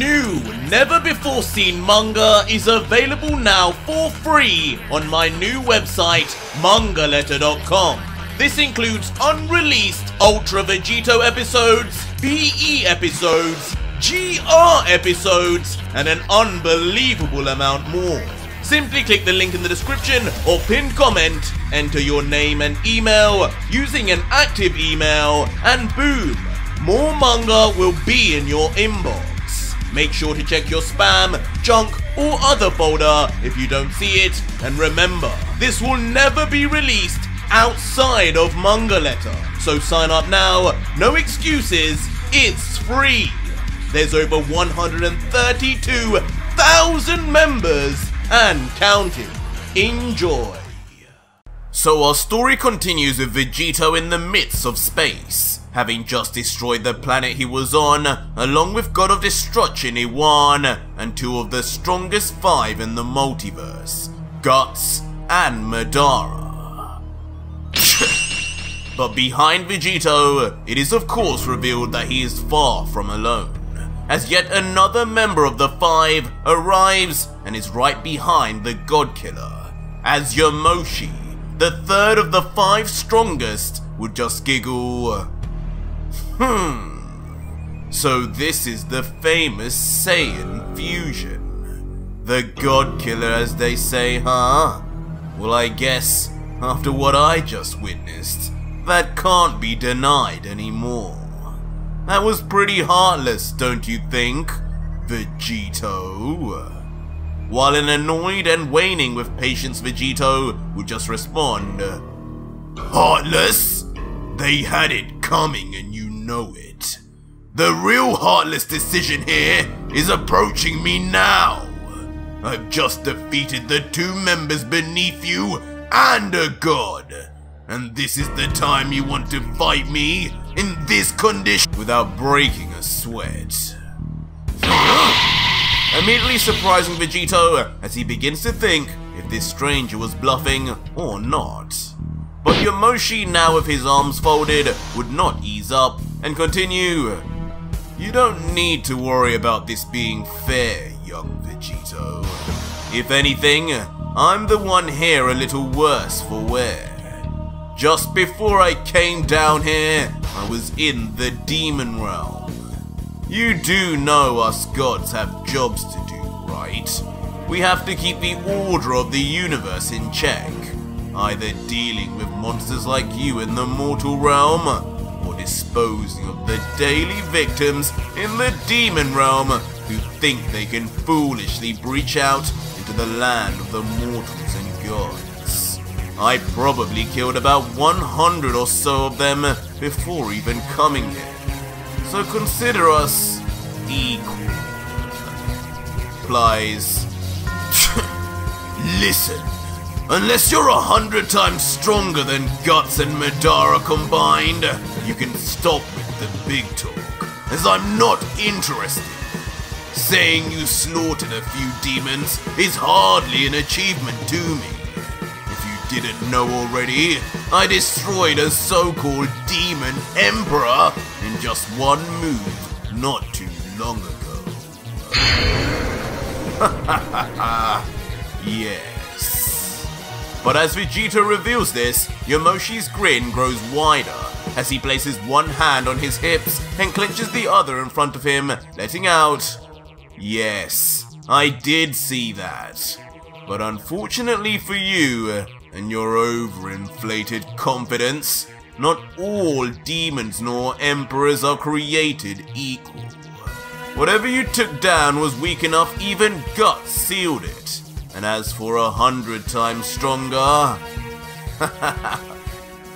new, never-before-seen manga is available now for free on my new website, mangaletter.com. This includes unreleased Ultra Vegito episodes, VE episodes, GR episodes, and an unbelievable amount more. Simply click the link in the description or pinned comment, enter your name and email using an active email, and boom, more manga will be in your inbox. Make sure to check your spam, junk, or other folder if you don't see it, and remember, this will never be released outside of Manga Letter. So sign up now, no excuses, it's free. There's over 132,000 members and counting. Enjoy. So our story continues with Vegito in the midst of space, having just destroyed the planet he was on, along with God of Destruction Iwan, and two of the strongest 5 in the multiverse, Guts and Madara. But behind Vegito, it is of course revealed that he is far from alone, as yet another member of the 5 arrives and is right behind the God Killer, as Yamoshi, the 3rd of the 5 strongest, would just giggle. So this is the famous Saiyan fusion. The God Killer, as they say, huh? Well, I guess, after what I just witnessed, that can't be denied anymore. That was pretty heartless, don't you think, Vegito? While an annoyed and waning with patience Vegito would just respond, heartless? They had it coming and you know it. The real heartless decision here is approaching me now. I've just defeated the 2 members beneath you and a god. And this is the time you want to fight me in this condition without breaking a sweat. Immediately surprising Vegito as he begins to think if this stranger was bluffing or not. But Yamoshi, now with his arms folded, would not ease up and continue. You don't need to worry about this being fair, young Vegito. If anything, I'm the one here a little worse for wear. Just before I came down here, I was in the demon realm. You do know us gods have jobs to do, right? We have to keep the order of the universe in check, either dealing with monsters like you in the mortal realm, or disposing of the daily victims in the demon realm who think they can foolishly breach out into the land of the mortals and gods. I probably killed about 100 or so of them before even coming here. So consider us equal. Plies. Listen, unless you're 100 times stronger than Guts and Madara combined, you can stop with the big talk, as I'm not interested. Saying you slaughtered a few demons is hardly an achievement to me. If you didn't know already, I destroyed a so-called demon emperor in just one move not too long ago. Yes. But as Vegito reveals this, Yamoshi's grin grows wider as he places one hand on his hips and clenches the other in front of him, letting out, yes, I did see that. But unfortunately for you and your overinflated confidence, not all demons nor emperors are created equal. Whatever you took down was weak enough even Guts sealed it. And as for 100 times stronger,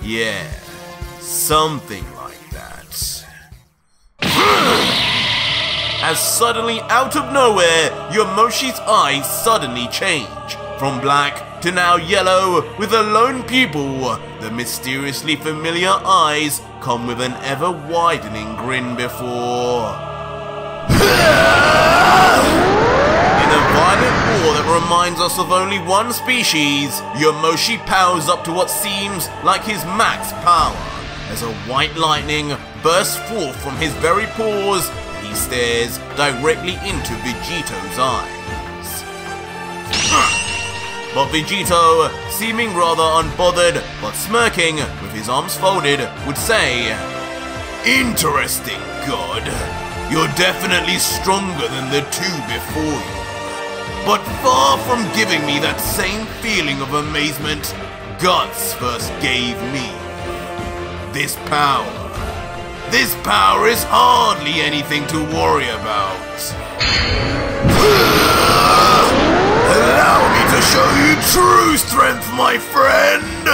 yeah, something like that. As suddenly out of nowhere, Yamoshi's eyes suddenly change from black to now yellow with a lone pupil. The mysteriously familiar eyes come with an ever widening grin before. In a violent war that reminds us of only one species, Yamoshi powers up to what seems like his max power, as a white lightning bursts forth from his very paws. He he stares directly into Vegeto's eyes. But Vegito, seeming rather unbothered but smirking with his arms folded, would say, "Interesting, God. You're definitely stronger than the two before you. But far from giving me that same feeling of amazement Guts first gave me. This power is hardly anything to worry about. Allow me to show you true strength, my friend!"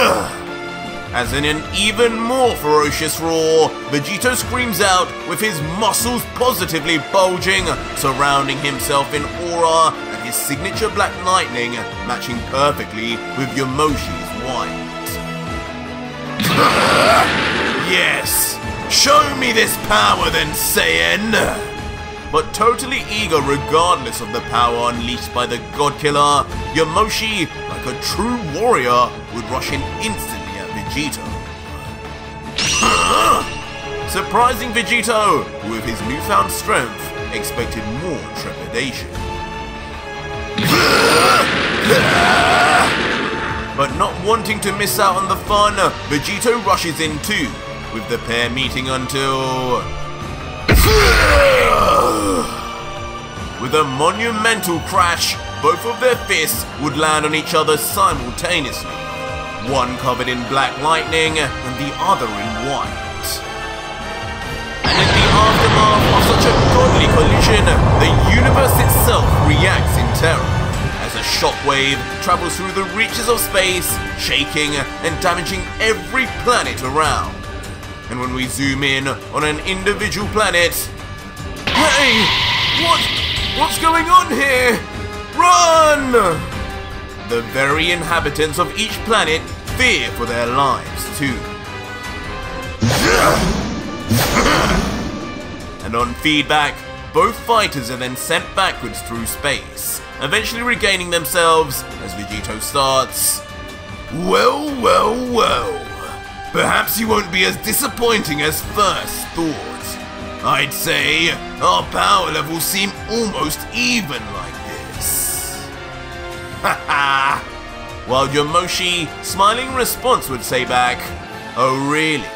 As in an even more ferocious roar, Vegito screams out with his muscles positively bulging, surrounding himself in aura and his signature black lightning matching perfectly with Yamoshi's white. "Yes, show me this power then, Saiyan!" But totally eager regardless of the power unleashed by the God Killer, Yamoshi, like a true warrior, would rush in instantly at Vegito. Surprising Vegito, who with his newfound strength expected more trepidation. But not wanting to miss out on the fun, Vegito rushes in too, with the pair meeting until... With a monumental crash, both of their fists would land on each other simultaneously, one covered in black lightning and the other in white. And in the aftermath of such a godly collision, the universe itself reacts in terror, as a shockwave travels through the reaches of space, shaking and damaging every planet around. And when we zoom in on an individual planet... Hey! What's going on here? Run! The very inhabitants of each planet fear for their lives too. And on feedback, both fighters are then sent backwards through space, eventually regaining themselves as Vegito starts. "Well, well, well. Perhaps you won't be as disappointing as first thought. I'd say our power levels seem almost even like this." Haha! While Yamoshi, smiling in response, would say back, "Oh really?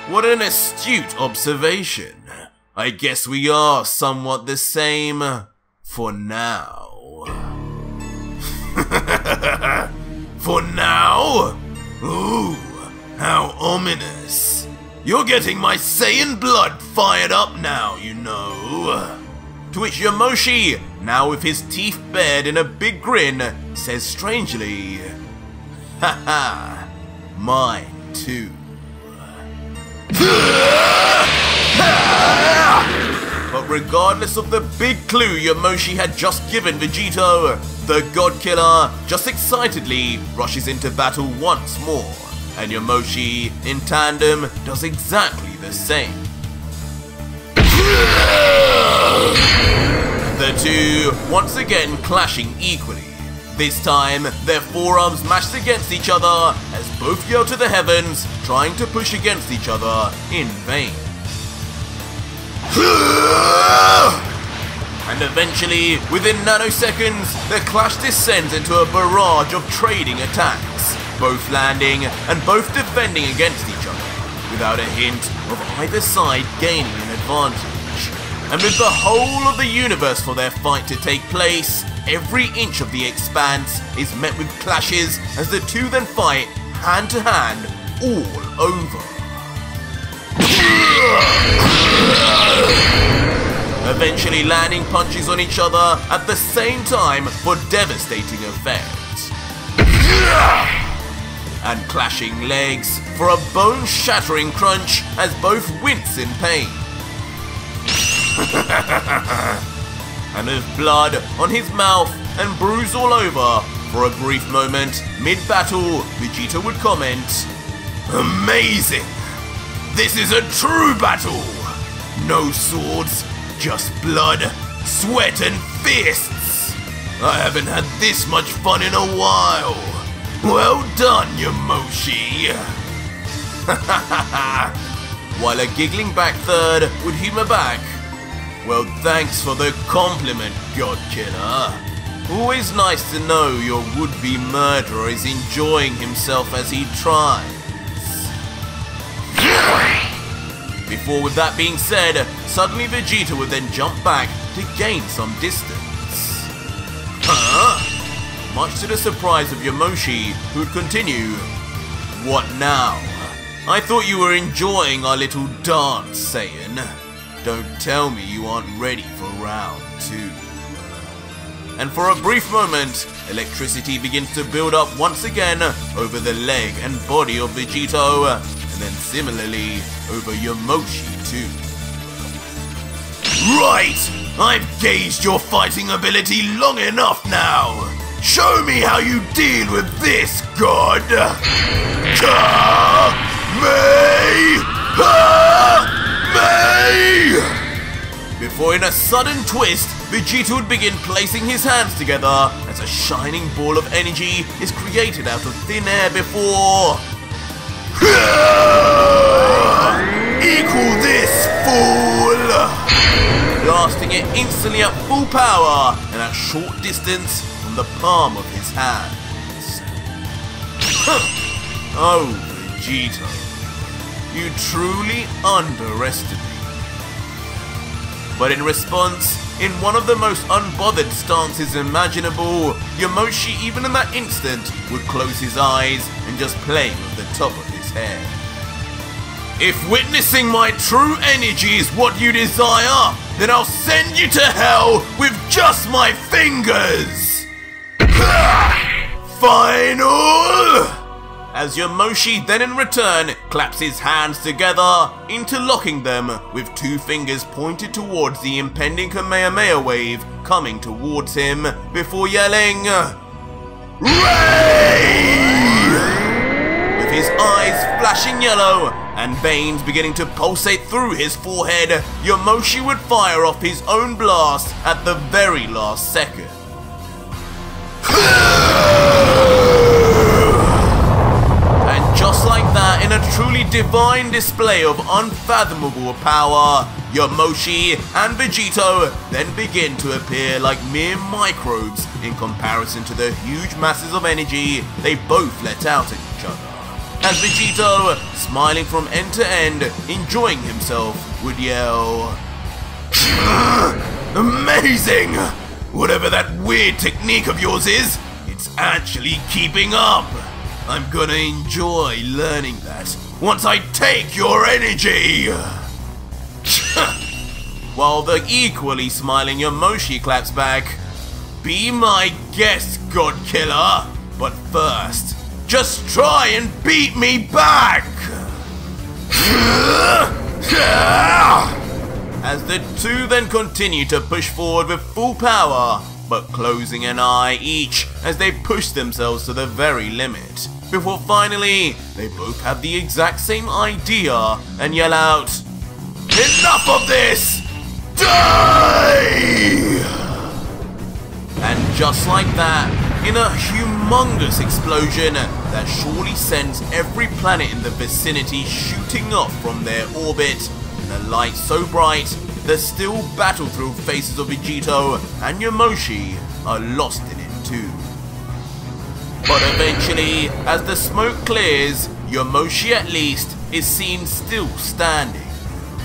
What an astute observation. I guess we are somewhat the same for now." For now? Ooh, how ominous. You're getting my Saiyan blood fired up now, you know. To which Yamoshi, now with his teeth bared in a big grin, says strangely, "Haha, mine too." But regardless of the big clue Yamoshi had just given Vegito, the God Killer just excitedly rushes into battle once more, and Yamoshi, in tandem, does exactly the same. The two once again clashing equally. This time, their forearms mashed against each other as both yell to the heavens, trying to push against each other in vain. And eventually, within nanoseconds, the clash descends into a barrage of trading attacks, both landing and both defending against each other, without a hint of either side gaining an advantage. And with the whole of the universe for their fight to take place, every inch of the expanse is met with clashes as the two then fight hand to hand all over. Eventually landing punches on each other at the same time for devastating effect. And clashing legs for a bone-shattering crunch as both wince in pain. And with blood on his mouth and bruise all over, for a brief moment, mid-battle, Vegito would comment, "Amazing! This is a true battle! No swords, just blood, sweat and fists! I haven't had this much fun in a while! Well done, Yamoshi!" While a giggling back third would humor back, Well, thanks for the compliment, God Killer. Always nice to know your would-be murderer is enjoying himself as he tries. Before, with that being said, suddenly Vegeta would then jump back to gain some distance. Huh? Much to the surprise of Yamoshi, who would continue, "What now? I thought you were enjoying our little dance, Saiyan. Don't tell me you aren't ready for round 2. And for a brief moment, electricity begins to build up once again over the leg and body of Vegito, and then similarly over Yamoshi too. Right! I've gauged your fighting ability long enough now! Show me how you deal with this, God! Before in a sudden twist, Vegeta would begin placing his hands together as a shining ball of energy is created out of thin air before... Equal this, fool! Blasting it instantly at full power and at short distance from the palm of his hands. Oh, Vegeta, you truly underestimate. But in response, in one of the most unbothered stances imaginable, Yamoshi, even in that instant, would close his eyes and just play with the top of his head. If witnessing my true energy is what you desire, then I'll send you to hell with just my fingers! Final! As Yamoshi then in return claps his hands together, interlocking them with 2 fingers pointed towards the impending Kamehameha wave coming towards him before yelling, "Ray!" With his eyes flashing yellow and veins beginning to pulsate through his forehead, Yamoshi would fire off his own blast at the very last second. Just like that, in a truly divine display of unfathomable power, Yamoshi and Vegito then begin to appear like mere microbes in comparison to the huge masses of energy they both let out at each other. As Vegito, smiling from end to end, enjoying himself, would yell, "Amazing! Whatever that weird technique of yours is, it's actually keeping up! I'm gonna enjoy learning that once I take your energy!" While the equally smiling Yamoshi claps back, "Be my guest, God Killer, but first, just try and beat me back!" As the two then continue to push forward with full power, but closing an eye each as they push themselves to the very limit, before finally they both have the exact same idea and yell out, "Enough of this! Die!" And just like that, in a humongous explosion that surely sends every planet in the vicinity shooting off from their orbit, and a light so bright the still battle-thrilled faces of Vegito and Yamoshi are lost in it too. But eventually, as the smoke clears, Yamoshi at least is seen still standing,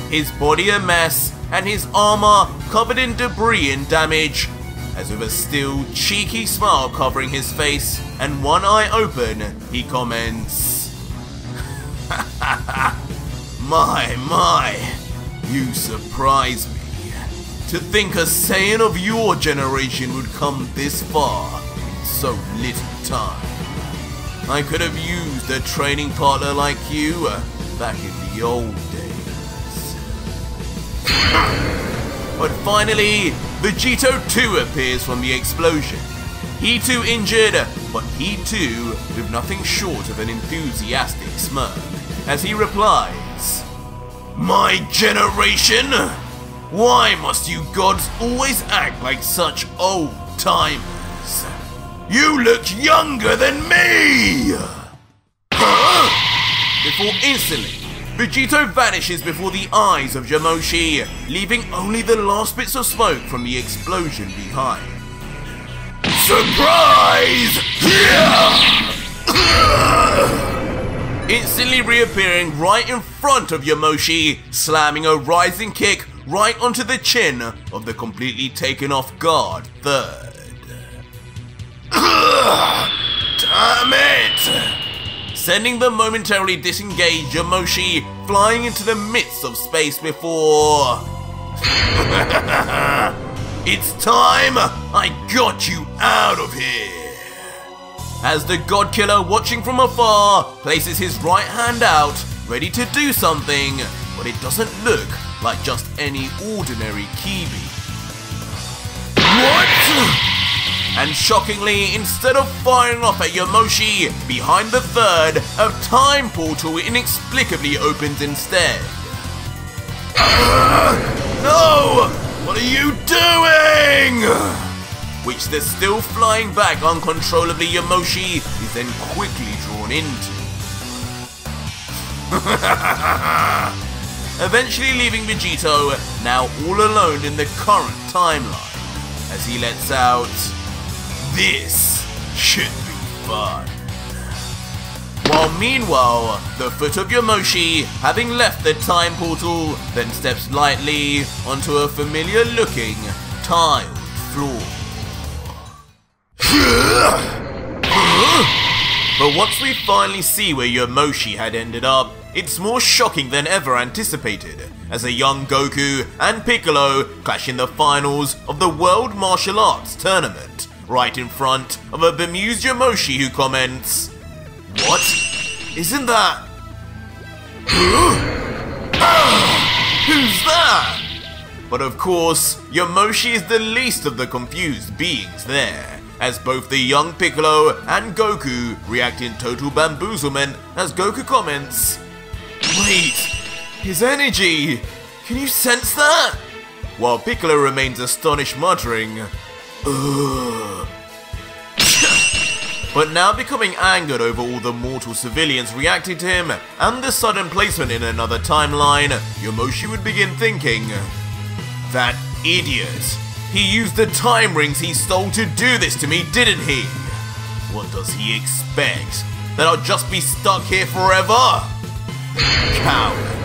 his body a mess and his armor covered in debris and damage, as with a still cheeky smile covering his face and one eye open, he comments, My, you surprise me. To think a Saiyan of your generation would come this far in so little time. I could have used a training partner like you back in the old days." But finally, Vegito too appears from the explosion. He too injured, but he too with nothing short of an enthusiastic smirk, as he replies, "My generation? Why must you gods always act like such old-timers? You look younger than me!" Before instantly, Vegito vanishes before the eyes of Yamoshi, leaving only the last bits of smoke from the explosion behind. Surprise! Instantly reappearing right in front of Yamoshi, slamming a rising kick right onto the chin of the completely taken off guard third. Damn it! Sending the momentarily disengaged Yamoshi flying into the midst of space before... It's time! I got you out of here! As the God Killer, watching from afar, places his right hand out, ready to do something, but it doesn't look like just any ordinary Kibi. What? And shockingly, instead of firing off at Yamoshi, behind the third, a time portal inexplicably opens instead. No! What are you doing? Which the still flying back uncontrollably Yamoshi is then quickly drawn into. Eventually leaving Vegito now all alone in the current timeline, as he lets out, "This should be fun." While meanwhile, the foot of Yamoshi, having left the time portal, then steps lightly onto a familiar looking tiled floor. But once we finally see where Yamoshi had ended up, it's more shocking than ever anticipated, as a young Goku and Piccolo clash in the finals of the World Martial Arts Tournament, right in front of a bemused Yamoshi who comments, "What? Isn't that... Who's that?" But of course, Yamoshi is the least of the confused beings there, as both the young Piccolo and Goku react in total bamboozlement as Goku comments, "Wait, his energy! Can you sense that?" While Piccolo remains astonished, muttering, "Ugh." But now becoming angered over all the mortal civilians reacting to him and the sudden placement in another timeline, Yamoshi would begin thinking, "That idiot! He used the time rings he stole to do this to me, didn't he? What does he expect? That I'll just be stuck here forever? Coward.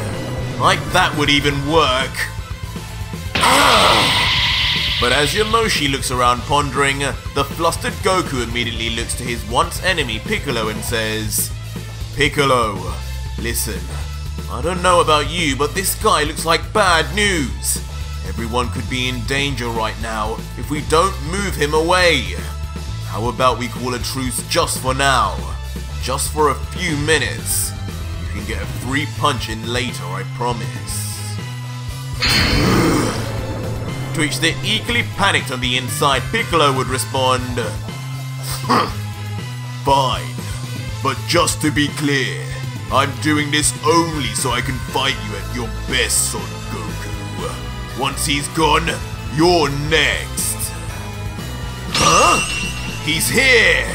Like that would even work." But as Yamoshi looks around pondering, the flustered Goku immediately looks to his once enemy Piccolo and says, "Piccolo, listen, I don't know about you, but this guy looks like bad news. Everyone could be in danger right now if we don't move him away. How about we call a truce just for now? Just for a few minutes. You can get a free punch in later, I promise." To which the equally panicked on the inside Piccolo would respond, "Fine, but just to be clear, I'm doing this only so I can fight you at your best, Son Goku. Once he's gone, you're next." Huh? He's here!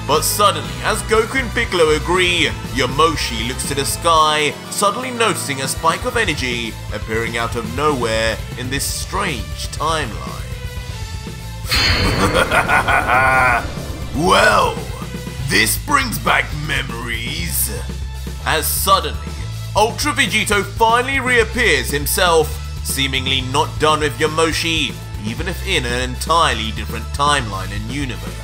But suddenly, as Goku and Piccolo agree, Yamoshi looks to the sky, suddenly noticing a spike of energy appearing out of nowhere in this strange timeline. Well, this brings back memories. As suddenly, Ultra Vegito finally reappears himself, seemingly not done with Yamoshi, even if in an entirely different timeline and universe.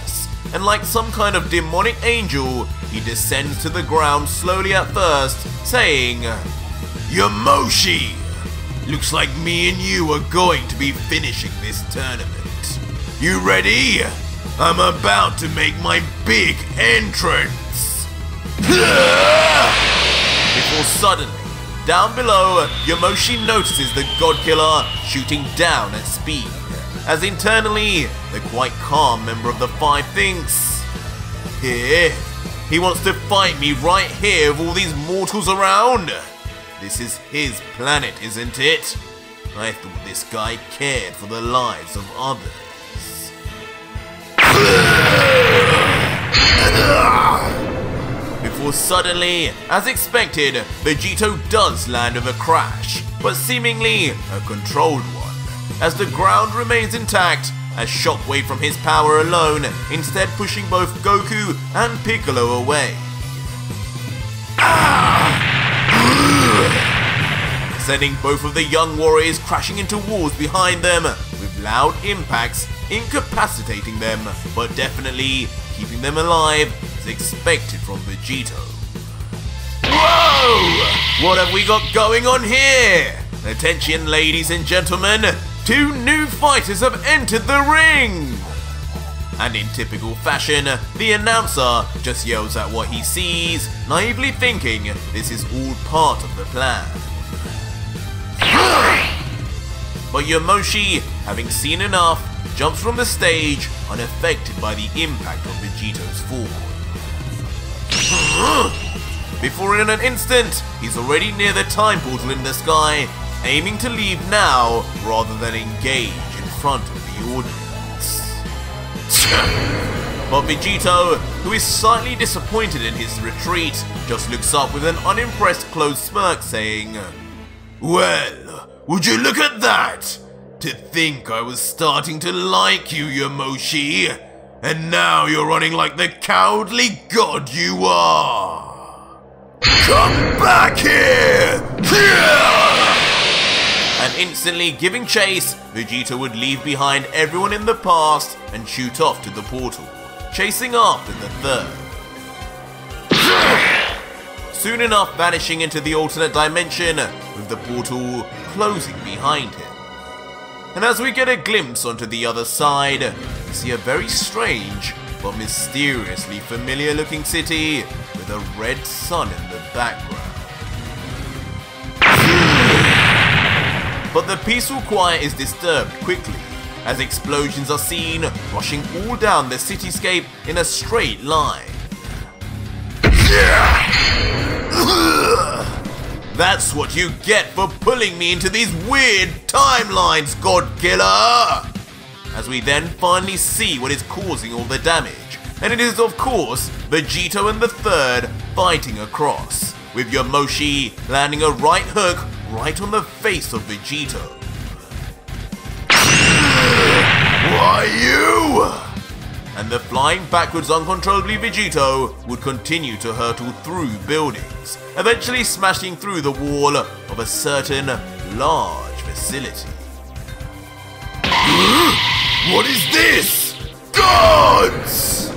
And like some kind of demonic angel, he descends to the ground slowly at first, saying, "Yamoshi, looks like me and you are going to be finishing this tournament. You ready? I'm about to make my big entrance." Before suddenly, down below, Yamoshi notices the God Killer shooting down at speed, as internally, the quite calm member of the Five thinks, "Here? He wants to fight me right here with all these mortals around? This is his planet, isn't it? I thought this guy cared for the lives of others." before suddenly, as expected, Vegito does land with a crash, but seemingly a controlled one, as the ground remains intact, as Shockwave from his power alone instead pushing both Goku and Piccolo away. Sending both of the young warriors crashing into walls behind them, with loud impacts incapacitating them, but definitely keeping them alive as expected from Vegito. Whoa! What have we got going on here? Attention, ladies and gentlemen, 2 new fighters have entered the ring! And in typical fashion, the announcer just yells at what he sees, naively thinking this is all part of the plan. But Yamoshi, having seen enough, jumps from the stage, unaffected by the impact of Vegito's fall. Before in an instant, he's already near the time portal in the sky, aiming to leave now rather than engage in front of the audience. But Vegito, who is slightly disappointed in his retreat, just looks up with an unimpressed closed smirk saying, "Well, would you look at that? To think I was starting to like you, Yamoshi, and now you're running like the cowardly god you are. Come back here! And instantly giving chase, Vegito would leave behind everyone in the past and shoot off to the portal, chasing after the third. Soon enough vanishing into the alternate dimension, with the portal closing behind him. And as we get a glimpse onto the other side, we see a very strange but mysteriously familiar looking city with a red sun in the background. But the peaceful quiet is disturbed quickly, as explosions are seen rushing all down the cityscape in a straight line. That's what you get for pulling me into these weird timelines, Godkiller! As we then finally see what is causing all the damage, and it is of course Vegito and the third fighting across, with Yamoshi landing a right hook right on the face of Vegito. Why you? And the flying backwards uncontrollably Vegito would continue to hurtle through buildings, eventually smashing through the wall of a certain large facility. What is this? Gods!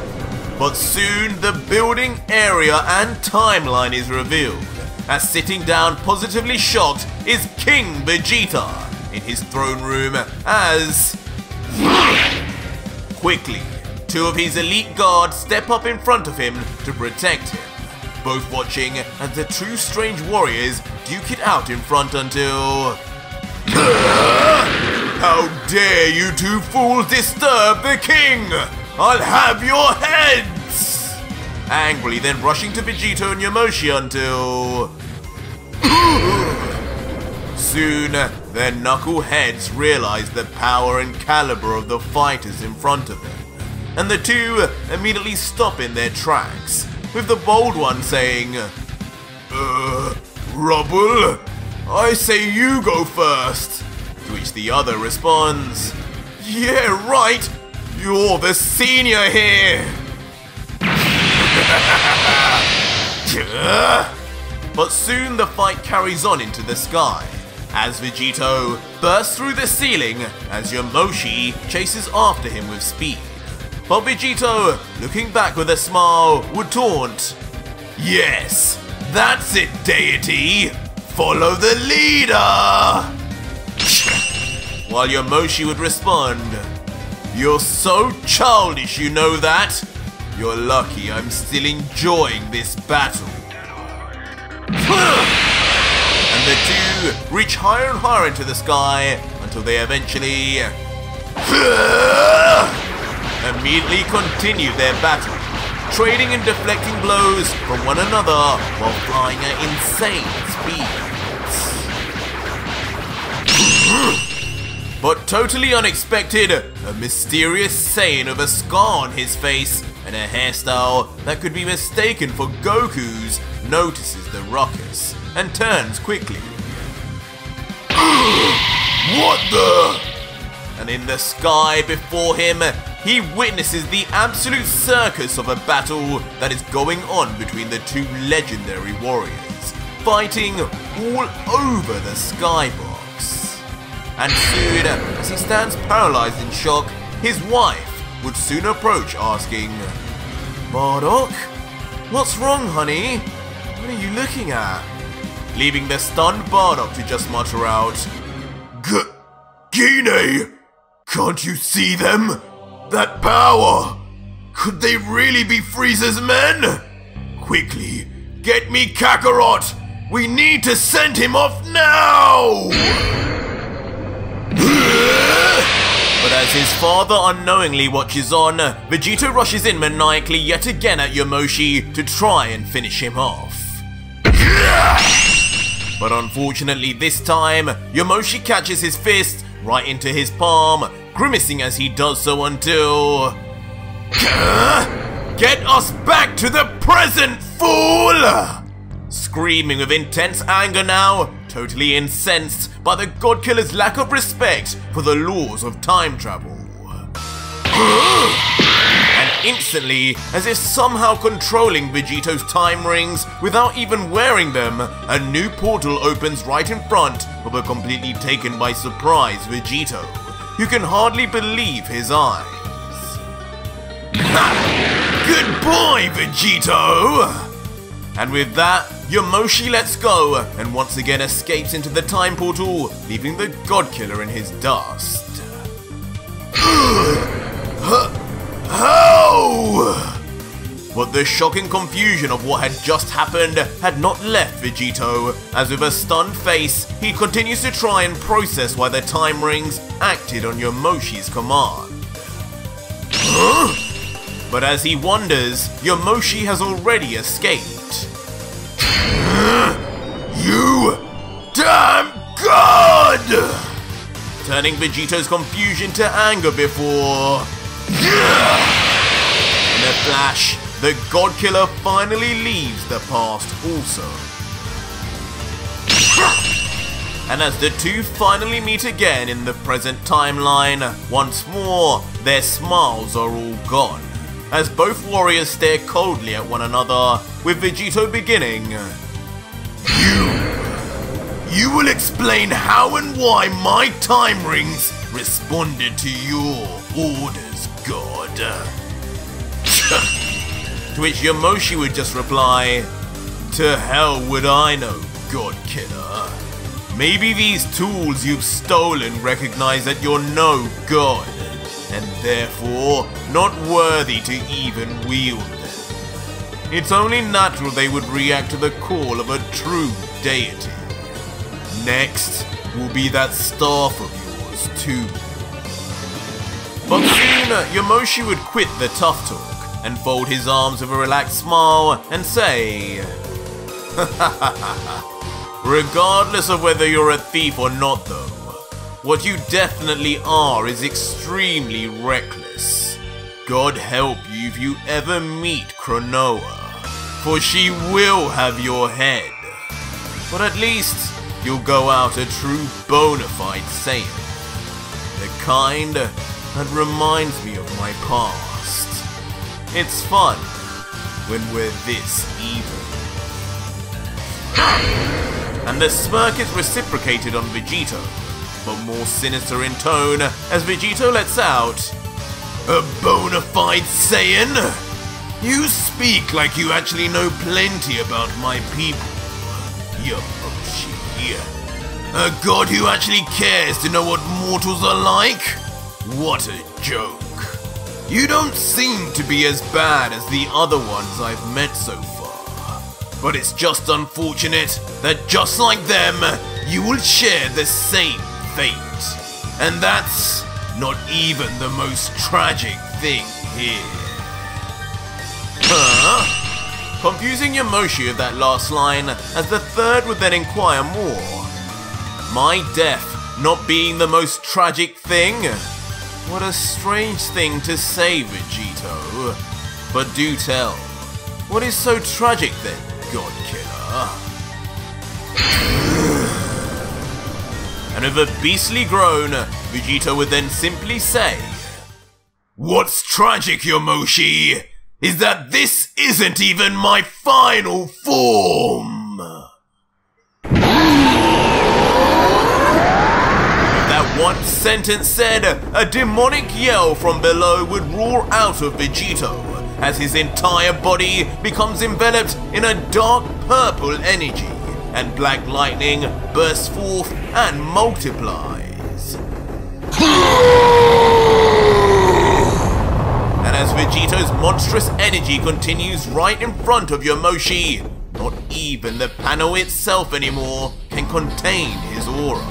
But soon the building area and timeline is revealed, as sitting down positively shocked is King Vegeta in his throne room as... Quickly, 2 of his elite guards step up in front of him to protect him, both watching as the 2 strange warriors duke it out in front until... How dare you 2 fools disturb the king! I'll have your heads! Angrily then rushing to Vegito and Yamoshi until... Soon, their knuckleheads realize the power and caliber of the fighters in front of them, and the 2 immediately stop in their tracks, with the bold one saying, Rubble? I say you go first. To which the other responds, Yeah, right, you're the senior here. But soon the fight carries on into the sky, as Vegito bursts through the ceiling as Yamoshi chases after him with speed. But Vegito, looking back with a smile, would taunt, Yes, that's it, deity! Follow the leader! While Yamoshi would respond, You're so childish, you know that? You're lucky I'm still enjoying this battle. And the 2 reach higher and higher into the sky until they eventually immediately continue their battle, trading and deflecting blows from one another while flying at insane speeds. But totally unexpected, a mysterious Saiyan with a scar on his face and a hairstyle that could be mistaken for Goku's notices the ruckus and turns quickly. What the? And in the sky before him, he witnesses the absolute circus of a battle that is going on between the two legendary warriors, fighting all over the skybox. And soon, as he stands paralyzed in shock, his wife would soon approach asking, "Bardock? What's wrong, honey? What are you looking at?" Leaving the stunned Bardock to just mutter out, "Gine! Can't you see them? That power! Could they really be Frieza's men? Quickly, get me Kakarot! We need to send him off now!" But as his father unknowingly watches on, Vegito rushes in maniacally yet again at Yamoshi to try and finish him off. But unfortunately this time, Yamoshi catches his fist right into his palm, grimacing as he does so until... "Get us back to the present, fool!" Screaming with intense anger now, totally incensed by the Godkiller's lack of respect for the laws of time travel. And instantly, as if somehow controlling Vegito's time rings without even wearing them, a new portal opens right in front of a completely taken by surprise Vegito, who can hardly believe his eyes. Good boy, Vegito! And with that, Yamoshi lets go and once again escapes into the time portal, leaving the Godkiller in his dust. How? But the shocking confusion of what had just happened had not left Vegito, as with a stunned face, he continues to try and process why the time rings acted on Yamoshi's command. But as he wonders, Yamoshi has already escaped. You damn god! Turning Vegito's confusion to anger before... In a flash, the Godkiller finally leaves the past also. And as the two finally meet again in the present timeline, once more, their smiles are all gone, as both warriors stare coldly at one another, with Vegito beginning... You will explain how and why my time rings responded to your orders, God. To which Yamoshi would just reply, "To hell would I know, Godkiller. Maybe these tools you've stolen recognize that you're no god, and therefore not worthy to even wield them. It's only natural they would react to the call of a true deity. Next will be that staff of yours too." But soon, Yamoshi would quit the tough talk and fold his arms with a relaxed smile and say, "Regardless of whether you're a thief or not though, what you definitely are is extremely reckless. God help you if you ever meet Kronoa, for she will have your head. But at least you'll go out a true bona fide Saiyan. The kind that reminds me of my past. It's fun when we're this evil." And the smirk is reciprocated on Vegito, but more sinister in tone as Vegito lets out, "A bona fide Saiyan? You speak like you actually know plenty about my people. Yamoshi. A god who actually cares to know what mortals are like? What a joke. You don't seem to be as bad as the other ones I've met so far. But it's just unfortunate that just like them, you will share the same fate. And that's not even the most tragic thing here." Confusing Yamoshi with that last line, as the third would then inquire more. "My death not being the most tragic thing? What a strange thing to say, Vegito. But do tell, what is so tragic then, God Killer? And with a beastly groan, Vegito would then simply say, "What's tragic, Yamoshi, is that this isn't even my final form!" With that one sentence said, a demonic yell from below would roar out of Vegito as his entire body becomes enveloped in a dark purple energy, and black lightning bursts forth and multiplies. And as Vegito's monstrous energy continues right in front of Yamoshi, not even the panel itself anymore can contain his aura.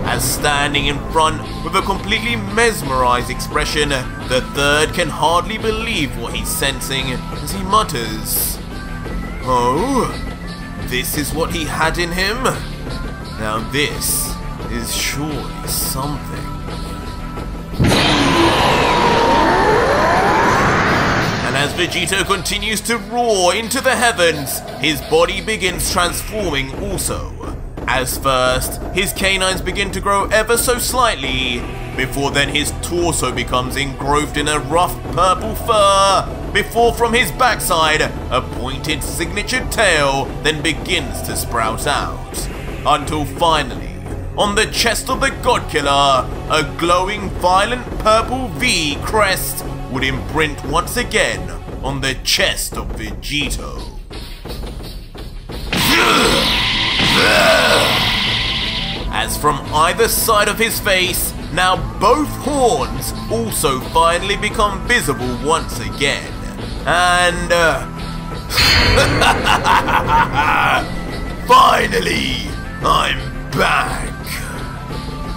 As standing in front with a completely mesmerized expression, the third can hardly believe what he's sensing as he mutters, "Oh, this is what he had in him? Now this is surely something." And as Vegito continues to roar into the heavens, his body begins transforming also. As first, his canines begin to grow ever so slightly, before then his torso becomes engrossed in a rough purple fur, before from his backside, a pointed signature tail then begins to sprout out, until finally, on the chest of the God Killer, a glowing violent purple V crest would imprint once again on the chest of Vegito. As from either side of his face, now both horns also finally become visible once again. And finally, I'm back.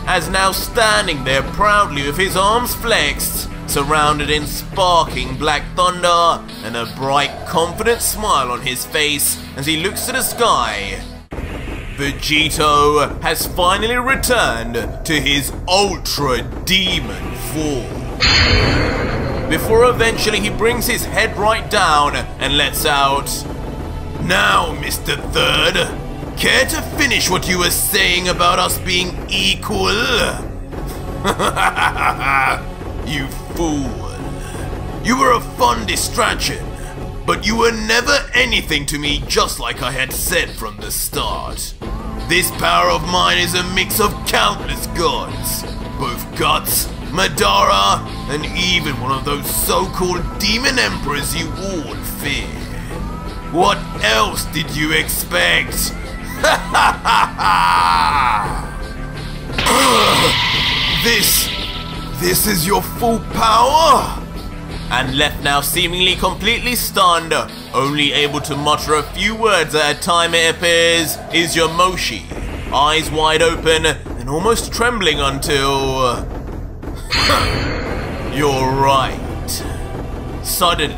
As now standing there proudly with his arms flexed, surrounded in sparking black thunder, and a bright, confident smile on his face as he looks to the sky, Vegito has finally returned to his Ultra Demon form. Before eventually he brings his head right down and lets out, "Now, Mr. Third, care to finish what you were saying about us being equal?" You fool. You were a fun distraction, but you were never anything to me, just like I had said from the start. This power of mine is a mix of countless gods, both Guts, Madara, and even one of those so-called demon emperors you all fear. What else did you expect? This is your full power? And left now seemingly completely stunned, only able to mutter a few words at a time it appears, is Yamoshi, eyes wide open and almost trembling until... You're right. Suddenly,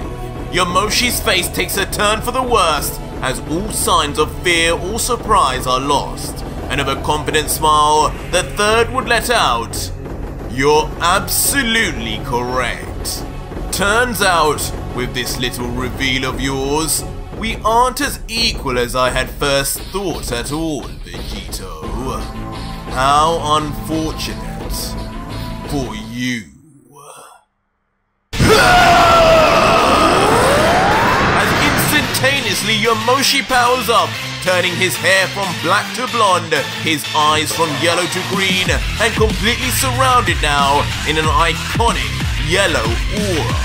Yamoshi's face takes a turn for the worst as all signs of fear or surprise are lost, and with a confident smile, the third would let out, "You're absolutely correct. Turns out, with this little reveal of yours, we aren't as equal as I had first thought at all, Vegito. How unfortunate for you." As instantaneously Yamoshi powers up, turning his hair from black to blonde, his eyes from yellow to green, and completely surrounded now in an iconic yellow aura.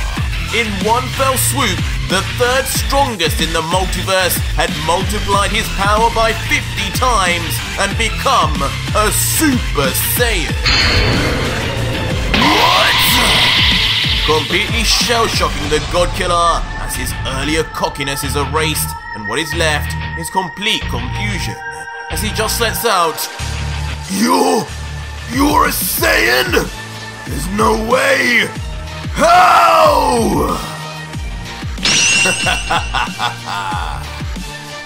In one fell swoop, the third strongest in the multiverse had multiplied his power by 50 times and become a Super Saiyan. What? Completely shell-shocking the God Killer as his earlier cockiness is erased and what is left is complete confusion as he just lets out, You're a Saiyan? There's no way! How?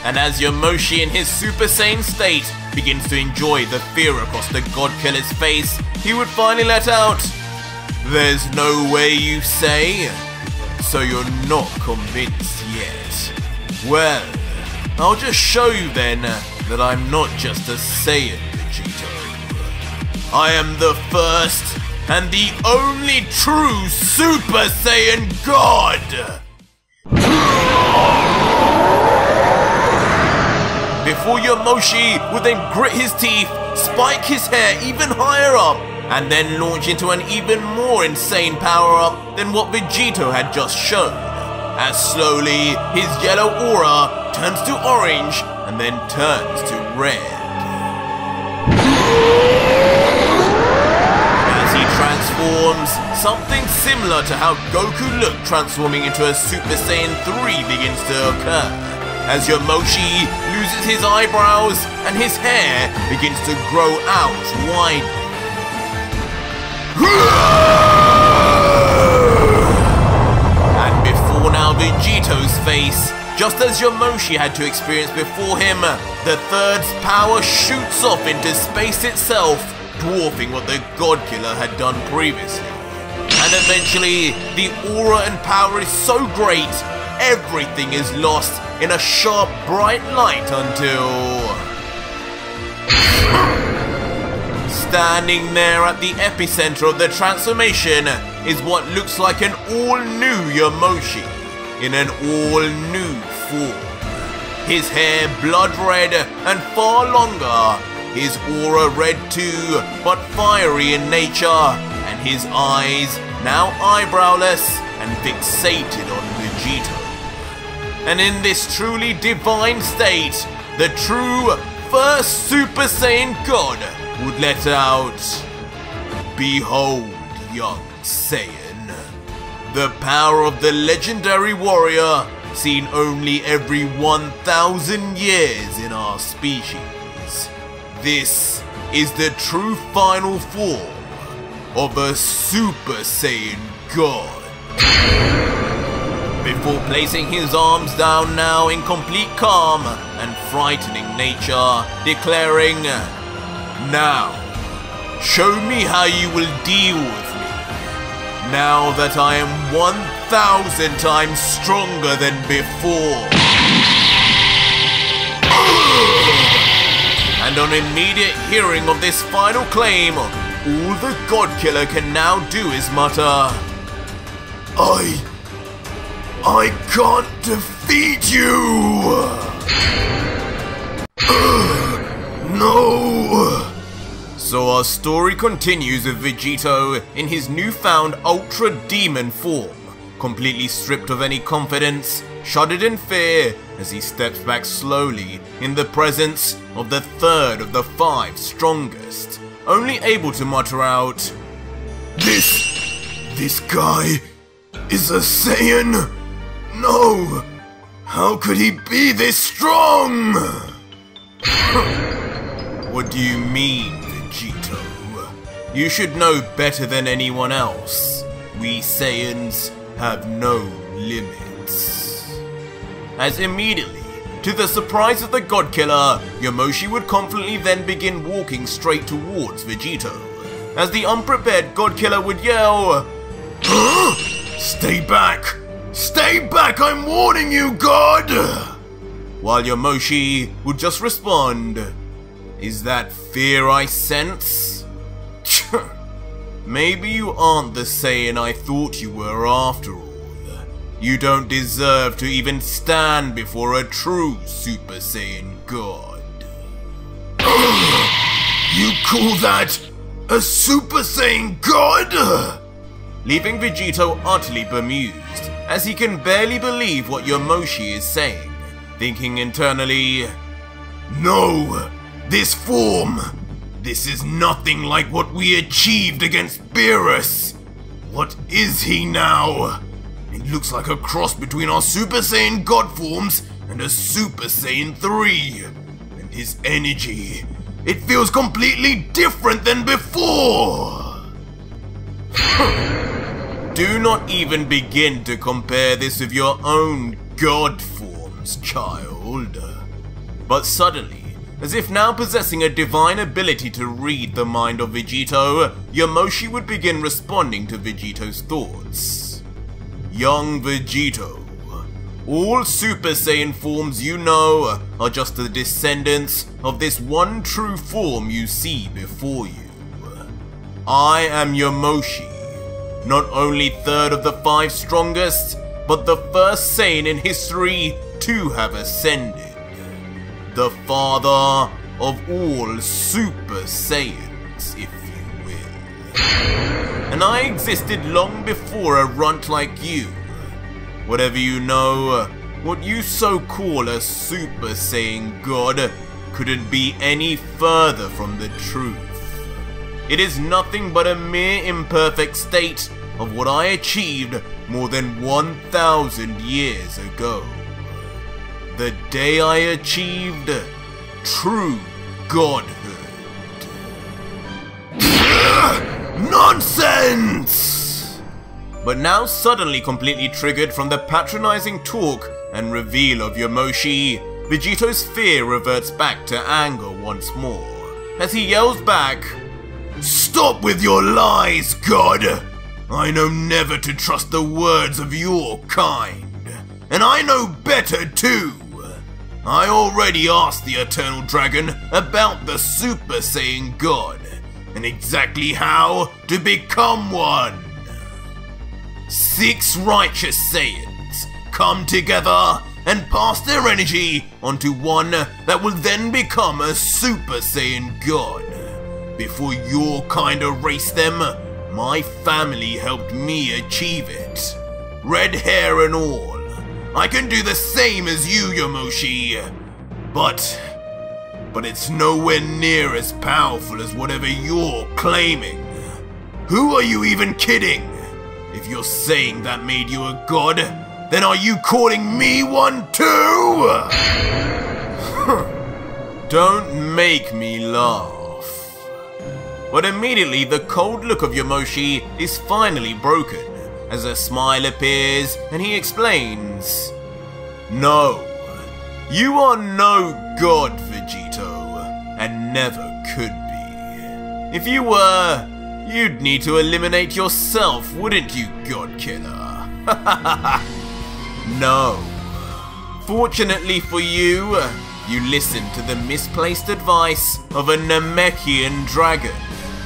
And as Yamoshi in his Super Saiyan state begins to enjoy the fear across the God Killer's face, he would finally let out, "There's no way, you say? So you're not convinced yet? Well, I'll just show you then that I'm not just a Saiyan, Vegito. I am the first and the only true Super Saiyan God!" Before Yamoshi would then grit his teeth, spike his hair even higher up, and then launch into an even more insane power-up than what Vegito had just shown, as slowly his yellow aura turns to orange and then turns to red. As he transforms, something similar to how Goku looked transforming into a Super Saiyan 3 begins to occur, as Yamoshi loses his eyebrows and his hair begins to grow out widely. And before now Vegito's face, just as Yamoshi had to experience before him, the Third's power shoots off into space itself, dwarfing what the God Killer had done previously. And eventually, the aura and power is so great, everything is lost in a sharp, bright light until... Standing there at the epicenter of the transformation is what looks like an all-new Yamoshi in an all-new form. His hair blood red and far longer, his aura red too, but fiery in nature, and his eyes now eyebrowless and fixated on Vegito. And in this truly divine state, the true first Super Saiyan God would let out, "Behold, young Saiyan, the power of the legendary warrior seen only every 1,000 years in our species. This is the true final form of a Super Saiyan God." Before placing his arms down now in complete calm and frightening nature, declaring, "Now, show me how you will deal with me, now that I am 1,000 times stronger than before." And on immediate hearing of this final claim, all the God Killer can now do is mutter, I can't defeat you! No! So our story continues with Vegito in his newfound Ultra Demon form, completely stripped of any confidence, shuddered in fear as he steps back slowly in the presence of the third of the 5 strongest, only able to mutter out, This guy is a Saiyan? No! How could he be this strong? What do you mean, Vegito? You should know better than anyone else. We Saiyans have no limits. As immediately, to the surprise of the God Killer, Yamoshi would confidently then begin walking straight towards Vegito, as the unprepared God Killer would yell, "Stay back! Stay back, I'm warning you, God!" While Yamoshi would just respond, "Is that fear I sense? Maybe you aren't the Saiyan I thought you were after all. You don't deserve to even stand before a true Super Saiyan God." You call that a Super Saiyan God? Leaving Vegito utterly bemused, as he can barely believe what Yamoshi is saying, thinking internally, "No, this form, this is nothing like what we achieved against Beerus. What is he now? It looks like a cross between our Super Saiyan God forms and a Super Saiyan 3. And his energy, it feels completely different than before." Do not even begin to compare this with your own God forms, child. But suddenly, As if now possessing a divine ability to read the mind of Vegito, Yamoshi would begin responding to Vegito's thoughts. Young Vegito, all Super Saiyan forms you know are just the descendants of this one true form you see before you. I am Yamoshi, not only third of the 5 strongest, but the first Saiyan in history to have ascended. The father of all Super Saiyans, if you will. And I existed long before a runt like you. Whatever you know, what you so call a Super Saiyan God couldn't be any further from the truth. It is nothing but a mere imperfect state of what I achieved more than 1,000 years ago. The day I achieved true godhood. Nonsense! But now suddenly completely triggered from the patronizing talk and reveal of Yamoshi, Vegito's fear reverts back to anger once more, as he yells back, "Stop with your lies, God! I know never to trust the words of your kind, and I know better too! I already asked the Eternal Dragon about the Super Saiyan God, and exactly how to become one. 6 righteous Saiyans come together and pass their energy onto one that will then become a Super Saiyan God. Before your kind erased them, my family helped me achieve it. Red hair and all. I can do the same as you, Yamoshi. But it's nowhere near as powerful as whatever you're claiming. Who are you even kidding? If you're saying that made you a god, then are you calling me one too? Don't make me laugh. But immediately the cold look of Yamoshi is finally broken, as a smile appears and he explains, "No, you are no god, Vegito, and never could be. If you were, you'd need to eliminate yourself, wouldn't you, God Killer?" No. Fortunately for you, you listened to the misplaced advice of a Namekian dragon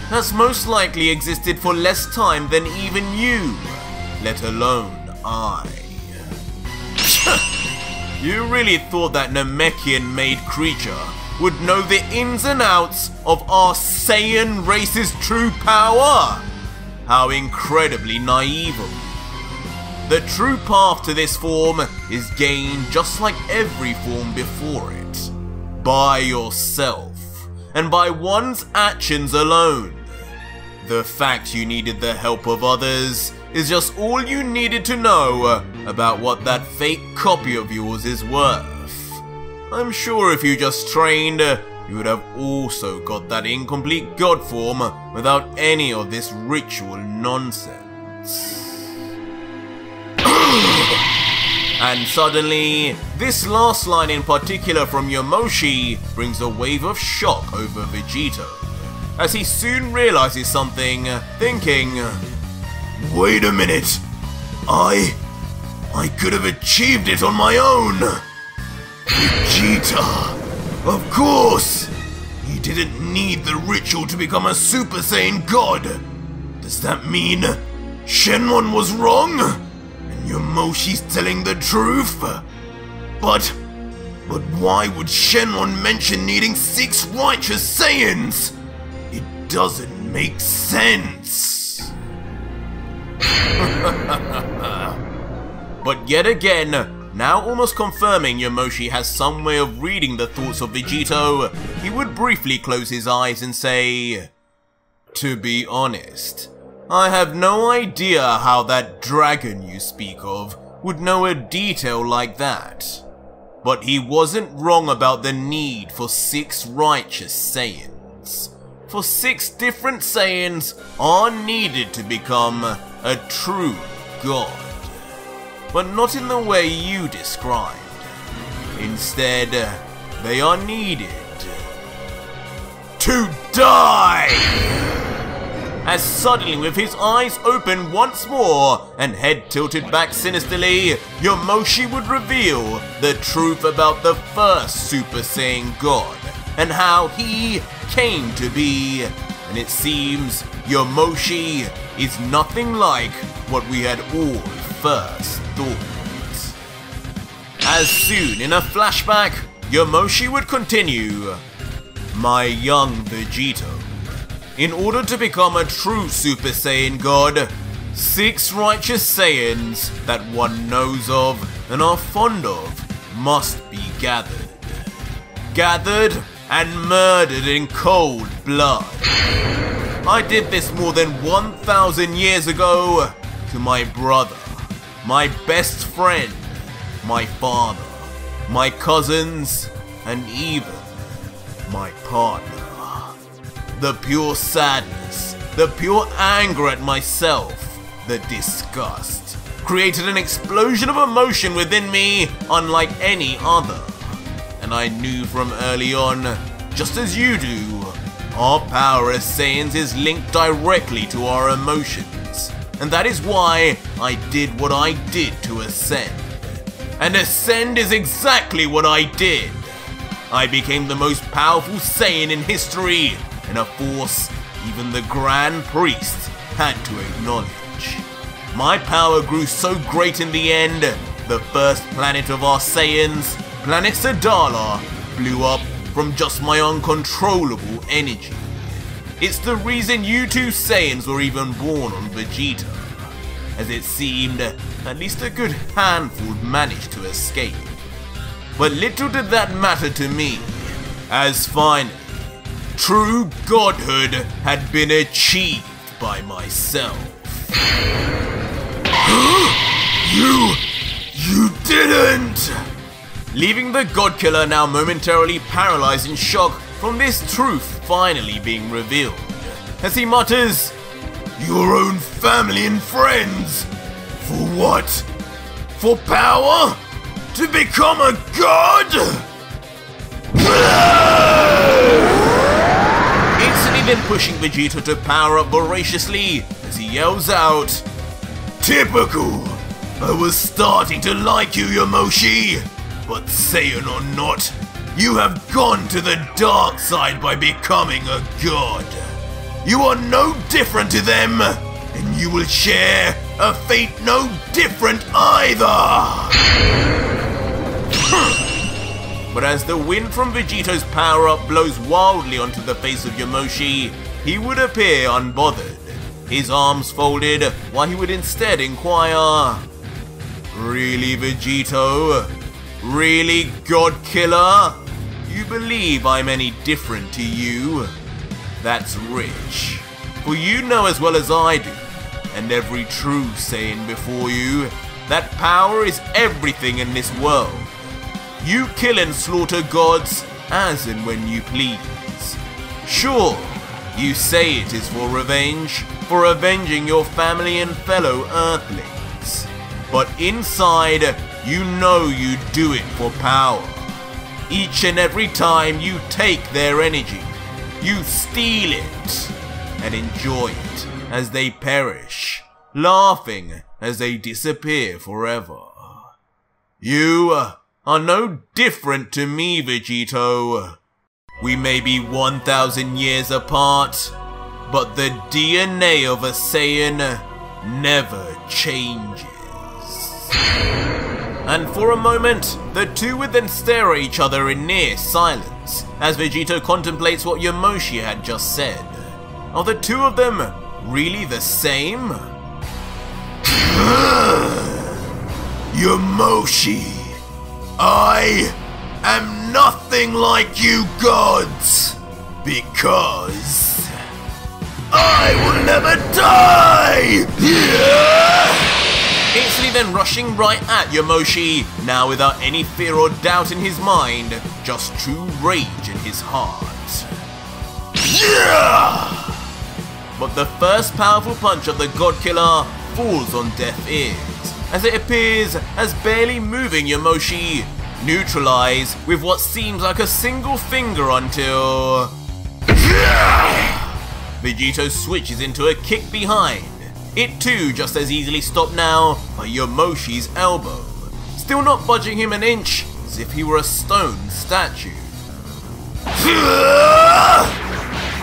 that's most likely existed for less time than even you, let alone I. You really thought that Namekian-made creature would know the ins and outs of our Saiyan race's true power? How incredibly naive of you. The true path to this form is gained just like every form before it, by yourself, and by one's actions alone. The fact you needed the help of others is just all you needed to know about what that fake copy of yours is worth. I'm sure if you just trained, you would have also got that incomplete god form without any of this ritual nonsense. And suddenly, this last line in particular from Yamoshi brings a wave of shock over Vegito, as he soon realizes something, thinking, "Wait a minute, I could have achieved it on my own. Vegeta, of course, he didn't need the ritual to become a Super Saiyan God. Does that mean Shenron was wrong? And Yamoshi's telling the truth? But why would Shenron mention needing 6 righteous Saiyans? It doesn't make sense." But yet again, now almost confirming Yamoshi has some way of reading the thoughts of Vegito, he would briefly close his eyes and say, "To be honest, I have no idea how that dragon you speak of would know a detail like that. But he wasn't wrong about the need for 6 righteous Saiyans. For 6 different Saiyans are needed to become a true god. But not in the way you described. Instead, they are needed to die! As suddenly, with his eyes open once more and head tilted back sinisterly, Yamoshi would reveal the truth about the first Super Saiyan God and how he came to be. And it seems Yamoshi is nothing like what we had all first thought. As soon, in a flashback, Yamoshi would continue, "My young Vegito, in order to become a true Super Saiyan God, 6 righteous Saiyans that one knows of and are fond of must be gathered. Gathered and murdered in cold blood. I did this more than 1,000 years ago to my brother, my best friend, my father, my cousins, and even my partner. The pure sadness, the pure anger at myself, the disgust, created an explosion of emotion within me unlike any other. And I knew from early on, just as you do, our power as Saiyans is linked directly to our emotions. And that is why I did what I did to ascend. And ascend is exactly what I did. I became the most powerful Saiyan in history, and a force even the Grand Priest had to acknowledge. My power grew so great in the end, the first planet of our Saiyans, Planet Sadala, blew up from just my uncontrollable energy. It's the reason you two Saiyans were even born on Vegeta, as it seemed at least a good handful managed to escape. But little did that matter to me, as finally, true godhood had been achieved by myself. You didn't! Leaving the Godkiller now momentarily paralyzed in shock from this truth finally being revealed, as he mutters, "Your own family and friends? For what? For power? To become a god?" Instantly then pushing Vegeta to power up voraciously as he yells out, "Typical! I was starting to like you, Yamoshi, but Saiyan or not, you have gone to the dark side by becoming a god. You are no different to them, and you will share a fate no different either." But as the wind from Vegito's power-up blows wildly onto the face of Yamoshi, he would appear unbothered, his arms folded, while he would instead inquire, "Really, Vegito? Really, Godkiller? You believe I'm any different to you? That's rich. For you know as well as I do, and every true Saiyan before you, that power is everything in this world. You kill and slaughter gods as and when you please. Sure, you say it is for revenge, for avenging your family and fellow Earthlings. But inside, you know you do it for power. Each and every time you take their energy, you steal it and enjoy it as they perish, laughing as they disappear forever. You are no different to me, Vegito. We may be 1,000 years apart, but the DNA of a Saiyan never changes." And for a moment, the two would then stare at each other in near silence, as Vegito contemplates what Yamoshi had just said. Are the two of them really the same? Yamoshi, I am nothing like you gods, because I will never die! Instantly then rushing right at Yamoshi, now without any fear or doubt in his mind, just true rage in his heart. But the first powerful punch of the Godkiller falls on deaf ears, as it appears as barely moving Yamoshi, neutralized with what seems like a single finger until Vegito switches into a kick behind. It too just as easily stopped now by Yamoshi's elbow, still not budging him an inch, as if he were a stone statue.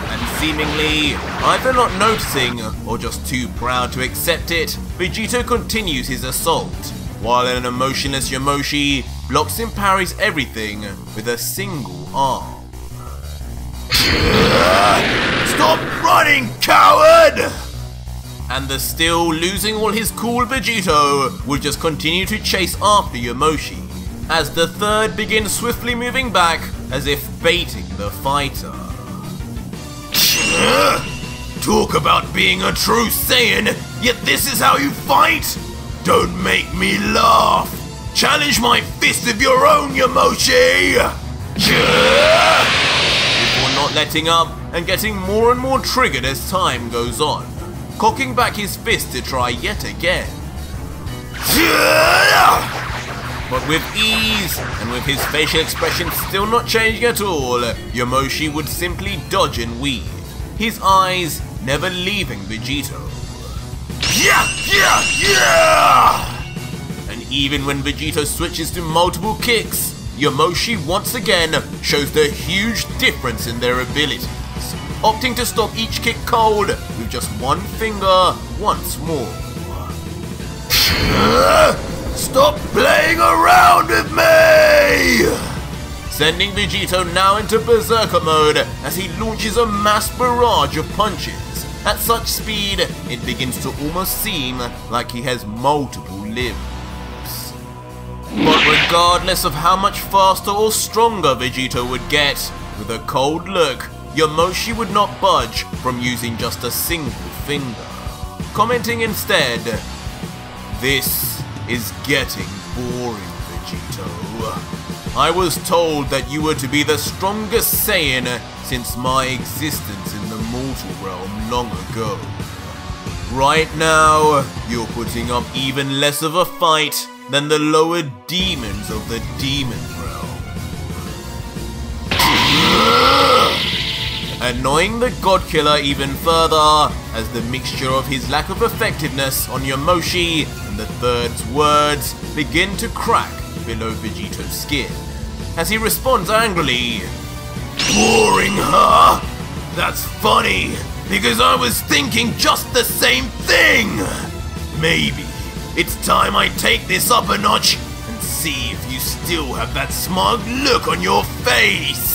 And seemingly either not noticing or just too proud to accept it, Vegito continues his assault, while an emotionless Yamoshi blocks and parries everything with a single arm. Stop running, coward! And the still losing all his cool Vegito will just continue to chase after Yamoshi, as the third begins swiftly moving back as if baiting the fighter. Talk about being a true Saiyan, yet this is how you fight? Don't make me laugh! Challenge my fist of your own, Yamoshi! Before not letting up and getting more and more triggered as time goes on, cocking back his fist to try yet again. But with ease, and with his facial expression still not changing at all, Yamoshi would simply dodge and weave, his eyes never leaving Vegito. And even when Vegito switches to multiple kicks, Yamoshi once again shows the huge difference in their abilities, opting to stop each kick cold with just one finger once more. Stop playing around with me! Sending Vegito now into Berserker mode as he launches a mass barrage of punches. At such speed, it begins to almost seem like he has multiple limbs. But regardless of how much faster or stronger Vegito would get, with a cold look, Yamoshi would not budge from using just a single finger, commenting instead, "This is getting boring, Vegito. I was told that you were to be the strongest Saiyan since my existence in the mortal realm long ago. Right now, you're putting up even less of a fight than the lower demons of the demon realm." Annoying the God-Killer even further, as the mixture of his lack of effectiveness on Yamoshi and the third's words begin to crack below Vegito's skin, as he responds angrily, "Boring, huh? That's funny, because I was thinking just the same thing! Maybe it's time I take this up a notch and see if you still have that smug look on your face!"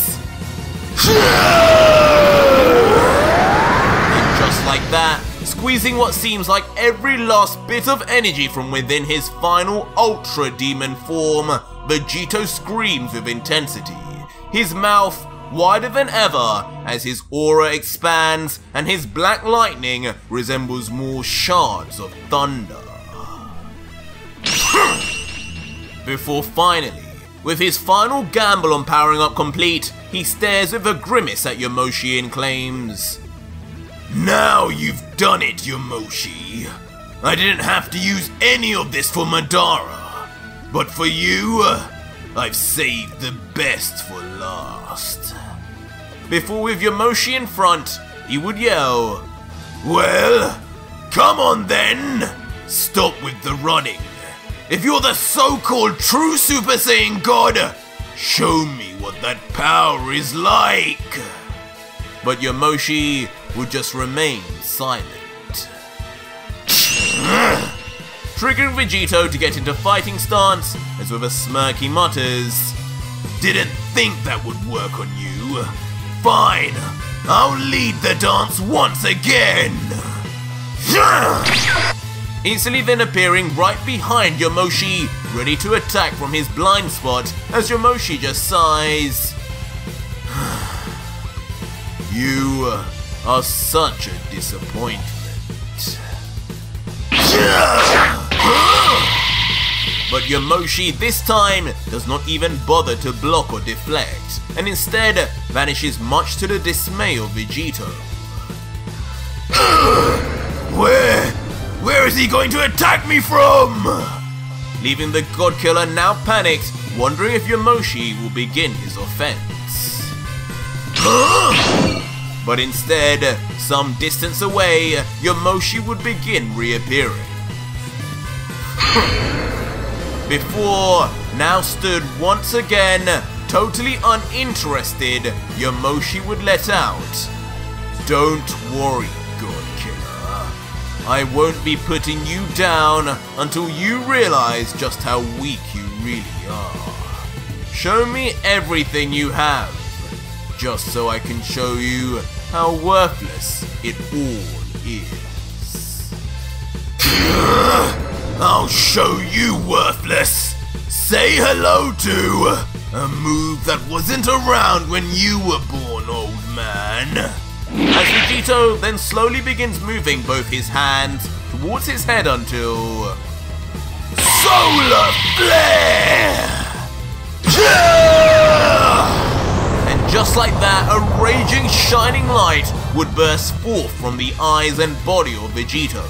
And just like that, squeezing what seems like every last bit of energy from within his final Ultra Demon form, Vegito screams with intensity, his mouth wider than ever as his aura expands and his black lightning resembles more shards of thunder. Before finally, with his final gamble on powering up complete, he stares with a grimace at Yamoshi and claims, "Now you've done it, Yamoshi. I didn't have to use any of this for Madara, but for you, I've saved the best for last." Before, with Yamoshi in front, he would yell, "Well, come on then! Stop with the running. If you're the so-called true Super Saiyan God, show me what that power is like." But Yamoshi would just remain silent. Triggering Vegito to get into fighting stance, as with a smirk he mutters, "Didn't think that would work on you. Fine, I'll lead the dance once again." Instantly then appearing right behind Yamoshi, ready to attack from his blind spot, as Yamoshi just sighs, "You are such a disappointment." But Yamoshi this time does not even bother to block or deflect, and instead vanishes much to the dismay of Vegito. Where is he going to attack me from? Leaving the God-Killer now panicked, wondering if Yamoshi will begin his offense. but instead, some distance away, Yamoshi would begin reappearing. Before now stood once again, totally uninterested, Yamoshi would let out, "Don't worry, God Killer. I won't be putting you down until you realize just how weak you really are. Show me everything you have, just so I can show you how worthless it all is." "I'll show you worthless. Say hello to a move that wasn't around when you were born, old man." As Vegito then slowly begins moving both his hands towards his head until Solar Flare! And just like that, a raging shining light would burst forth from the eyes and body of Vegito,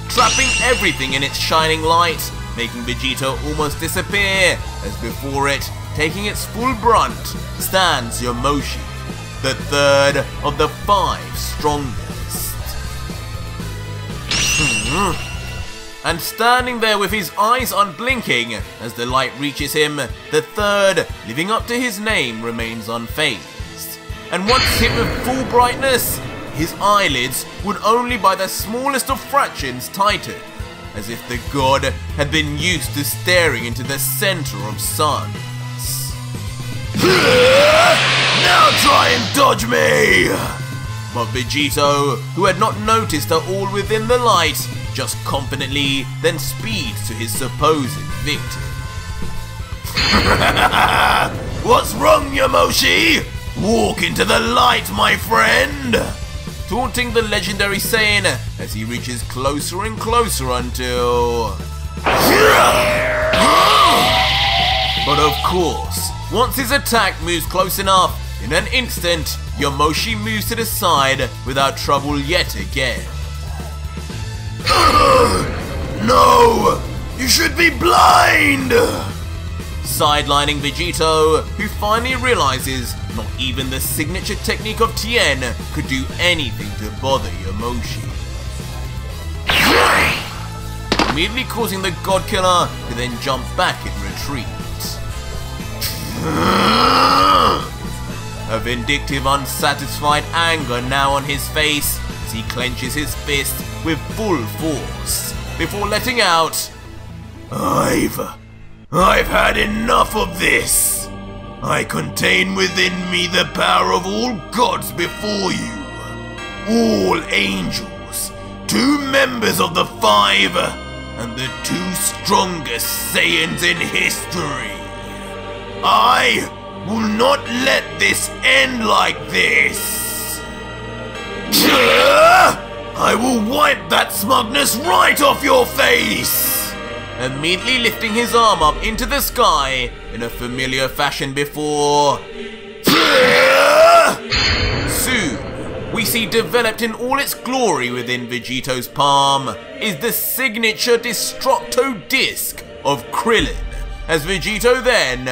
trapping everything in its shining light, making Vegito almost disappear, as before it, taking its full brunt, stands Yamoshi, the third of the 5 strongest. And standing there with his eyes unblinking as the light reaches him, the third, living up to his name, remains unfazed. And once hit with full brightness, his eyelids would only by the smallest of fractions tighten, as if the god had been used to staring into the center of suns. "Now try and dodge me!" But Vegito, who had not noticed her all within the light, just confidently then speeds to his supposed victim. "What's wrong, Yamoshi? Walk into the light, my friend!" Taunting the legendary Saiyan as he reaches closer and closer until... But of course, once his attack moves close enough, in an instant, Yamoshi moves to the side without trouble yet again. "No! You should be blind!" Sidelining Vegito, who finally realizes not even the signature technique of Tien could do anything to bother Yamoshi. Immediately causing the God Killer to then jump back in retreat. A vindictive, unsatisfied anger now on his face as he clenches his fist with full force, before letting out, I've had enough of this. I contain within me the power of all gods before you, all angels, 2 members of the 5, and the 2 strongest Saiyans in history. I will not let this end like this. I will wipe that smugness right off your face! Immediately lifting his arm up into the sky in a familiar fashion before... Soon, we see developed in all its glory within Vegito's palm is the signature Destructo Disc of Krillin, as Vegito then...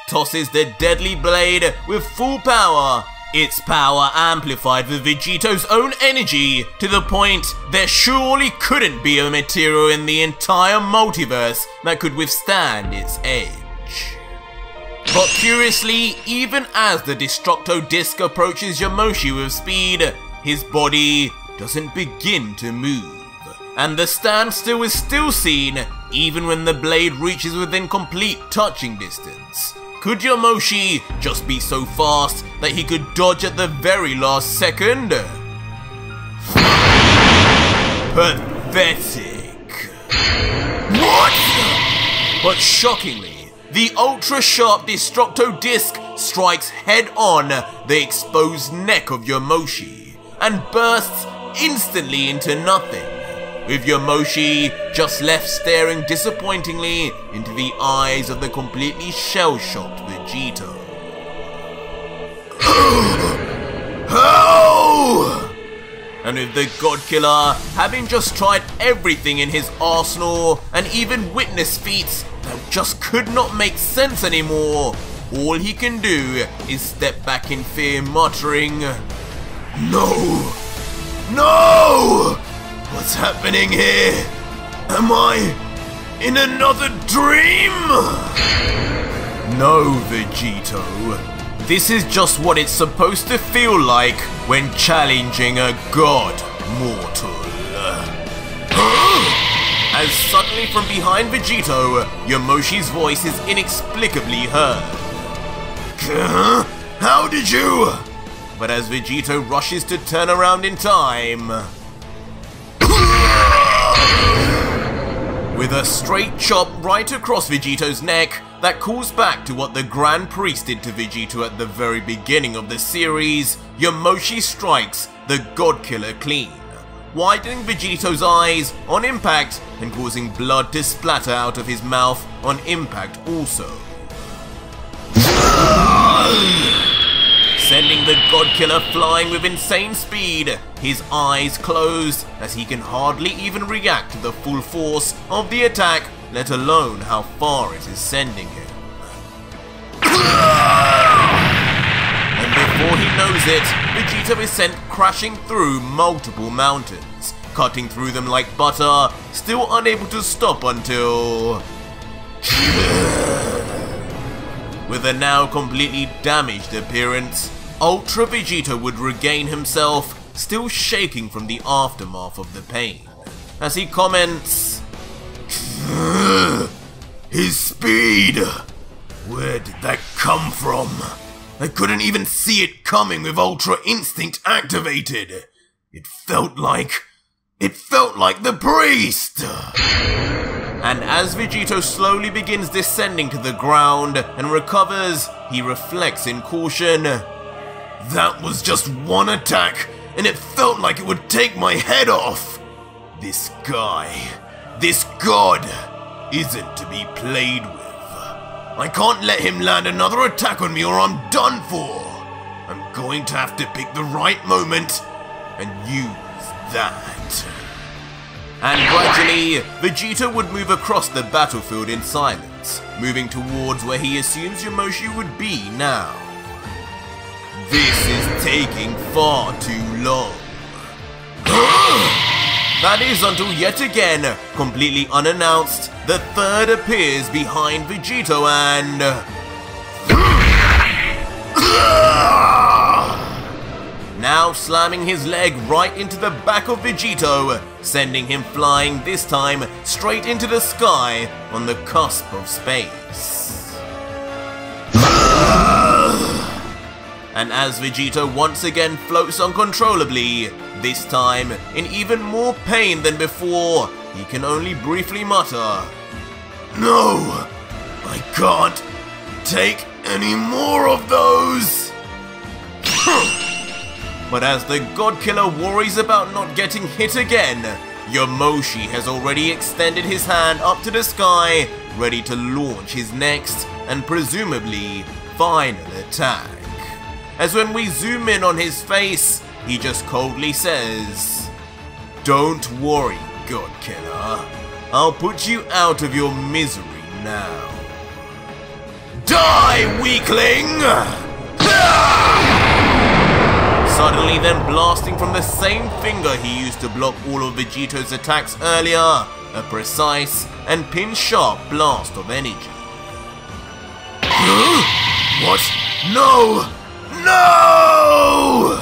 tosses the deadly blade with full power, its power amplified with Vegito's own energy to the point there surely couldn't be a material in the entire multiverse that could withstand its edge. But curiously, even as the Destructo Disc approaches Yamoshi with speed, his body doesn't begin to move, and the standstill is still seen even when the blade reaches within complete touching distance. Could Yamoshi just be so fast that he could dodge at the very last second? Pathetic. What? But shockingly, the ultra-sharp Destructo Disc strikes head-on the exposed neck of Yamoshi and bursts instantly into nothing, with Yamoshi just left staring disappointingly into the eyes of the completely shell-shocked Vegito. How? And with the God Killer having just tried everything in his arsenal and even witnessed feats that just could not make sense anymore, all he can do is step back in fear, muttering, "No! No! What's happening here? Am I in another dream?" No, Vegito. This is just what it's supposed to feel like when challenging a god mortal. As suddenly from behind Vegito, Yamoshi's voice is inexplicably heard. How did you? But as Vegito rushes to turn around in time, with a straight chop right across Vegito's neck that calls back to what the Grand Priest did to Vegito at the very beginning of the series, Yamoshi strikes the God Killer clean, widening Vegito's eyes on impact and causing blood to splatter out of his mouth on impact also. Sending the God Killer flying with insane speed, his eyes closed as he can hardly even react to the full force of the attack, let alone how far it is sending him. And before he knows it, Vegito is sent crashing through multiple mountains, cutting through them like butter, still unable to stop until... With a now completely damaged appearance, Ultra Vegito would regain himself, still shaking from the aftermath of the pain, as he comments, "His speed! Where did that come from? I couldn't even see it coming with Ultra Instinct activated. It felt like the priest!" And as Vegito slowly begins descending to the ground and recovers, he reflects in caution. That was just one attack, and it felt like it would take my head off. This guy, this god, isn't to be played with. I can't let him land another attack on me or I'm done for. I'm going to have to pick the right moment and use that. And gradually, Vegito would move across the battlefield in silence, moving towards where he assumes Yamoshi would be now. This is taking far too long. That is until yet again, completely unannounced, the third appears behind Vegito and... now slamming his leg right into the back of Vegito, sending him flying this time straight into the sky on the cusp of space. And as Vegito once again floats uncontrollably, this time in even more pain than before, he can only briefly mutter, "No, I can't take any more of those." But as the God Killer worries about not getting hit again, Yamoshi has already extended his hand up to the sky, ready to launch his next and presumably final attack. As when we zoom in on his face, he just coldly says, "Don't worry, God Killer. I'll put you out of your misery now. Die, weakling!" Suddenly then blasting from the same finger he used to block all of Vegito's attacks earlier, a precise and pin-sharp blast of energy. What? No! No!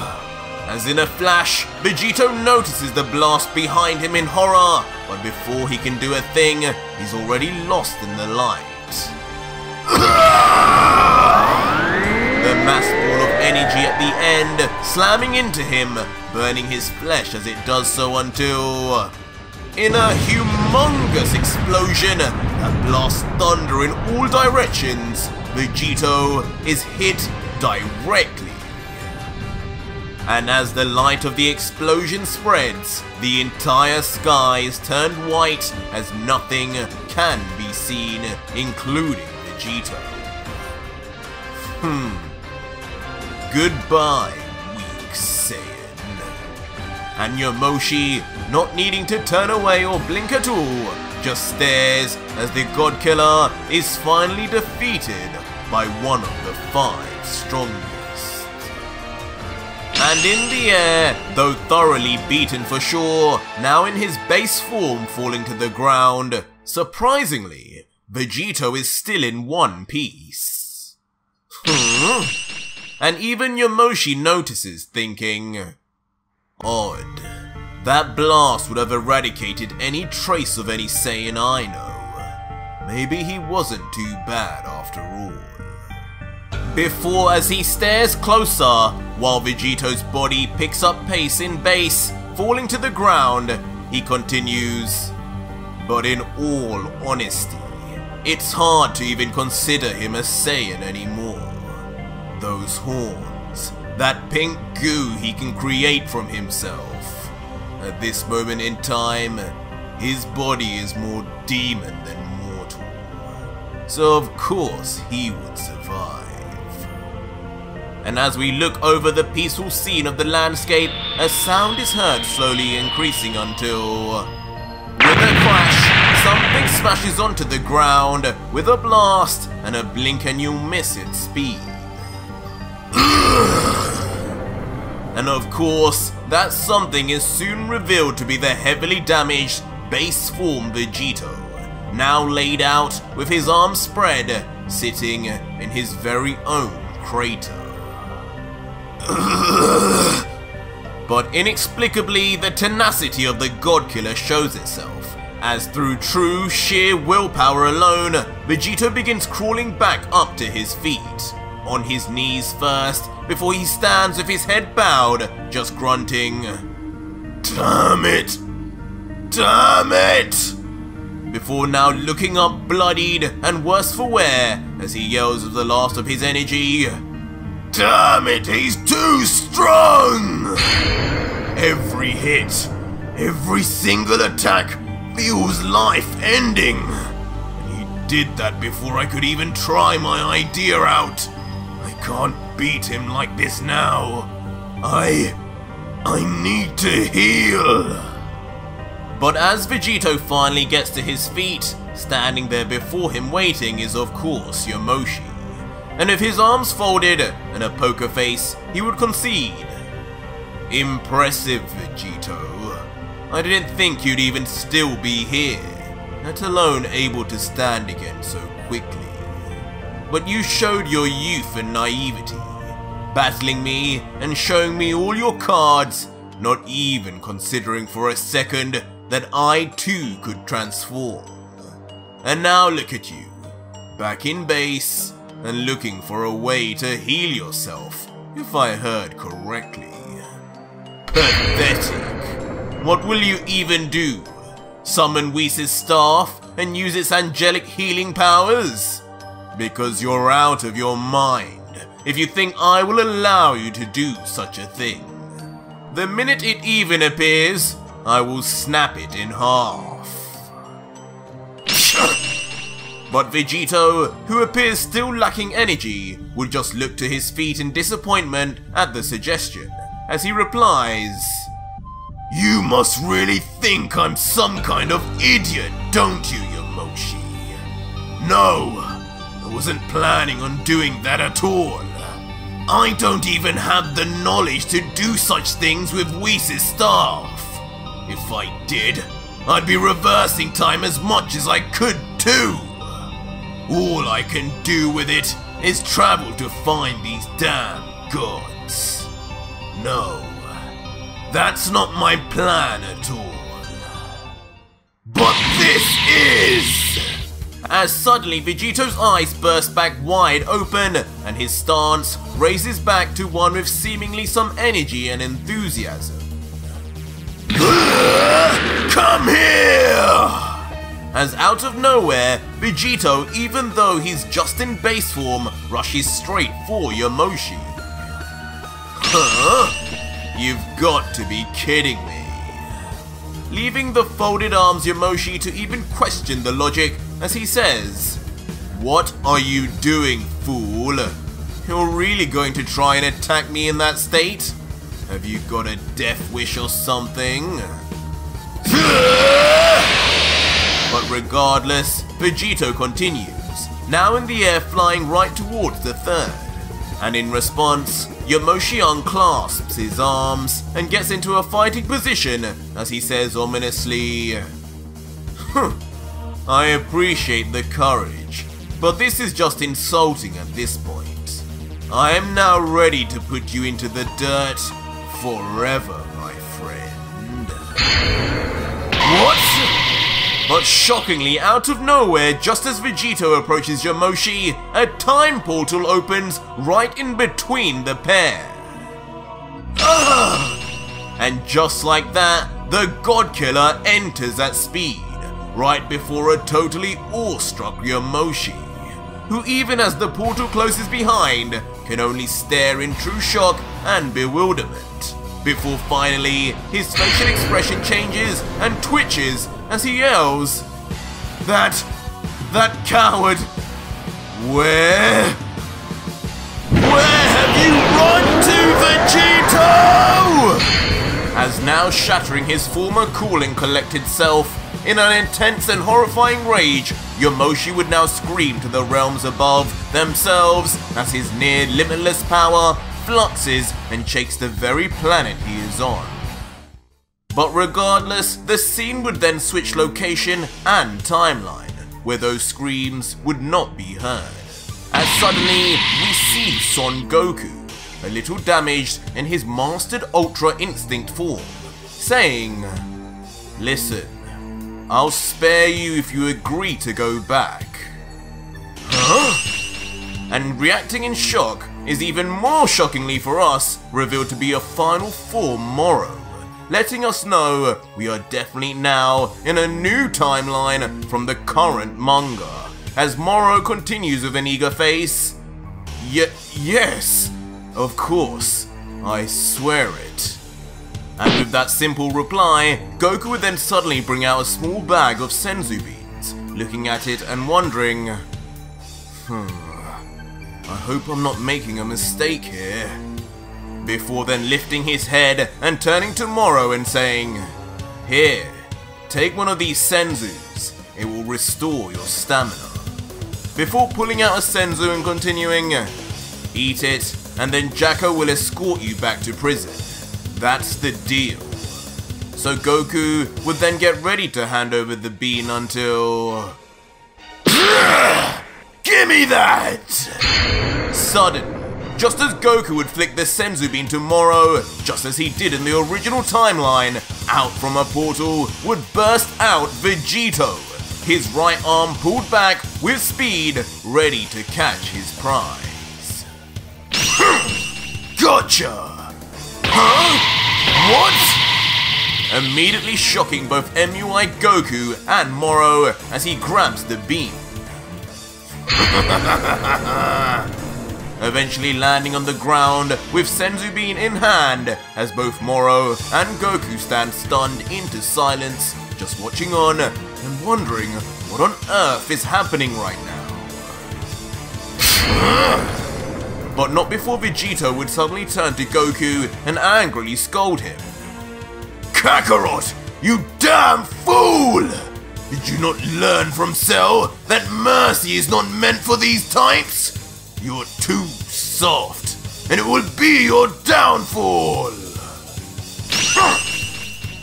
As in a flash, Vegito notices the blast behind him in horror, but before he can do a thing, he's already lost in the light. The mass ball of energy at the end, slamming into him, burning his flesh as it does so until... in a humongous explosion that blasts thunder in all directions, Vegito is hit directly. And as the light of the explosion spreads, the entire sky is turned white as nothing can be seen, including Vegito. Goodbye, weak Saiyan. And Yamoshi, not needing to turn away or blink at all, just stares as the God Killer is finally defeated by one of the 5 strongest. And in the air, though thoroughly beaten for sure, now in his base form falling to the ground, surprisingly, Vegito is still in one piece. And even Yamoshi notices, thinking, odd. That blast would have eradicated any trace of any Saiyan I know. Maybe he wasn't too bad after all. Before, as he stares closer, while Vegito's body picks up pace in base, falling to the ground, he continues, but in all honesty, it's hard to even consider him a Saiyan anymore. Those horns, that pink goo he can create from himself. At this moment in time, his body is more demon than mortal. So of course he would survive. And as we look over the peaceful scene of the landscape, a sound is heard slowly increasing until, with a crash, something smashes onto the ground with a blast and a blink and you'll miss its speed. And of course, that something is soon revealed to be the heavily damaged base form Vegito, now laid out with his arms spread, sitting in his very own crater. But inexplicably, the tenacity of the God-Killer shows itself, as through true sheer willpower alone, Vegito begins crawling back up to his feet, on his knees first, before he stands with his head bowed, just grunting, "Damn it! Damn it!" before now looking up bloodied and worse for wear as he yells with the last of his energy, "Damn it, he's too strong!" Every hit, every single attack feels life-ending. And he did that before I could even try my idea out. I can't beat him like this now. I need to heal. But as Vegito finally gets to his feet, standing there before him waiting is of course Yamoshi. And with his arms folded and a poker face, he would concede, "Impressive, Vegito. I didn't think you'd even still be here, let alone able to stand again so quickly. But you showed your youth and naivety, battling me and showing me all your cards, not even considering for a second that I too could transform. And now look at you, back in base, and looking for a way to heal yourself, if I heard correctly. Pathetic. What will you even do? Summon Whis' staff and use its angelic healing powers? Because you're out of your mind if you think I will allow you to do such a thing. The minute it even appears, I will snap it in half." But Vegito, who appears still lacking energy, would just look to his feet in disappointment at the suggestion, as he replies, "You must really think I'm some kind of idiot, don't you, Yamoshi? No, I wasn't planning on doing that at all. I don't even have the knowledge to do such things with Whis' staff. If I did, I'd be reversing time as much as I could too. All I can do with it is travel to find these damn gods. No, that's not my plan at all. But this is..." As suddenly Vegito's eyes burst back wide open and his stance raises back to one with seemingly some energy and enthusiasm. "Come here!" As out of nowhere, Vegito, even though he's just in base form, rushes straight for Yamoshi. Huh? You've got to be kidding me. Leaving the folded arms Yamoshi to even question the logic as he says, "What are you doing, fool? You're really going to try and attack me in that state? Have you got a death wish or something?" But regardless, Vegito continues, now in the air flying right towards the third. And in response, Yamoshi unclasps his arms and gets into a fighting position as he says ominously, I appreciate the courage, but this is just insulting at this point. I am now ready to put you into the dirt forever, my friend. What? But shockingly, out of nowhere, just as Vegito approaches Yamoshi, a time portal opens right in between the pair. And just like that, the God Killer enters at speed, right before a totally awestruck Yamoshi, who even as the portal closes behind, can only stare in true shock and bewilderment, before finally his facial expression changes and twitches as he yells, That coward! Where have you run to, Vegito? As now shattering his former cool and collected self, in an intense and horrifying rage, Yamoshi would now scream to the realms above themselves as his near limitless power fluxes and shakes the very planet he is on. But regardless, the scene would then switch location and timeline, where those screams would not be heard. As suddenly, we see Son Goku, a little damaged in his mastered Ultra Instinct form, saying, Listen, I'll spare you if you agree to go back. Huh? And reacting in shock is even more shockingly for us revealed to be a final form Moro, letting us know we are definitely now in a new timeline from the current manga, as Moro continues with an eager face. Yes, of course, I swear it. And with that simple reply, Goku would then suddenly bring out a small bag of senzu beans, looking at it and wondering, I hope I'm not making a mistake here. Before then lifting his head and turning to Moro and saying, Here, take one of these senzus, it will restore your stamina. Before pulling out a senzu and continuing, Eat it, and then Jacko will escort you back to prison. That's the deal. So Goku would then get ready to hand over the bean until... Gimme that! Suddenly, just as Goku would flick the senzu bean to Moro, just as he did in the original timeline, out from a portal would burst out Vegito, his right arm pulled back with speed, ready to catch his prize. Gotcha! Huh? What? Immediately shocking both MUI Goku and Moro as he grabs the beam. Eventually landing on the ground with Senzu Bean in hand as both Moro and Goku stand stunned into silence, just watching on and wondering what on earth is happening right now. But not before Vegito would suddenly turn to Goku and angrily scold him. Kakarot, you damn fool! Did you not learn from Cell that mercy is not meant for these types? You're too soft, and it will be your downfall!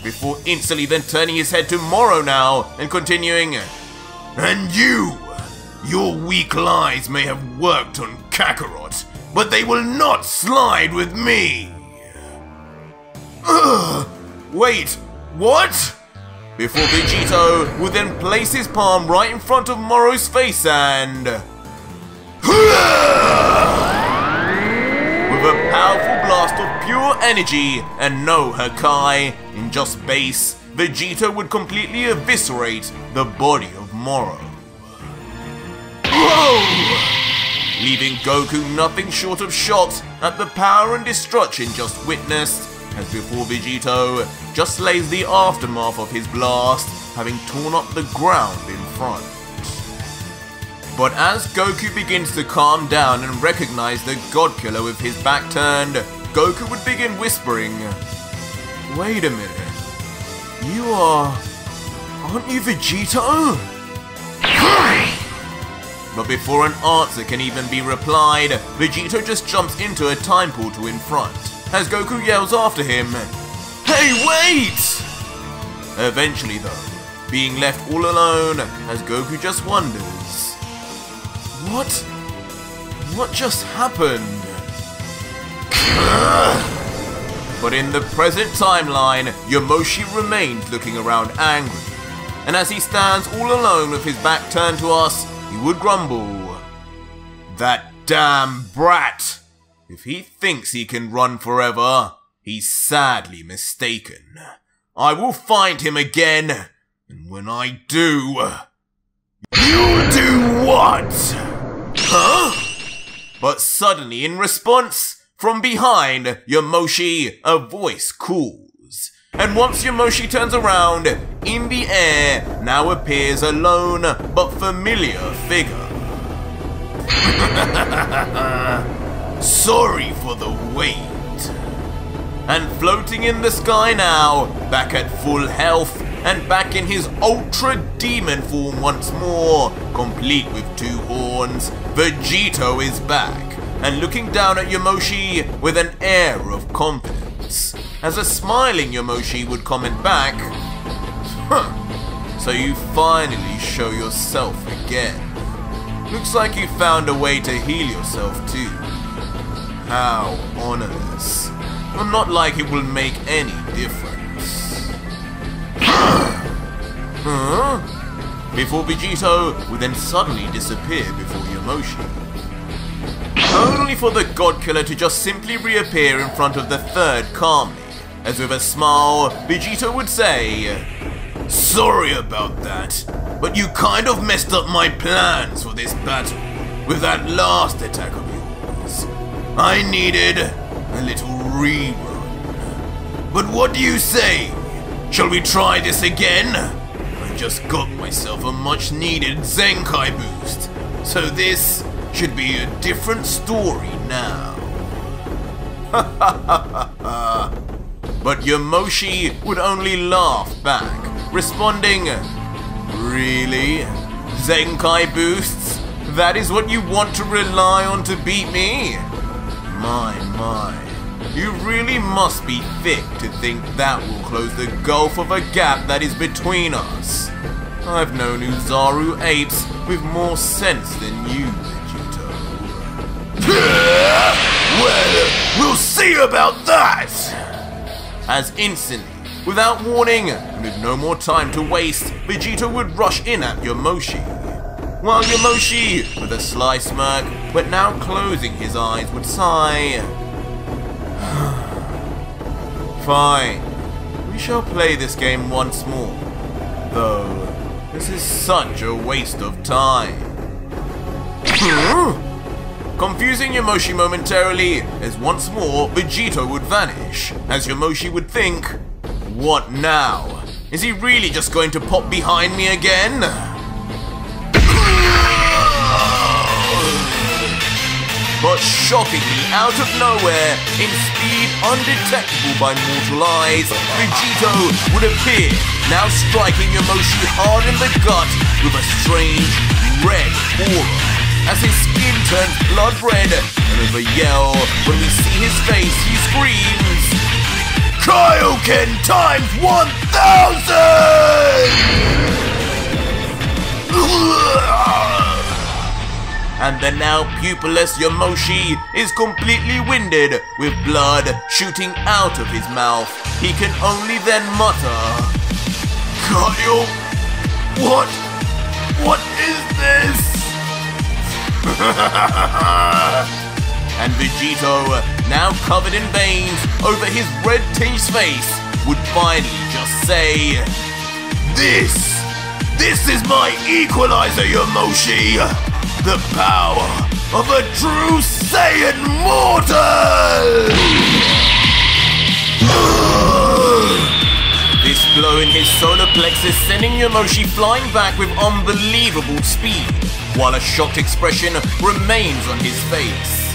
Before instantly then turning his head to Moro now and continuing, And your weak lies may have worked on Kakarot, but they will not slide with me! Wait, what? Before Vegito would then place his palm right in front of Moro's face and... With a powerful blast of pure energy and no Hakai, in just base, Vegito would completely eviscerate the body of Moro. Whoa! Leaving Goku nothing short of shocked at the power and destruction just witnessed, as before Vegito just lays the aftermath of his blast, having torn up the ground in front. But as Goku begins to calm down and recognize the God Killer with his back turned, Goku would begin whispering, Wait a minute, aren't you Vegito? But before an answer can even be replied, Vegito just jumps into a time portal in front, as Goku yells after him, "Hey, wait!" Eventually though, being left all alone, as Goku just wonders, What just happened? But in the present timeline, Yamoshi remains looking around angry, and as he stands all alone with his back turned to us, he would grumble, "That damn brat! If he thinks he can run forever, he's sadly mistaken. I will find him again, and when I do..." "You'll do what? Huh?" But suddenly in response, from behind Yamoshi, a voice calls. And once Yamoshi turns around, in the air now appears a lone but familiar figure. "Sorry for the wait." And floating in the sky now, back at full health, and back in his Ultra Demon form once more, complete with 2 horns, Vegito is back, and looking down at Yamoshi with an air of confidence, as a smiling Yamoshi would comment back, "Huh, so you finally show yourself again. Looks like you found a way to heal yourself too. How ominous. Well, not like it will make any difference." Huh? Before Vegito would then suddenly disappear before Yamoshi. Only for the God Killer to just simply reappear in front of the third calmly, as with a smile, Vegito would say, "Sorry about that, but you kind of messed up my plans for this battle with that last attack of yours. I needed a little rerun. But what do you say? Shall we try this again? I just got myself a much needed Zenkai boost, so this should be a different story now." But Yamoshi would only laugh back, responding, "Really? Zenkai boosts? That is what you want to rely on to beat me? My. You really must be thick to think that will close the gulf of a gap that is between us. I've known Uzaru apes with more sense than you, Vegito." "Well, we'll see about that!" As instantly, without warning, and with no more time to waste, Vegito would rush in at Yamoshi. While Yamoshi, with a sly smirk, but now closing his eyes, would sigh, "Fine, we shall play this game once more, though this is such a waste of time." Confusing Yamoshi momentarily, as once more Vegito would vanish, as Yamoshi would think, "What now? Is he really just going to pop behind me again?" But shockingly, out of nowhere, in speed undetectable by mortal eyes, Vegito would appear, now striking Yamoshi hard in the gut with a strange red aura. As his skin turns blood red, and with a yell, when we see his face, he screams, "Kaioken times 1000!" And the now pupilless Yamoshi is completely winded, with blood shooting out of his mouth. He can only then mutter, "Kaio, what is this?" And Vegito, now covered in veins over his red-tinged face, would finally just say, This is my equalizer, Yamoshi! The power of a true Saiyan mortal!" This blow in his solar plexus sending Yamoshi flying back with unbelievable speed, while a shocked expression remains on his face.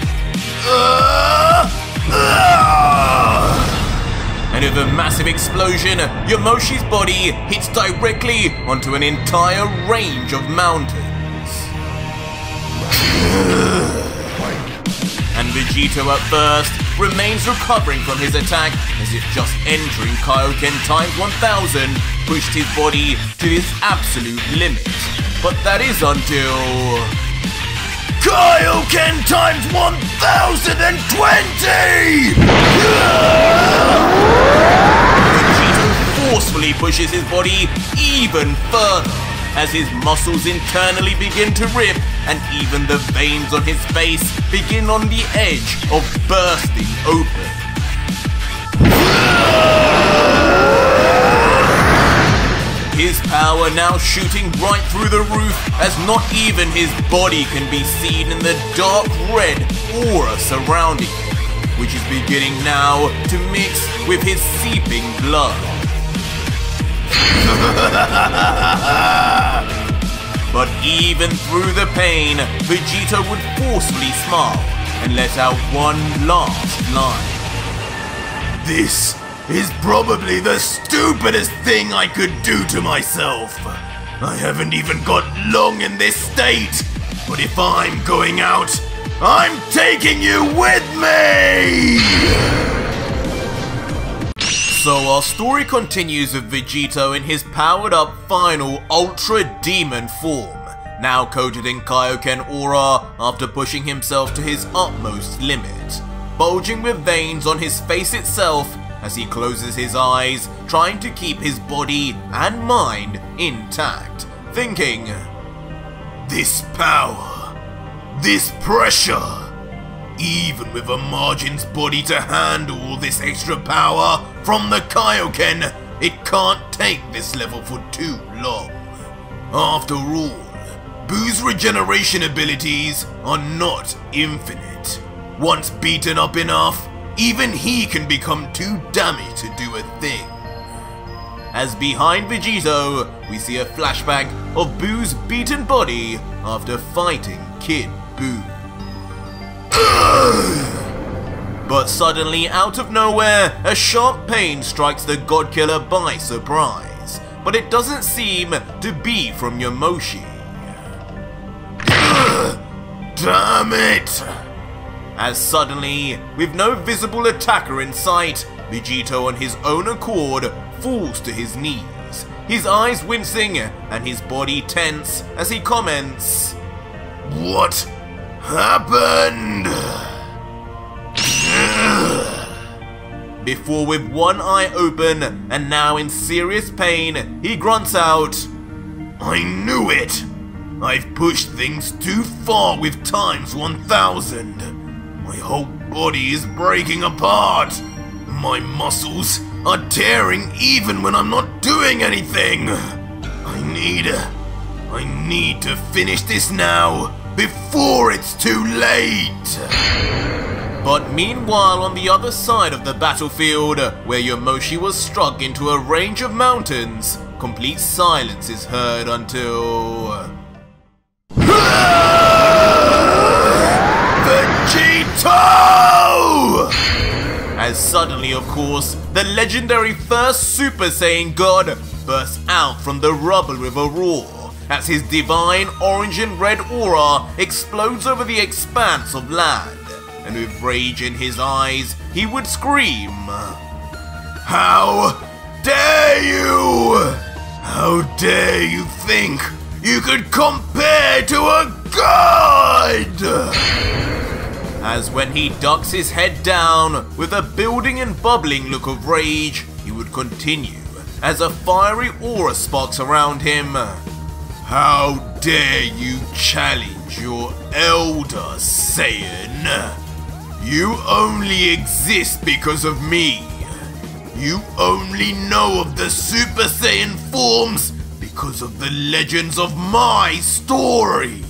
And with a massive explosion, Yamoshi's body hits directly onto an entire range of mountains. And Vegito at first remains recovering from his attack as if just entering Kaioken times 1000 pushed his body to his absolute limit. But that is until... Kaioken times 1020! Vegito forcefully pushes his body even further as his muscles internally begin to rip and even the veins on his face begin on the edge of bursting open. His power now shooting right through the roof as not even his body can be seen in the dark red aura surrounding him, which is beginning now to mix with his seeping blood. But even through the pain, Vegito would forcefully smile and let out one last line. This is probably the stupidest thing I could do to myself. I haven't even got long in this state, but if I'm going out, I'm taking you with me! So our story continues with Vegito in his powered up final Ultra Demon form, now coated in Kaioken aura after pushing himself to his utmost limit, bulging with veins on his face itself as he closes his eyes, trying to keep his body and mind intact, thinking, this power, this pressure, even with a Margin's body to handle all this extra power from the Kaioken, it can't take this level for too long. After all, Buu's regeneration abilities are not infinite. Once beaten up enough, even he can become too damaged to do a thing. As behind Vegito, we see a flashback of Buu's beaten body after fighting Kid Buu. But suddenly, out of nowhere, a sharp pain strikes the God Killer by surprise, but it doesn't seem to be from Yomoshi. Damn it! As suddenly, with no visible attacker in sight, Vegito on his own accord falls to his knees, his eyes wincing and his body tense as he comments, "What happened?" Before with one eye open and now in serious pain, he grunts out, "I knew it! I've pushed things too far with times 1000. My whole body is breaking apart. My muscles are tearing even when I'm not doing anything. I need to finish this now before it's too late." But meanwhile, on the other side of the battlefield, where Yomoshi was struck into a range of mountains, complete silence is heard until... Vegito! As suddenly, of course, the legendary first Super Saiyan God bursts out from the rubble with a roar, as his divine orange and red aura explodes over the expanse of land. And with rage in his eyes, he would scream, "How dare you! How dare you think you could compare to a god!" As when he ducks his head down, with a building and bubbling look of rage, he would continue, as a fiery aura sparks around him. "How dare you challenge your elder, Saiyan? You only exist because of me. You only know of the Super Saiyan forms because of the legends of my story.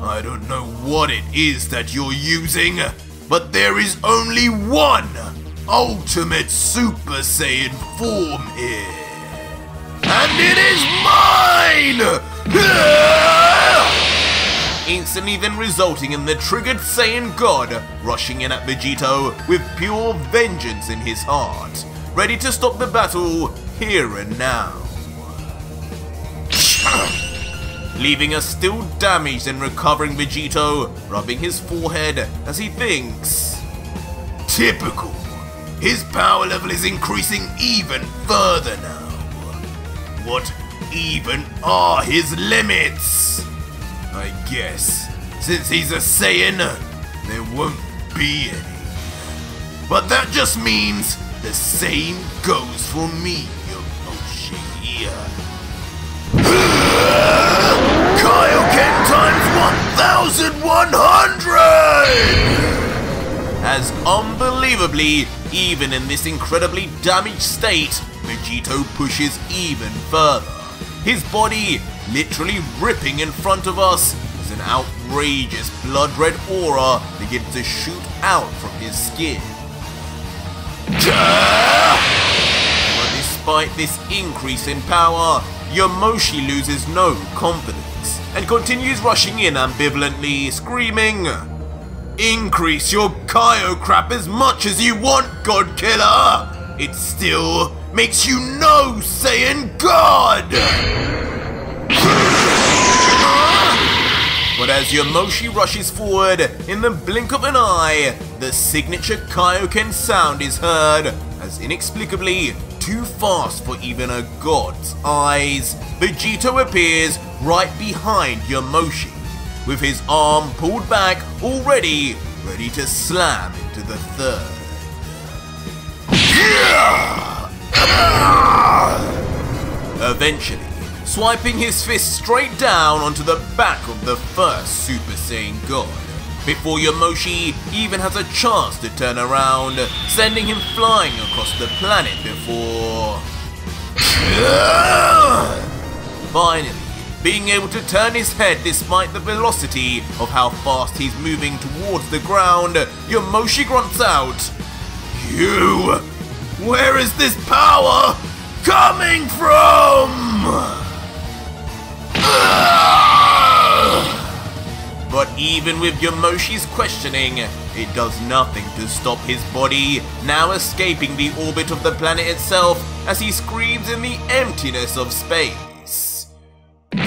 I don't know what it is that you're using, but there is only one ultimate Super Saiyan form here. And it is mine!" Instantly then resulting in the triggered Saiyan God rushing in at Vegito with pure vengeance in his heart, ready to stop the battle here and now. leaving a still damaged and recovering Vegito rubbing his forehead as he thinks. Typical. His power level is increasing even further now. What even are his limits? I guess, since he's a Saiyan, there won't be any. But that just means the same goes for me, Yomoshi. Kaioken times 1100! As unbelievably, even in this incredibly damaged state, Vegito pushes even further. His body literally ripping in front of us as an outrageous blood-red aura begins to shoot out from his skin. But despite this increase in power, Yomoshi loses no confidence and continues rushing in ambivalently, screaming, "Increase your Kaio crap as much as you want, God Killer! It still makes you no Saiyan God!" But as Yomoshi rushes forward, in the blink of an eye, the signature Kaioken sound is heard, as inexplicably, too fast for even a god's eyes, Vegito appears right behind Yomoshi, with his arm pulled back, already ready to slam into the third. Eventually, swiping his fist straight down onto the back of the first Super Saiyan God, before Yomoshi even has a chance to turn around, sending him flying across the planet before... Finally, being able to turn his head despite the velocity of how fast he's moving towards the ground, Yomoshi grunts out, "You! Where is this power coming from?" But even with Yomoshi's questioning, it does nothing to stop his body, now escaping the orbit of the planet itself as he screams in the emptiness of space. And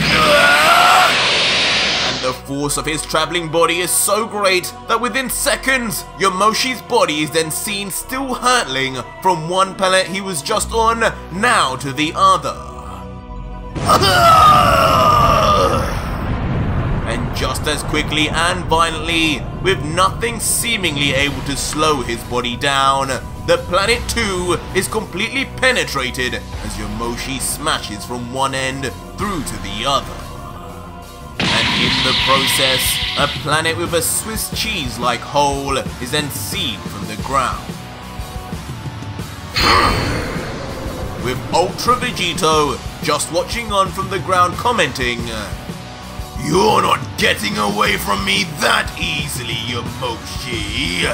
the force of his traveling body is so great that within seconds, Yomoshi's body is then seen still hurtling from one planet he was just on, now to the other. And just as quickly and violently, with nothing seemingly able to slow his body down, the planet too is completely penetrated as Yomoshi smashes from one end through to the other. And in the process, a planet with a Swiss cheese-like hole is then seen from the ground. With Ultra Vegito just watching on from the ground commenting, "You're not getting away from me that easily, Yomoshi."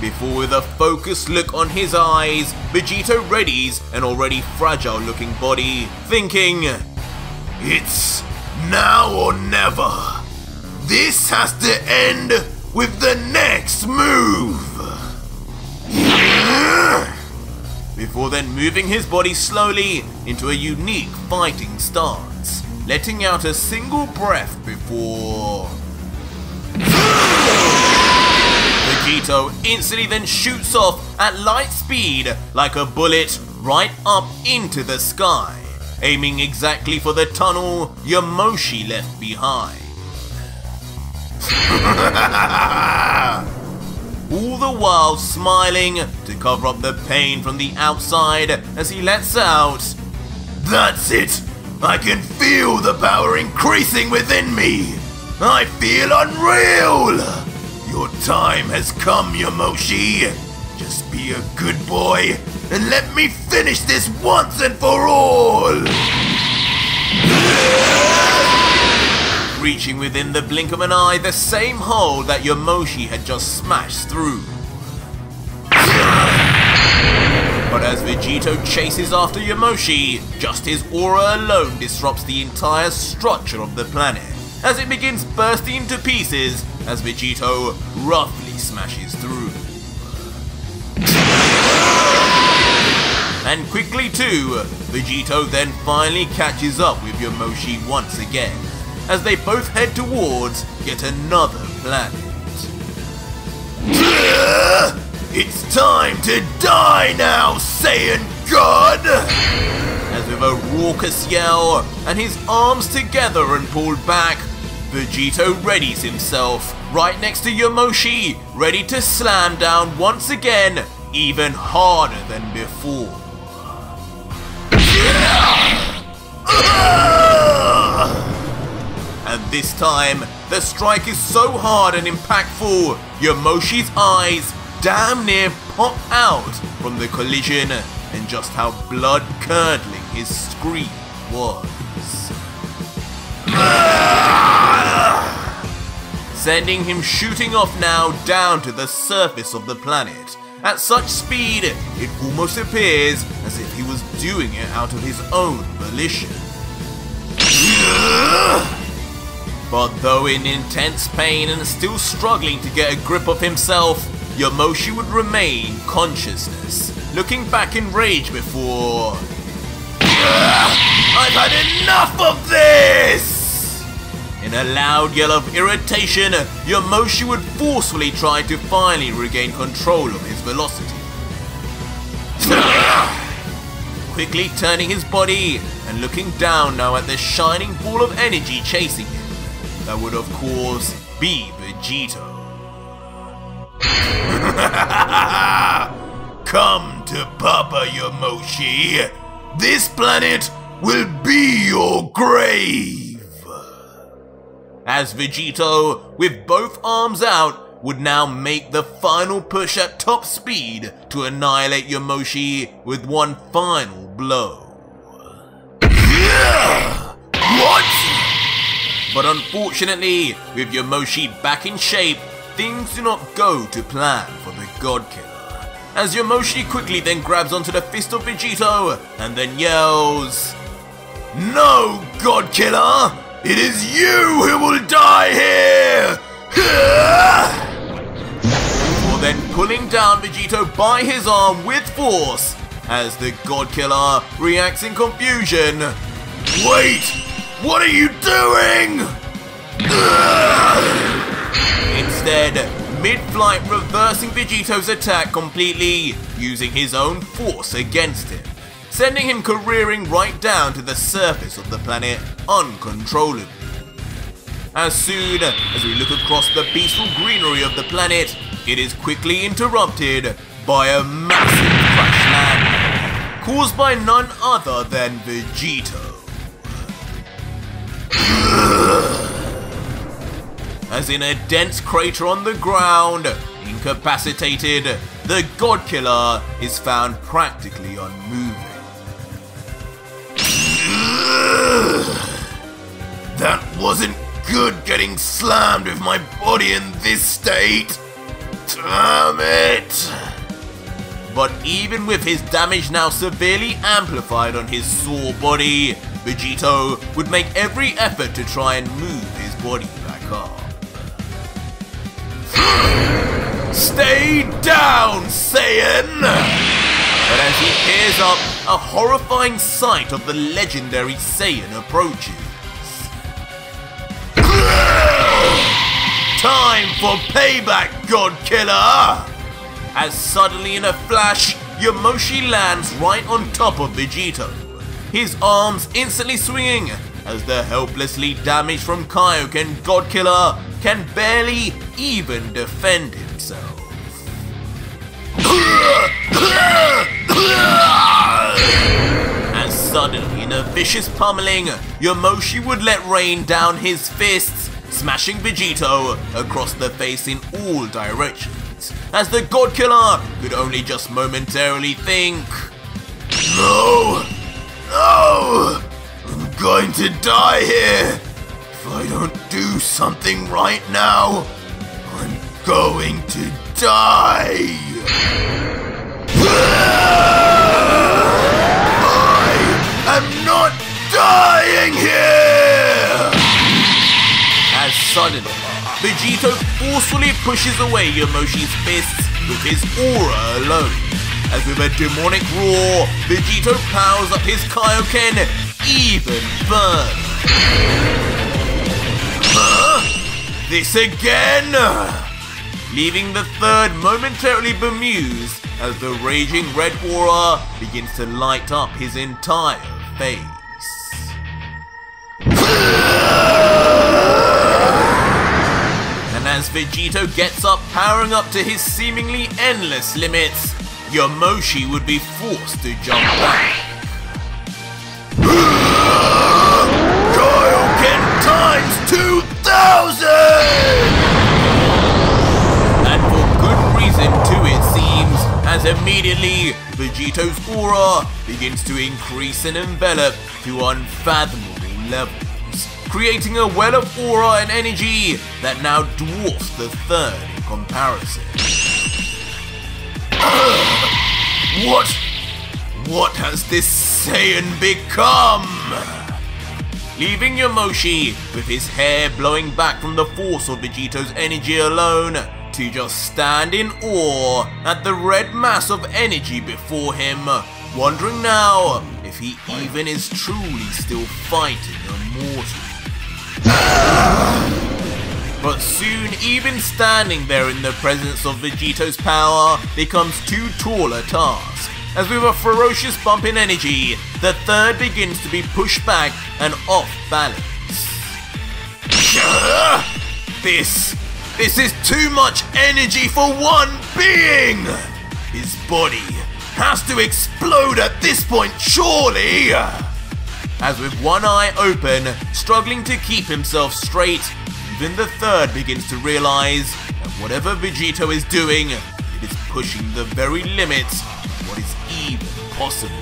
Before, with a focused look on his eyes, Vegito readies an already fragile looking body, thinking, "It's now or never. This has to end with the next move." Before then moving his body slowly into a unique fighting stance, letting out a single breath before... Vegito instantly then shoots off at light speed like a bullet right up into the sky, aiming exactly for the tunnel Yomoshi left behind. All the while smiling to cover up the pain from the outside as he lets out, "That's it! I can feel the power increasing within me! I feel unreal! Your time has come, Yomoshi! Just be a good boy and let me finish this once and for all!" Reaching within the blink of an eye the same hole that Yomoshi had just smashed through. But as Vegito chases after Yomoshi, just his aura alone disrupts the entire structure of the planet, as it begins bursting into pieces as Vegito roughly smashes through. and quickly too, Vegito then finally catches up with Yamoshi once again, as they both head towards yet another planet. It's time to die now, Saiyan God! As with a raucous yell and his arms together and pulled back, Vegito readies himself right next to Yamoshi, ready to slam down once again, even harder than before. And this time, the strike is so hard and impactful, Yamoshi's eyes damn near pop out from the collision and just how blood-curdling his scream was. Sending him shooting off now down to the surface of the planet. At such speed, it almost appears as if he was doing it out of his own volition. But though in intense pain and still struggling to get a grip of himself, Yamoshi would remain consciousness, looking back in rage before... I've had enough of this! In a loud yell of irritation, Yamoshi would forcefully try to finally regain control of his velocity. Quickly turning his body and looking down now at the shining ball of energy chasing him. That would of course be Vegito. Come to Papa, Yamoshi. This planet will be your grave. As Vegito, with both arms out, would now make the final push at top speed to annihilate Yamoshi with one final blow. What? But unfortunately, with Yamoshi back in shape, things do not go to plan for the God Killer. As Yamoshi quickly then grabs onto the fist of Vegito and then yells, "No, God Killer! It is you who will die here!" Before then pulling down Vegito by his arm with force, as the God Killer reacts in confusion. Wait! What are you doing? Instead, mid-flight reversing Vegito's attack completely, using his own force against him, sending him careering right down to the surface of the planet uncontrollably. As soon as we look across the peaceful greenery of the planet, it is quickly interrupted by a massive crash landing, caused by none other than Vegito. As in a dense crater on the ground, incapacitated, the God Killer is found practically unmoving. That wasn't good getting slammed with my body in this state. Damn it! But even with his damage now severely amplified on his sore body, Vegito would make every effort to try and move his body back up. Stay down, Saiyan! But as he peers up, a horrifying sight of the legendary Saiyan approaches. Time for payback, God Killer! As suddenly in a flash, Yamoshi lands right on top of Vegito, his arms instantly swinging as the helplessly damaged from Kaioken God Killer can barely even defend himself. As suddenly in a vicious pummeling, Yamoshi would let rain down his fists, smashing Vegito across the face in all directions, as the God Killer could only just momentarily think, "No! No! I'm going to die here! If I don't do something right now, I'm going to die! I am not dying here!" As suddenly, Vegito forcefully pushes away Yamoshi's fists with his aura alone, as with a demonic roar, Vegito powers up his Kaioken even further. This again! Leaving the third momentarily bemused as the raging red aura begins to light up his entire face. And as Vegito gets up, powering up to his seemingly endless limits, Yamoshi would be forced to jump back. Kaioken times 2000! And for good reason too, it seems, as immediately Vegito's aura begins to increase and envelop to unfathomable levels, creating a well of aura and energy that now dwarfs the third in comparison. What has this Saiyan become? Leaving Yamoshi with his hair blowing back from the force of Vegito's energy alone to just stand in awe at the red mass of energy before him, wondering now if he even is truly still fighting a mortal. But soon, even standing there in the presence of Vegito's power becomes too tall a task, as with a ferocious bump in energy, the third begins to be pushed back and off balance. This is too much energy for one being! His body has to explode at this point, surely! As with one eye open, struggling to keep himself straight, even the third begins to realize that whatever Vegito is doing, it is pushing the very limits of what is even possible.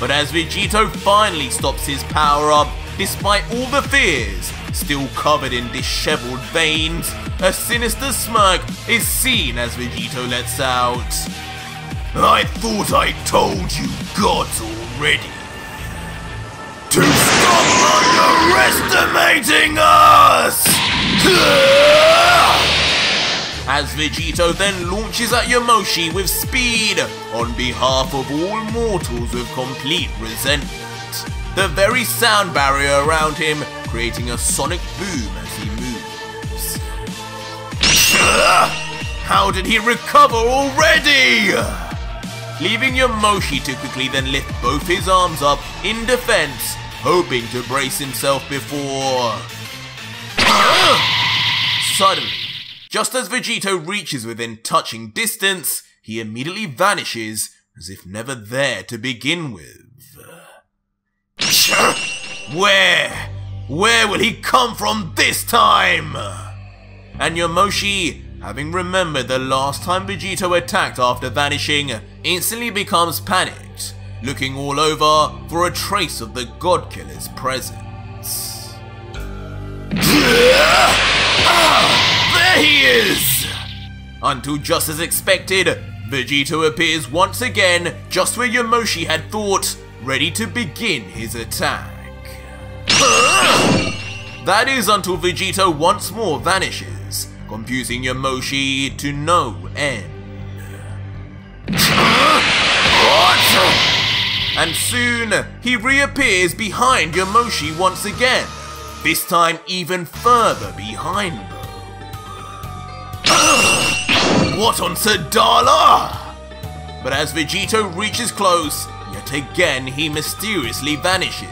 But as Vegito finally stops his power up, despite all the fears, still covered in disheveled veins, a sinister smirk is seen as Vegito lets out, "I thought I told you gods already to stop underestimating us!" As Vegito then launches at Yamoshi with speed on behalf of all mortals with complete resentment, the very sound barrier around him creating a sonic boom as he moves. How did he recover already? Leaving Yamoshi to quickly then lift both his arms up in defense, hoping to brace himself before... Suddenly, just as Vegito reaches within touching distance, he immediately vanishes as if never there to begin with. Where will he come from this time? And Yamoshi, having remembered the last time Vegito attacked after vanishing, instantly becomes panicked, looking all over for a trace of the God Killer's presence. There he is! Until just as expected, Vegito appears once again just where Yamoshi had thought, ready to begin his attack. That is until Vegito once more vanishes, confusing Yamoshi to no end. And soon, he reappears behind Yamoshi once again, this time even further behind them. What on Sadala? But as Vegito reaches close, yet again he mysteriously vanishes.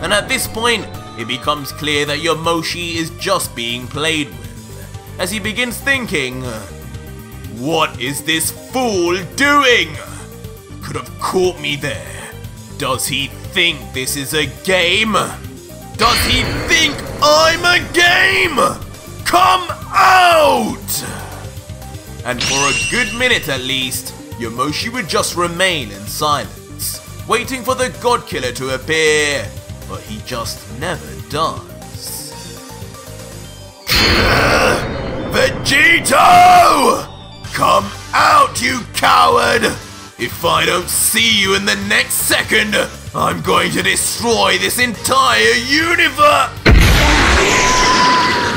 And at this point, it becomes clear that Yamoshi is just being played with, as he begins thinking, what is this fool doing? Could have caught me there. Does he think this is a game? Does he think I'm a game? Come out! And for a good minute at least, Yamoshi would just remain in silence, waiting for the God Killer to appear, but he just never does. Vegito! Come out, you coward! If I don't see you in the next second, I'm going to destroy this entire universe!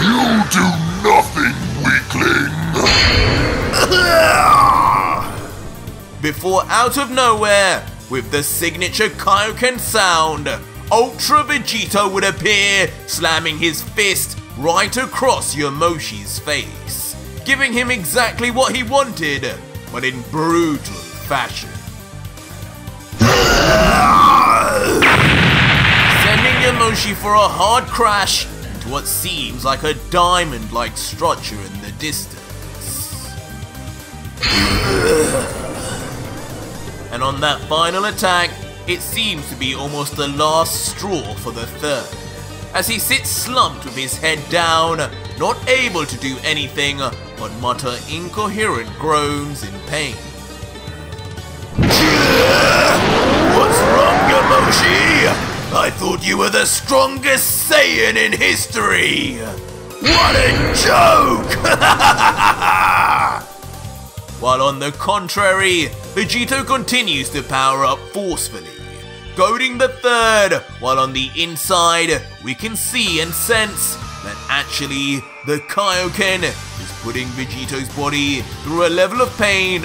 You do nothing, weakling! Before out of nowhere, with the signature Kaioken sound, Ultra Vegito would appear, slamming his fist right across Yamoshi's face, giving him exactly what he wanted, but in brutal fashion. Sending Yamoshi for a hard crash into what seems like a diamond-like structure in the distance. And on that final attack, it seems to be almost the last straw for the third, as he sits slumped with his head down, not able to do anything but mutter incoherent groans in pain. What's wrong, Yamoshi? I thought you were the strongest Saiyan in history! What a joke! While on the contrary, Vegito continues to power up forcefully, goading the third, while on the inside, we can see and sense that actually, the Kaioken is putting Vegito's body through a level of pain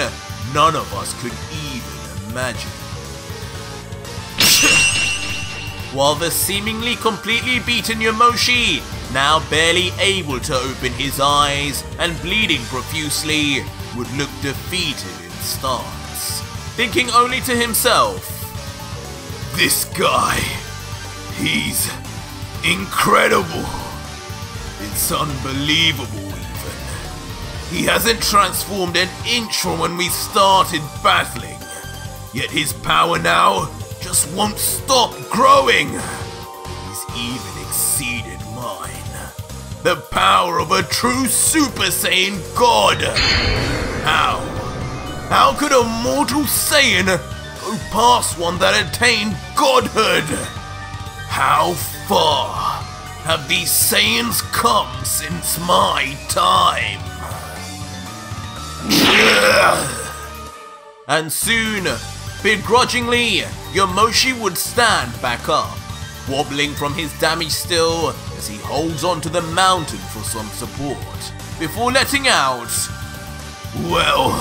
none of us could even imagine. While the seemingly completely beaten Yamoshi, now barely able to open his eyes and bleeding profusely, would look defeated in stance, thinking only to himself, "This guy, he's incredible. It's unbelievable even. He hasn't transformed an inch from when we started battling, yet his power now just won't stop growing. He's even exceeded mine. The power of a true Super Saiyan God. How could a mortal Saiyan go past one that attained godhood? How far have these Saiyans come since my time?" And soon, begrudgingly, Yamoshi would stand back up, wobbling from his damage still as he holds onto the mountain for some support, before letting out, "Well,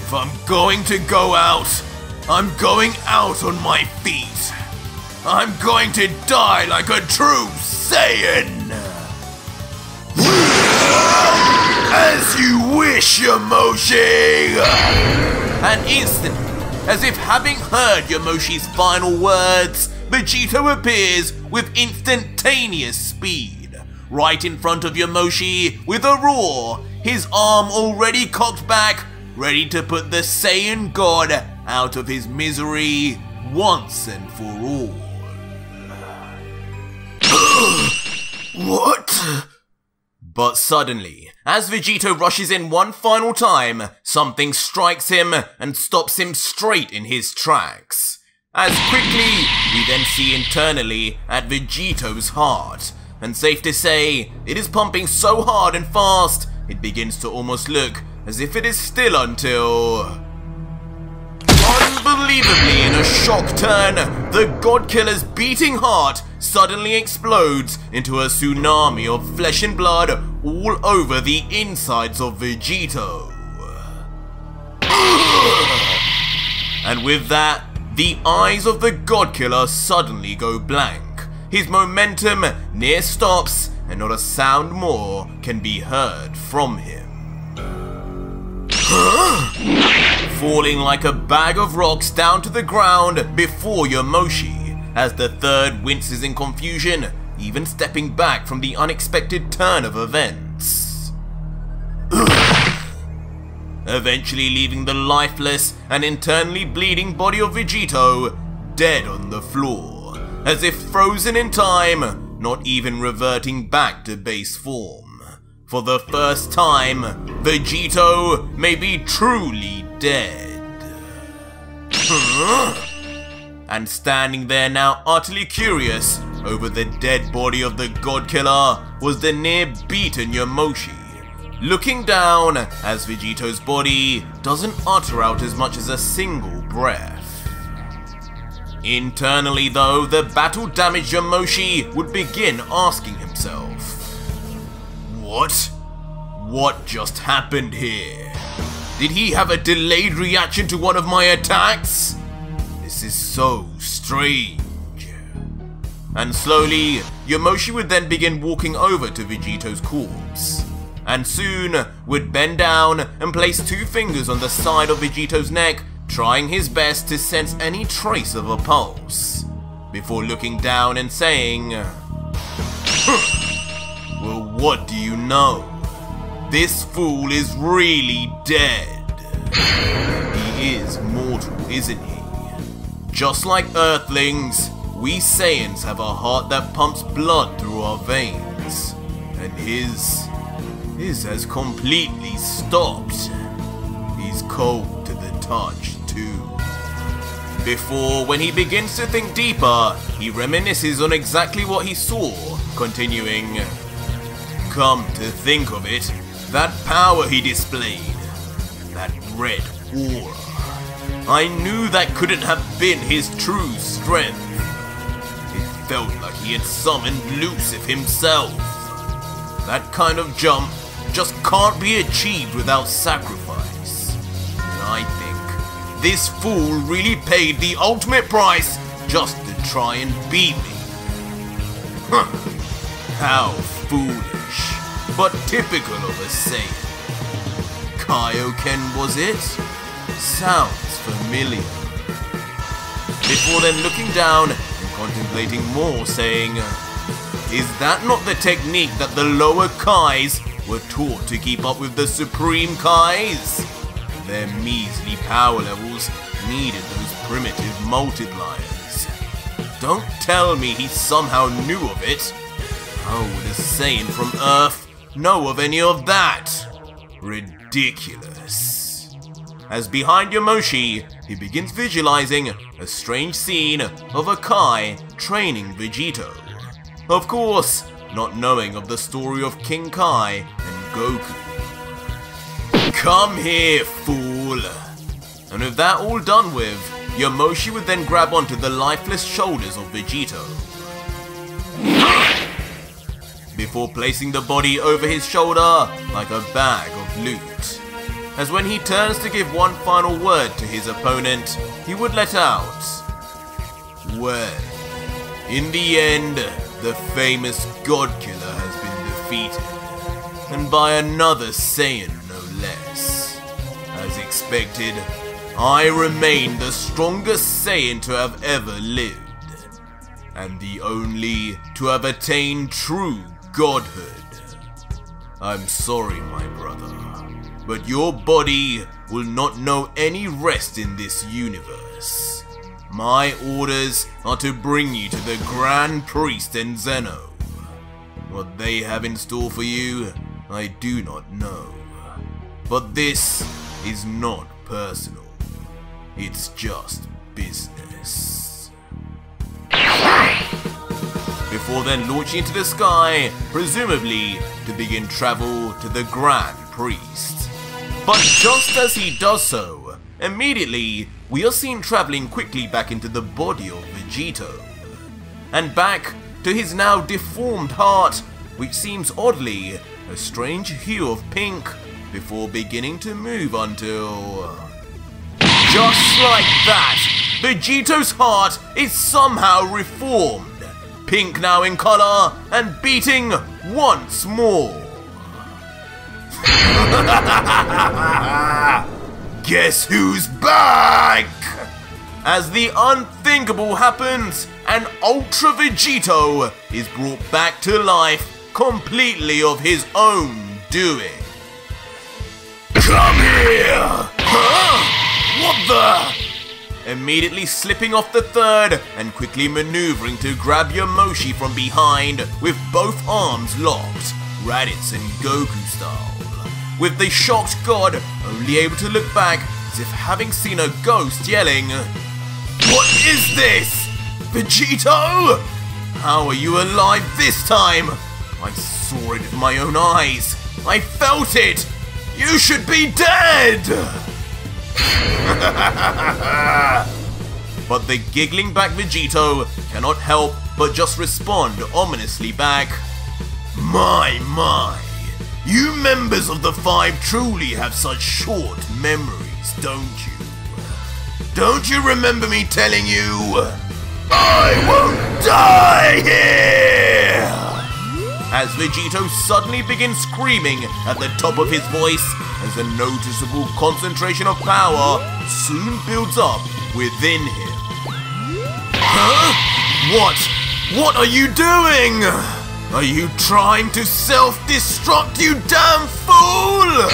if I'm going to go out, I'm going out on my feet. I'm going to die like a true Saiyan." "As you wish, Yamoshi!" And instantly, as if having heard Yamoshi's final words, Vegito appears with instantaneous speed, right in front of Yamoshi with a roar, his arm already cocked back, ready to put the Saiyan God out of his misery once and for all. What? But suddenly, as Vegito rushes in one final time, something strikes him and stops him straight in his tracks. As quickly, we then see internally at Vegito's heart, and safe to say, it is pumping so hard and fast, it begins to almost look as if it is still until... Unbelievably, in a shock turn, the God Killer's beating heart suddenly explodes into a tsunami of flesh and blood all over the insides of Vegito. And with that, the eyes of the God Killer suddenly go blank. His momentum near stops, and not a sound more can be heard from him. Falling like a bag of rocks down to the ground before Yamoshi, as the third winces in confusion, even stepping back from the unexpected turn of events. Eventually leaving the lifeless and internally bleeding body of Vegito dead on the floor, as if frozen in time, not even reverting back to base form. For the first time, Vegito may be truly dead. And standing there now utterly curious over the dead body of the God Killer was the near-beaten Yamoshi, looking down as Vegito's body doesn't utter out as much as a single breath. Internally though, the battle-damaged Yamoshi would begin asking himself, What? What just happened here? Did he have a delayed reaction to one of my attacks? This is so strange. And slowly, Yamoshi would then begin walking over to Vegito's corpse, and soon would bend down and place 2 fingers on the side of Vegito's neck, trying his best to sense any trace of a pulse, before looking down and saying, "Well, what do you know? This fool is really dead. He is mortal, isn't he? Just like Earthlings, we Saiyans have a heart that pumps blood through our veins, and his has completely stopped. He's cold to the touch, too." Before, when he begins to think deeper, he reminisces on exactly what he saw, continuing, "Come to think of it, that power he displayed, that red aura, I knew that couldn't have been his true strength. It felt like he had summoned Lucifer himself. That kind of jump just can't be achieved without sacrifice. And I think this fool really paid the ultimate price just to try and beat me. How foolish, but typical of a Saiyan. Kaioken, was it? Sounds familiar." Before then looking down and contemplating more, saying, "Is that not the technique that the lower Kais were taught to keep up with the Supreme Kais? Their measly power levels needed those primitive multipliers. Don't tell me he somehow knew of it. How would a Saiyan from Earth know of any of that? Ridiculous." As behind Yamoshi, he begins visualizing a strange scene of a Kai training Vegito. Of course, not knowing of the story of King Kai and Goku. "Come here, fool!" And with that all done with, Yamoshi would then grab onto the lifeless shoulders of Vegito, before placing the body over his shoulder like a bag of loot. As when he turns to give one final word to his opponent, he would let out, "Well, in the end, the famous God Killer has been defeated, and by another Saiyan no less. As expected, I remain the strongest Saiyan to have ever lived, and the only to have attained true godhood. I'm sorry, my brother, but your body will not know any rest in this universe. My orders are to bring you to the Grand Priest and Zeno. What they have in store for you, I do not know. But this is not personal. It's just business." Before then launching into the sky, presumably to begin travel to the Grand Priest. But just as he does so, immediately we are seen traveling quickly back into the body of Vegito, and back to his now deformed heart, which seems oddly a strange hue of pink, before beginning to move until... just like that, Vegito's heart is somehow reformed, pink now in color and beating once more. Guess who's back? As the unthinkable happens, and Ultra Vegito is brought back to life completely of his own doing. "Come here! Huh? What the?" Immediately slipping off the third and quickly maneuvering to grab Yamoshi from behind with both arms locked, Raditz and Goku style, with the shocked god only able to look back as if having seen a ghost, yelling, "What is this? Vegito? How are you alive this time? I saw it with my own eyes. I felt it. You should be dead!" But the giggling back Vegito cannot help but just respond ominously back, My, members of the Five truly have such short memories, don't you? Don't you remember me telling you, I won't die here? As Vegito suddenly begins screaming at the top of his voice, as a noticeable concentration of power soon builds up within him. Huh? What are you doing? Are you trying to self-destruct, you damn fool?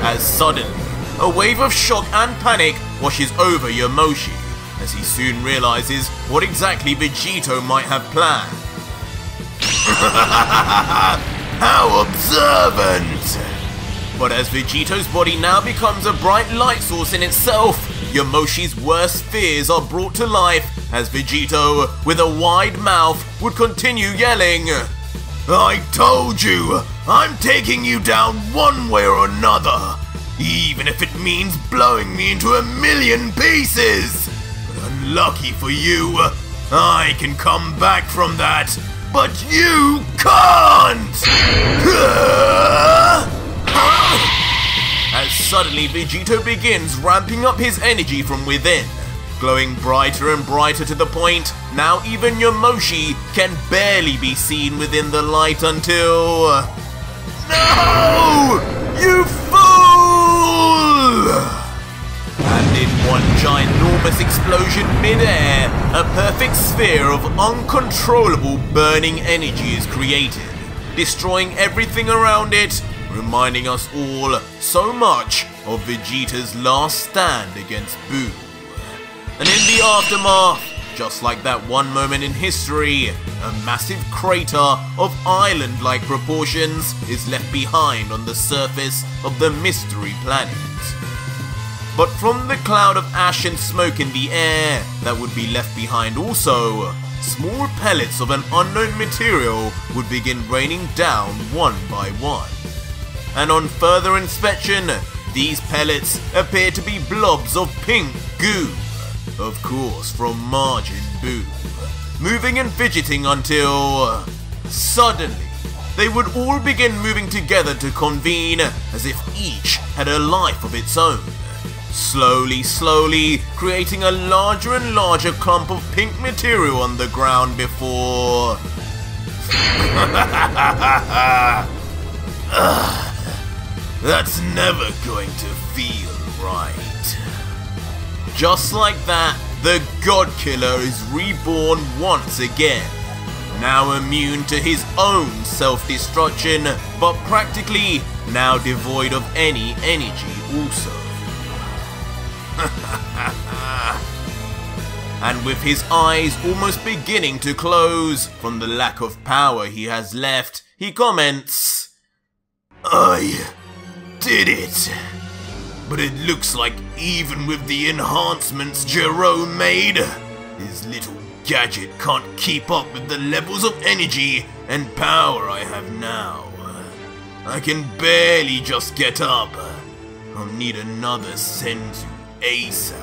As suddenly, a wave of shock and panic washes over Yamoshi, as he soon realizes what exactly Vegito might have planned. How observant! But as Vegito's body now becomes a bright light source in itself, Yamoshi's worst fears are brought to life as Vegito, with a wide mouth, would continue yelling, I told you, I'm taking you down one way or another, even if it means blowing me into 1,000,000 pieces. But unlucky for you, I can come back from that, but you can't! As suddenly Vegito begins ramping up his energy from within, glowing brighter and brighter to the point now even Yamoshi can barely be seen within the light until... No! You fool! And in one ginormous explosion mid-air, a perfect sphere of uncontrollable burning energy is created, destroying everything around it, reminding us all so much of Vegeta's last stand against Boo. And in the aftermath, just like that one moment in history, a massive crater of island-like proportions is left behind on the surface of the Mystery Planet. But from the cloud of ash and smoke in the air that would be left behind also, small pellets of an unknown material would begin raining down one by one. And on further inspection, these pellets appear to be blobs of pink goo, of course from Majin Buu, moving and fidgeting until... suddenly, they would all begin moving together to convene as if each had a life of its own, slowly creating a larger and larger clump of pink material on the ground before... That's never going to feel right. Just like that, the God Killer is reborn once again, now immune to his own self-destruction, but practically now devoid of any energy also. And with his eyes almost beginning to close from the lack of power he has left, he comments, I did it. But it looks like even with the enhancements Jerome made, his little gadget can't keep up with the levels of energy and power I have now. I can barely just get up. I'll need another Senzu ASAP.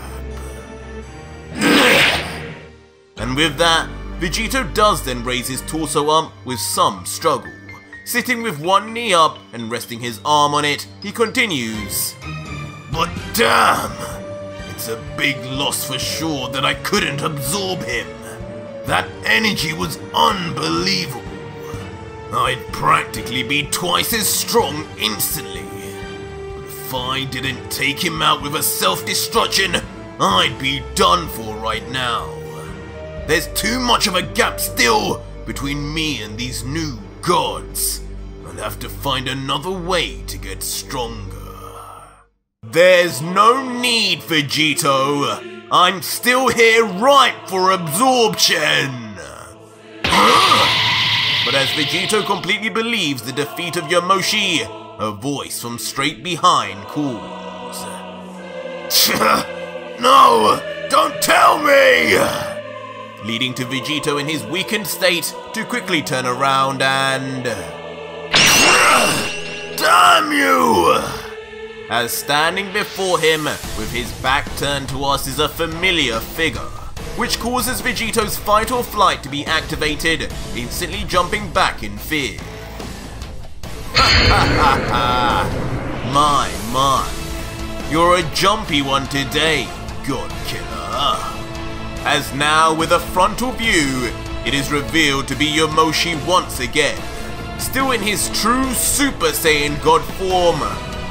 And with that, Vegito does then raise his torso up with some struggle. Sitting with one knee up and resting his arm on it, he continues. But damn! It's a big loss for sure that I couldn't absorb him. That energy was unbelievable. I'd practically be twice as strong instantly. But if I didn't take him out with a self-destruction, I'd be done for right now. There's too much of a gap still between me and these new gods. I'll have to find another way to get stronger. There's no need, Vegito. I'm still here ripe for absorption. But as Vegito completely believes the defeat of Yamoshi, a voice from straight behind calls. No! Don't tell me! Leading to Vegito in his weakened state to quickly turn around and... Damn you! As standing before him, with his back turned to us, is a familiar figure, which causes Vegito's fight or flight to be activated, instantly jumping back in fear. My. You're a jumpy one today, God Killer. As now, with a frontal view, it is revealed to be Yamoshi once again. Still in his true Super Saiyan God form.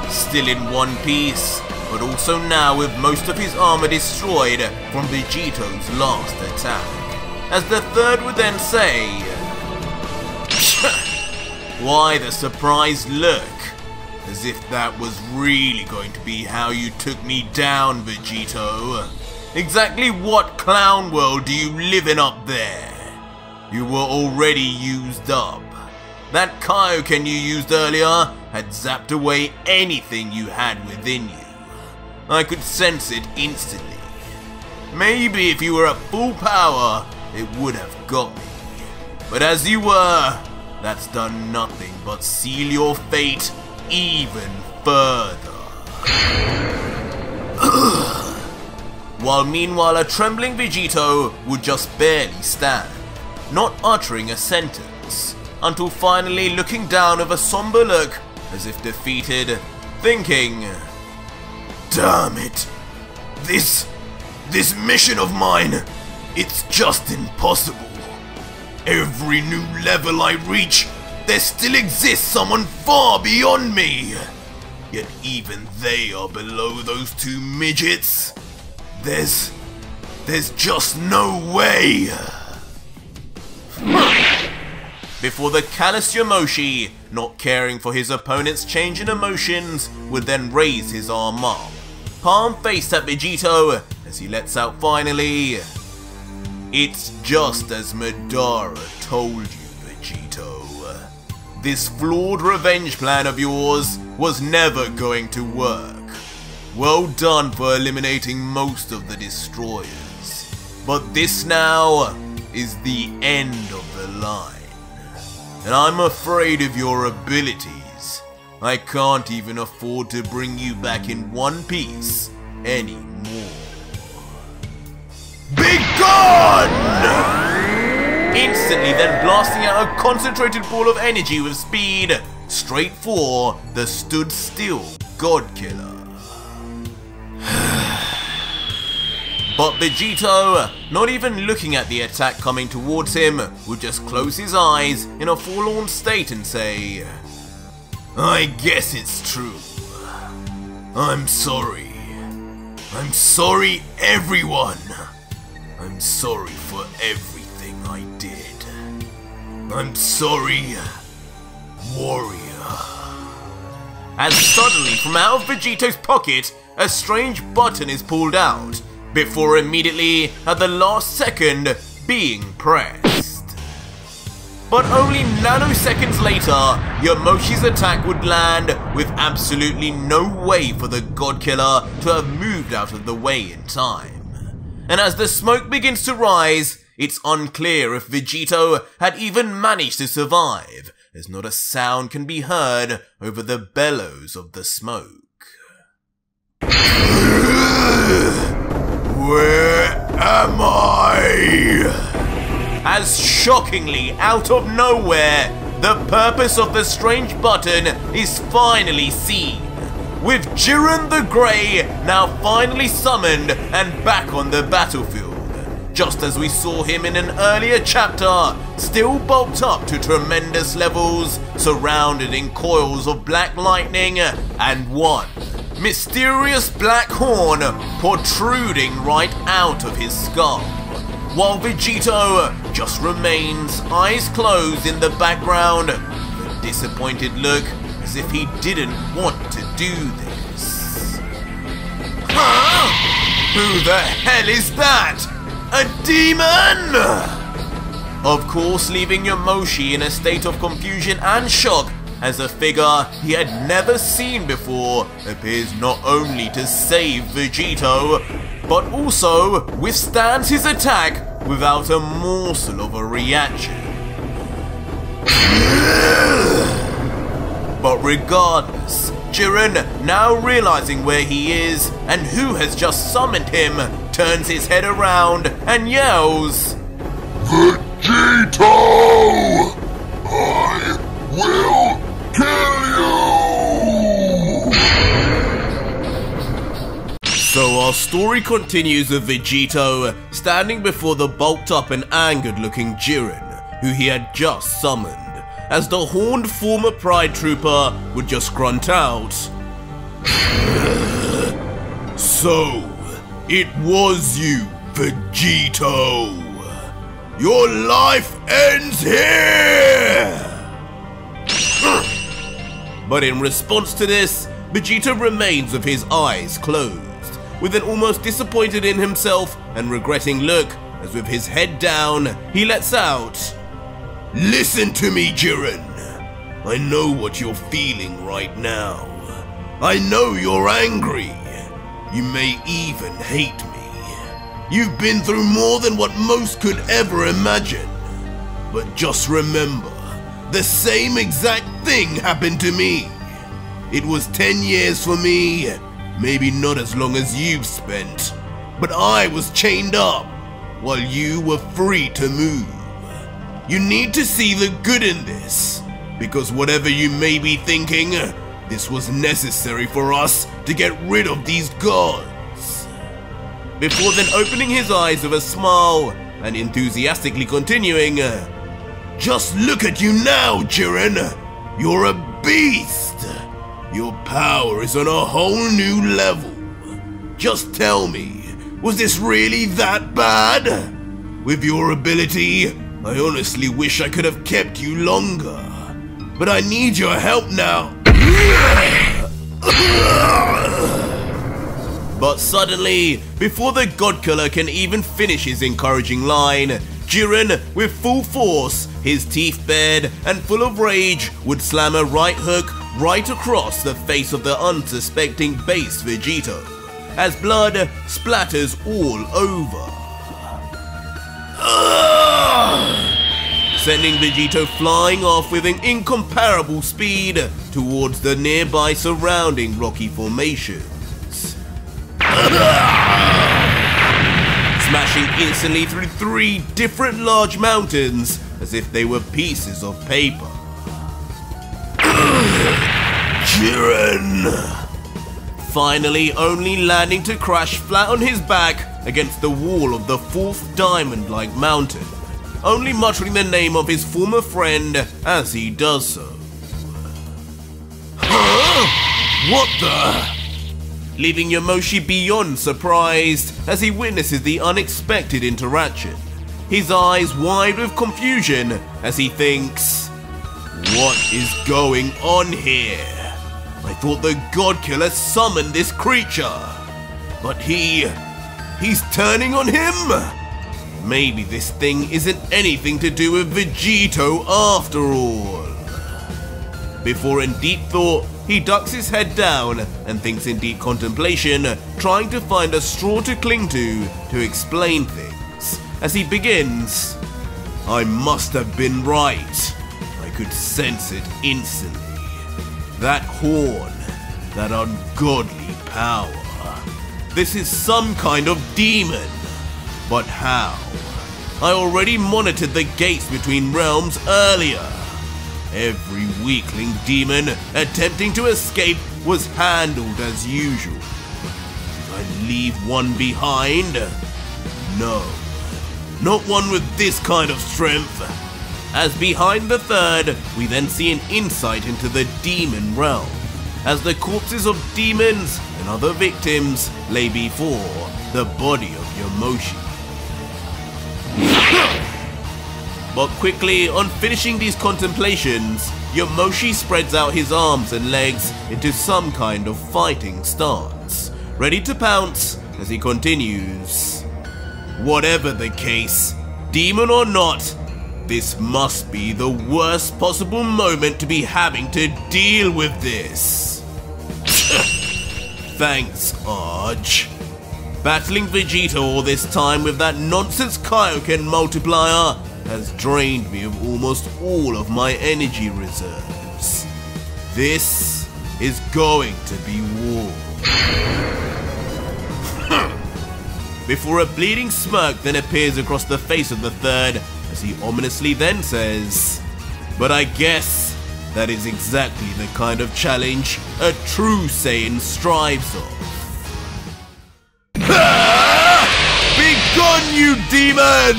Still in one piece, but also now with most of his armor destroyed from Vegito's last attack. As the third would then say, why the surprised look? As if that was really going to be how you took me down, Vegito. Exactly what clown world do you live in up there? You were already used up. That Kaioken you used earlier had zapped away anything you had within you. I could sense it instantly. Maybe if you were at full power, it would have got me. But as you were, that's done nothing but seal your fate even further. While meanwhile a trembling Vegito would just barely stand, not uttering a sentence, until finally looking down with a somber look as if defeated, thinking, damn it. This mission of mine, it's just impossible. Every new level I reach, there still exists someone far beyond me. Yet even they are below those two midgets. There's just no way. Before the callous Yamoshi, not caring for his opponent's change in emotions, would then raise his arm up, palm faced at Vegito as he lets out finally, "It's just as Madara told you, Vegito. This flawed revenge plan of yours was never going to work. Well done for eliminating most of the destroyers. But this now is the end of the line. And I'm afraid of your abilities. I can't even afford to bring you back in one piece anymore. Be gone!" Instantly then blasting out a concentrated ball of energy with speed, straight for the stood still God Killer. But Vegito, not even looking at the attack coming towards him, would just close his eyes in a forlorn state and say, "I guess it's true. I'm sorry. I'm sorry, everyone. I'm sorry for everything I did. I'm sorry, warrior." As suddenly from out of Vegito's pocket, a strange button is pulled out, before immediately, at the last second, being pressed. But only nanoseconds later, Yamoshi's attack would land with absolutely no way for the God Killer to have moved out of the way in time. And as the smoke begins to rise, it's unclear if Vegito had even managed to survive, as not a sound can be heard over the bellows of the smoke. Where am I? As shockingly, out of nowhere, the purpose of the strange button is finally seen, with Jiren the Grey now finally summoned and back on the battlefield, just as we saw him in an earlier chapter, still bulked up to tremendous levels, surrounded in coils of black lightning, and one mysterious black horn protruding right out of his skull, while Vegito just remains eyes closed in the background with a disappointed look as if he didn't want to do this. Huh? Who the hell is that? A demon? Of course, leaving Yamoshi in a state of confusion and shock as a figure he had never seen before appears not only to save Vegito, but also withstands his attack without a morsel of a reaction. But regardless, Jiren, now realizing where he is and who has just summoned him, turns his head around and yells, "Vegito! I will kill So our story continues with Vegito standing before the bulked up and angered looking Jiren, who he had just summoned, as the horned former Pride Trooper would just grunt out, "So, it was you, Vegito. Your life ends here!" But in response to this, Vegito remains with his eyes closed, with an almost disappointed in himself and regretting look, as with his head down, he lets out, "Listen to me, Jiren. I know what you're feeling right now. I know you're angry. You may even hate me. You've been through more than what most could ever imagine. But just remember, the same exact thing happened to me. It was 10 years for me, maybe not as long as you've spent, but I was chained up while you were free to move. You need to see the good in this, because whatever you may be thinking, this was necessary for us to get rid of these gods." Before then opening his eyes with a smile and enthusiastically continuing, "Just look at you now, Jiren. You're a beast. Your power is on a whole new level. Just tell me, was this really that bad? With your ability, I honestly wish I could have kept you longer. But I need your help now." But suddenly, before the God Killer can even finish his encouraging line, Jiren, with full force, his teeth bared and full of rage, would slam a right hook right across the face of the unsuspecting base Vegito, as blood splatters all over, sending Vegito flying off with an incomparable speed towards the nearby surrounding rocky formations, smashing instantly through 3 different large mountains as if they were pieces of paper. Jiren! Finally only landing to crash flat on his back against the wall of the 4th diamond-like mountain, only muttering the name of his former friend as he does so. Huh? What the? Leaving Yamoshi beyond surprised as he witnesses the unexpected interaction, his eyes wide with confusion as he thinks, "What is going on here? I thought the God Killer summoned this creature, but he's turning on him? Maybe this thing isn't anything to do with Vegito after all." Before in deep thought, he ducks his head down and thinks in deep contemplation, trying to find a straw to cling to explain things, as he begins, "I must have been right. I could sense it instantly. That horn, that ungodly power. This is some kind of demon. But how? I already monitored the gates between realms earlier. Every weakling demon attempting to escape was handled as usual. Did I leave one behind? No, not one with this kind of strength." As behind the 3rd, we then see an insight into the demon realm, as the corpses of demons and other victims lay before the body of Yamoshi. But quickly, on finishing these contemplations, Yamoshi spreads out his arms and legs into some kind of fighting stance, ready to pounce as he continues, "Whatever the case, demon or not, this must be the worst possible moment to be having to deal with this." Thanks, Arj. Battling Vegito all this time with that nonsense Kaioken multiplier has drained me of almost all of my energy reserves. This is going to be war. Before a bleeding smirk then appears across the face of the 3rd, as he ominously then says, "But I guess That is exactly the kind of challenge a true Saiyan strives of. Begone, you demon!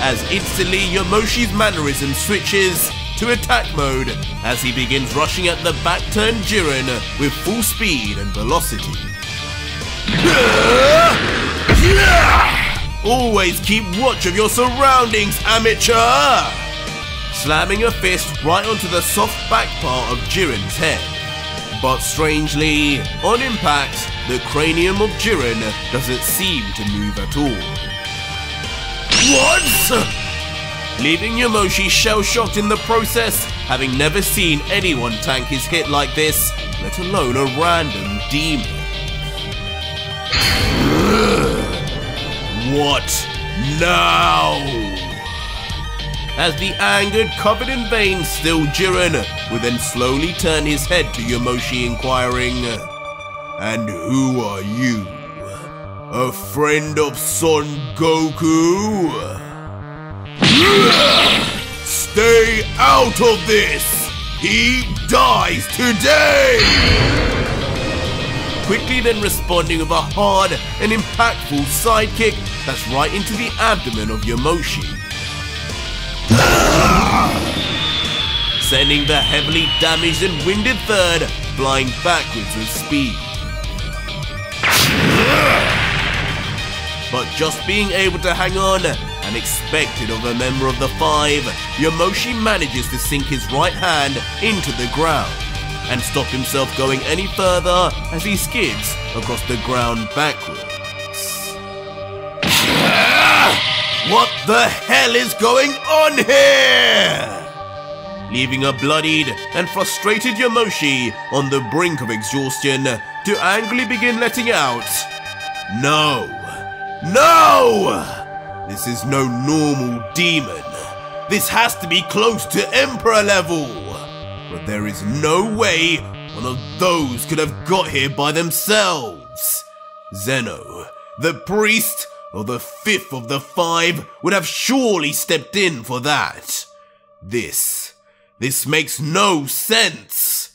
As instantly Yamoshi's mannerism switches to attack mode as he begins rushing at the back-turned Jiren with full speed and velocity. Always keep watch of your surroundings, amateur! Slamming a fist right onto the soft back part of Jiren's head. But strangely, on impact, the cranium of Jiren doesn't seem to move at all. What? Leaving Yamoshi shell-shocked in the process, having never seen anyone tank his hit like this, let alone a random demon. What now? As the angered, covered in veins still Jiren would then slowly turn his head to Yamoshi inquiring, "And who are you? A friend of Son Goku? Stay out of this! He dies today!" Quickly then responding with a hard and impactful sidekick that's right into the abdomen of Yamoshi. Sending the heavily damaged and winded third flying backwards with speed. But just being able to hang on, unexpected of a member of the Five, Yamoshi manages to sink his right hand into the ground and stop himself going any further as he skids across the ground backwards. What the hell is going on here? Leaving a bloodied and frustrated Yamoshi on the brink of exhaustion to angrily begin letting out, "No! No! This is no normal demon. This has to be close to Emperor level. But there is no way one of those could have got here by themselves. Zeno, the priest, or the fifth of the Five would have surely stepped in for that. This makes no sense.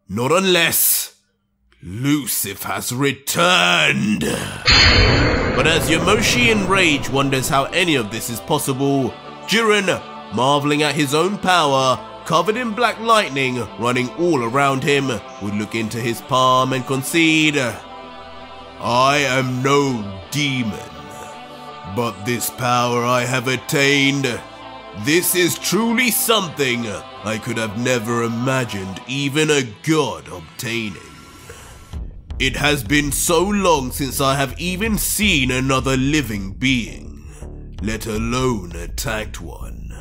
Not unless Lucifer has returned." But as Yamoshi in rage wonders how any of this is possible, Jiren, marveling at his own power, covered in black lightning running all around him, would look into his palm and concede, "I am no demon. But this power I have attained, this is truly something I could have never imagined even a god obtaining. It has been so long since I have even seen another living being, let alone attacked one.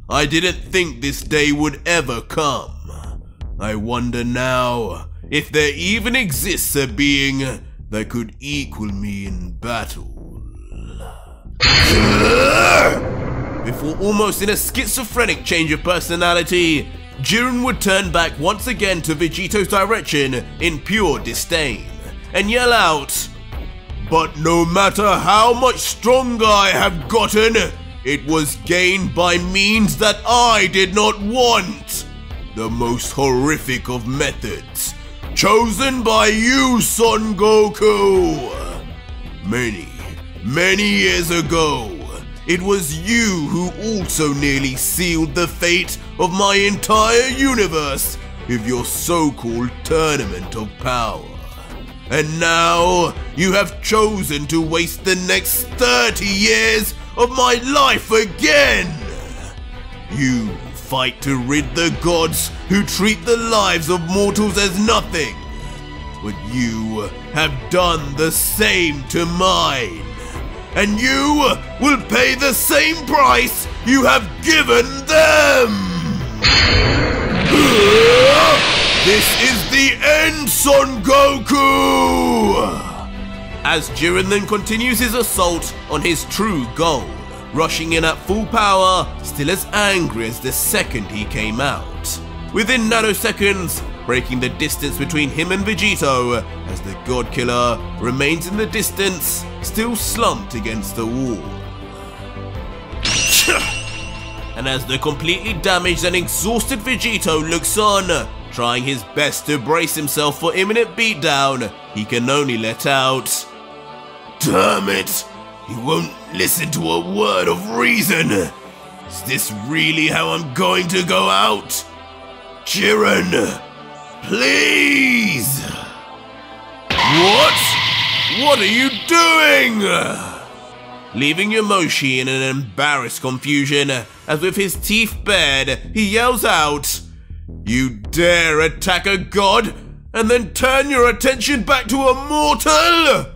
I didn't think this day would ever come. I wonder now if there even exists a being that could equal me in battle." Before almost in a schizophrenic change of personality, Jiren would turn back once again to Vegeto's direction in pure disdain and yell out, "But no matter how much stronger I have gotten, it was gained by means that I did not want. The most horrific of methods, chosen by you, Son Goku. Many years ago, it was you who also nearly sealed the fate of my entire universe with your so-called tournament of power. And now, you have chosen to waste the next 30 years of my life again. You fight to rid the gods who treat the lives of mortals as nothing. But you have done the same to mine. And you will pay the same price you have given them! This is the end, Son Goku! As Jiren then continues his assault on his true goal, rushing in at full power, still as angry as the second he came out. Within nanoseconds, breaking the distance between him and Vegito, as the God Killer remains in the distance, still slumped against the wall. and as the completely damaged and exhausted Vegito looks on, trying his best to brace himself for imminent beatdown, he can only let out, "Damn it! He won't listen to a word of reason! Is this really how I'm going to go out? Jiren, please!" What are you doing? Leaving Yamoshi in an embarrassed confusion, as with his teeth bared, he yells out, "You dare attack a god and then turn your attention back to a mortal?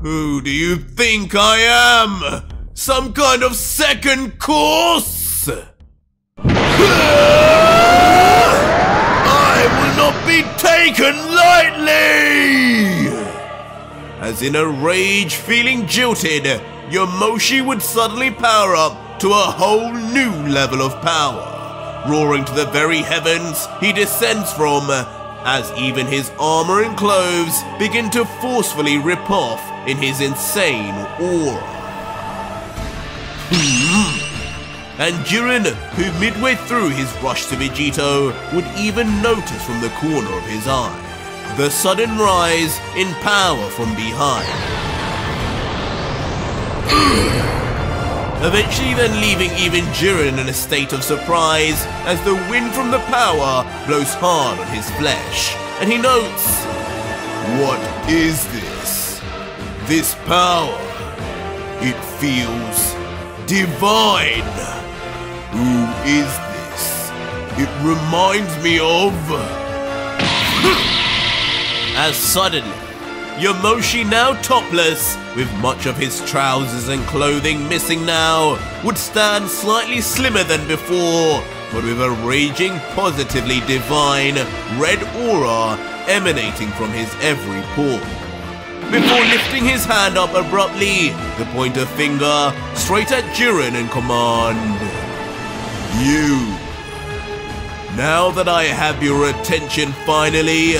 Who do you think I am? Some kind of second course?" I will not be taken lightly! As in a rage, feeling jilted, Yamoshi would suddenly power up to a whole new level of power. Roaring to the very heavens he descends from, as even his armor and clothes begin to forcefully rip off in his insane aura. And Jiren, who midway through his rush to Vegito would even notice from the corner of his eye the sudden rise in power from behind. Eventually then leaving even Jiren in a state of surprise as the wind from the power blows hard on his flesh, and he notes, "What is this? This power? It feels divine. Who is this? It reminds me of..." As suddenly, Yamoshi, now topless, with much of his trousers and clothing missing now, would stand slightly slimmer than before, but with a raging, positively divine, red aura emanating from his every pore. Before lifting his hand up abruptly, the pointer finger straight at Jiren and command, "You. Now that I have your attention finally,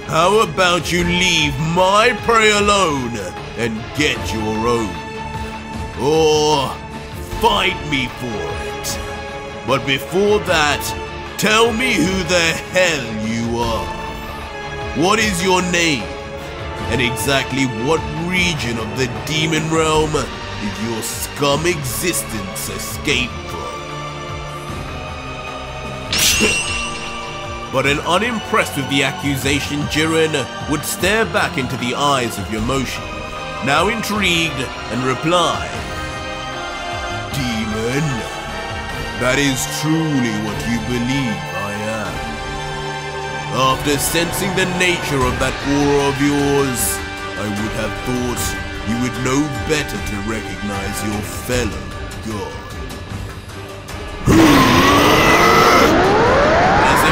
how about you leave my prey alone and get your own? Or fight me for it. But before that, tell me who the hell you are. What is your name? And exactly what region of the demon realm did your scum existence escape from?" But an unimpressed with the accusation Jiren would stare back into the eyes of Yamoshi, now intrigued, and reply, "Demon, that is truly what you believe I am. After sensing the nature of that aura of yours, I would have thought you would know better to recognize your fellow god."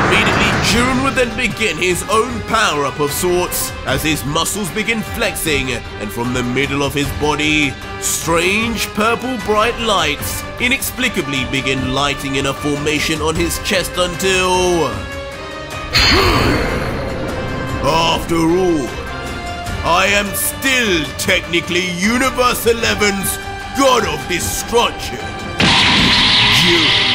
Immediately, Jiren would then begin his own power-up of sorts, as his muscles begin flexing, and from the middle of his body, strange purple bright lights inexplicably begin lighting in a formation on his chest until... After all, I am still technically Universe 11's God of Destruction, Jiren.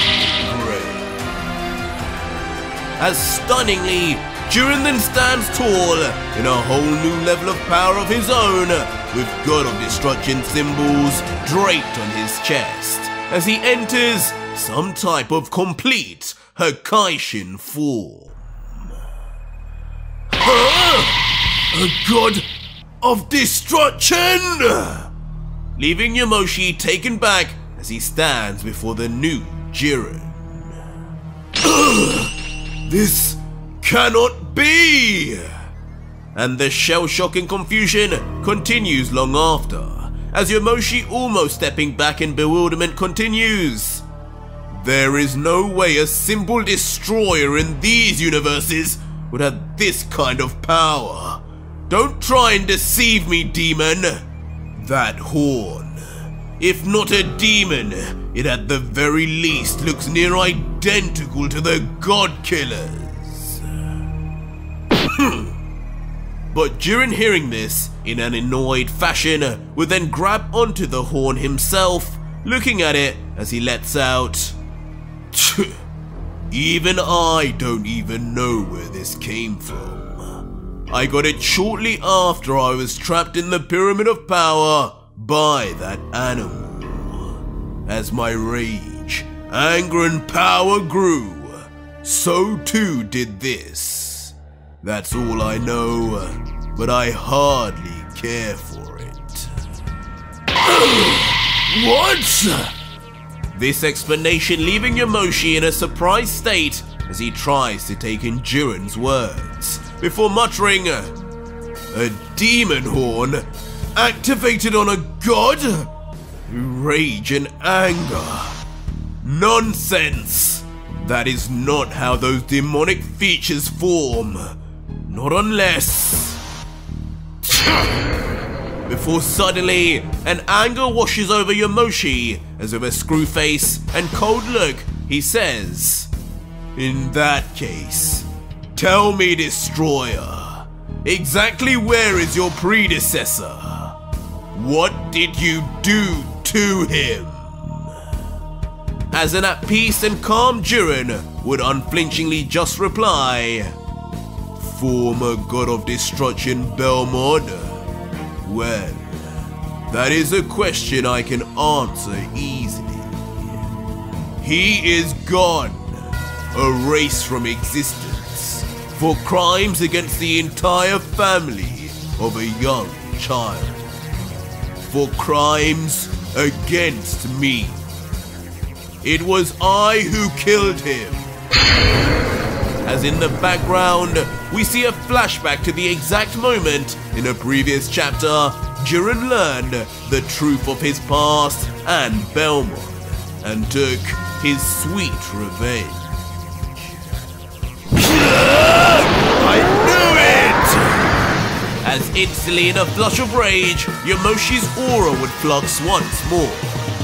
As stunningly, Jiren then stands tall in a whole new level of power of his own, with God of Destruction symbols draped on his chest, as he enters some type of complete Hakaishin form. A God of Destruction! Leaving Yamoshi taken back as he stands before the new Jiren. This cannot be! And the shell-shocking confusion continues long after, as Yamoshi, almost stepping back in bewilderment, continues. There is no way a simple destroyer in these universes would have this kind of power. Don't try and deceive me, demon. That horn, if not a demon, it at the very least looks near identical to the God Killers. But Jiren, hearing this, in an annoyed fashion, would then grab onto the horn himself, looking at it as he lets out, Even I don't even know where this came from. I got it shortly after I was trapped in the Pyramid of Power by that animal. As my rage, anger and power grew, so too did this. That's all I know, but I hardly care for it. What? This explanation leaving Yamoshi in a surprised state as he tries to take in Jiren's words, before muttering, "A demon horn activated on a god? Rage and anger. Nonsense! That is not how those demonic features form. Not unless..." Before suddenly, an anger washes over Yamoshi, as with a screw face and cold look, he says, "In that case, tell me, Destroyer, exactly where is your predecessor? What did you do to him?" As an at peace and calm Jiren would unflinchingly just reply, "Former god of destruction Belmod? Well, that is a question I can answer easily. He is gone, erased from existence, for crimes against the entire family of a young child. For crimes against me. It was I who killed him." As in the background, we see a flashback to the exact moment in a previous chapter Jiren learned the truth of his past and Belmod, and took his sweet revenge. I knew it! As instantly in a flush of rage, Yamoshi's aura would flux once more,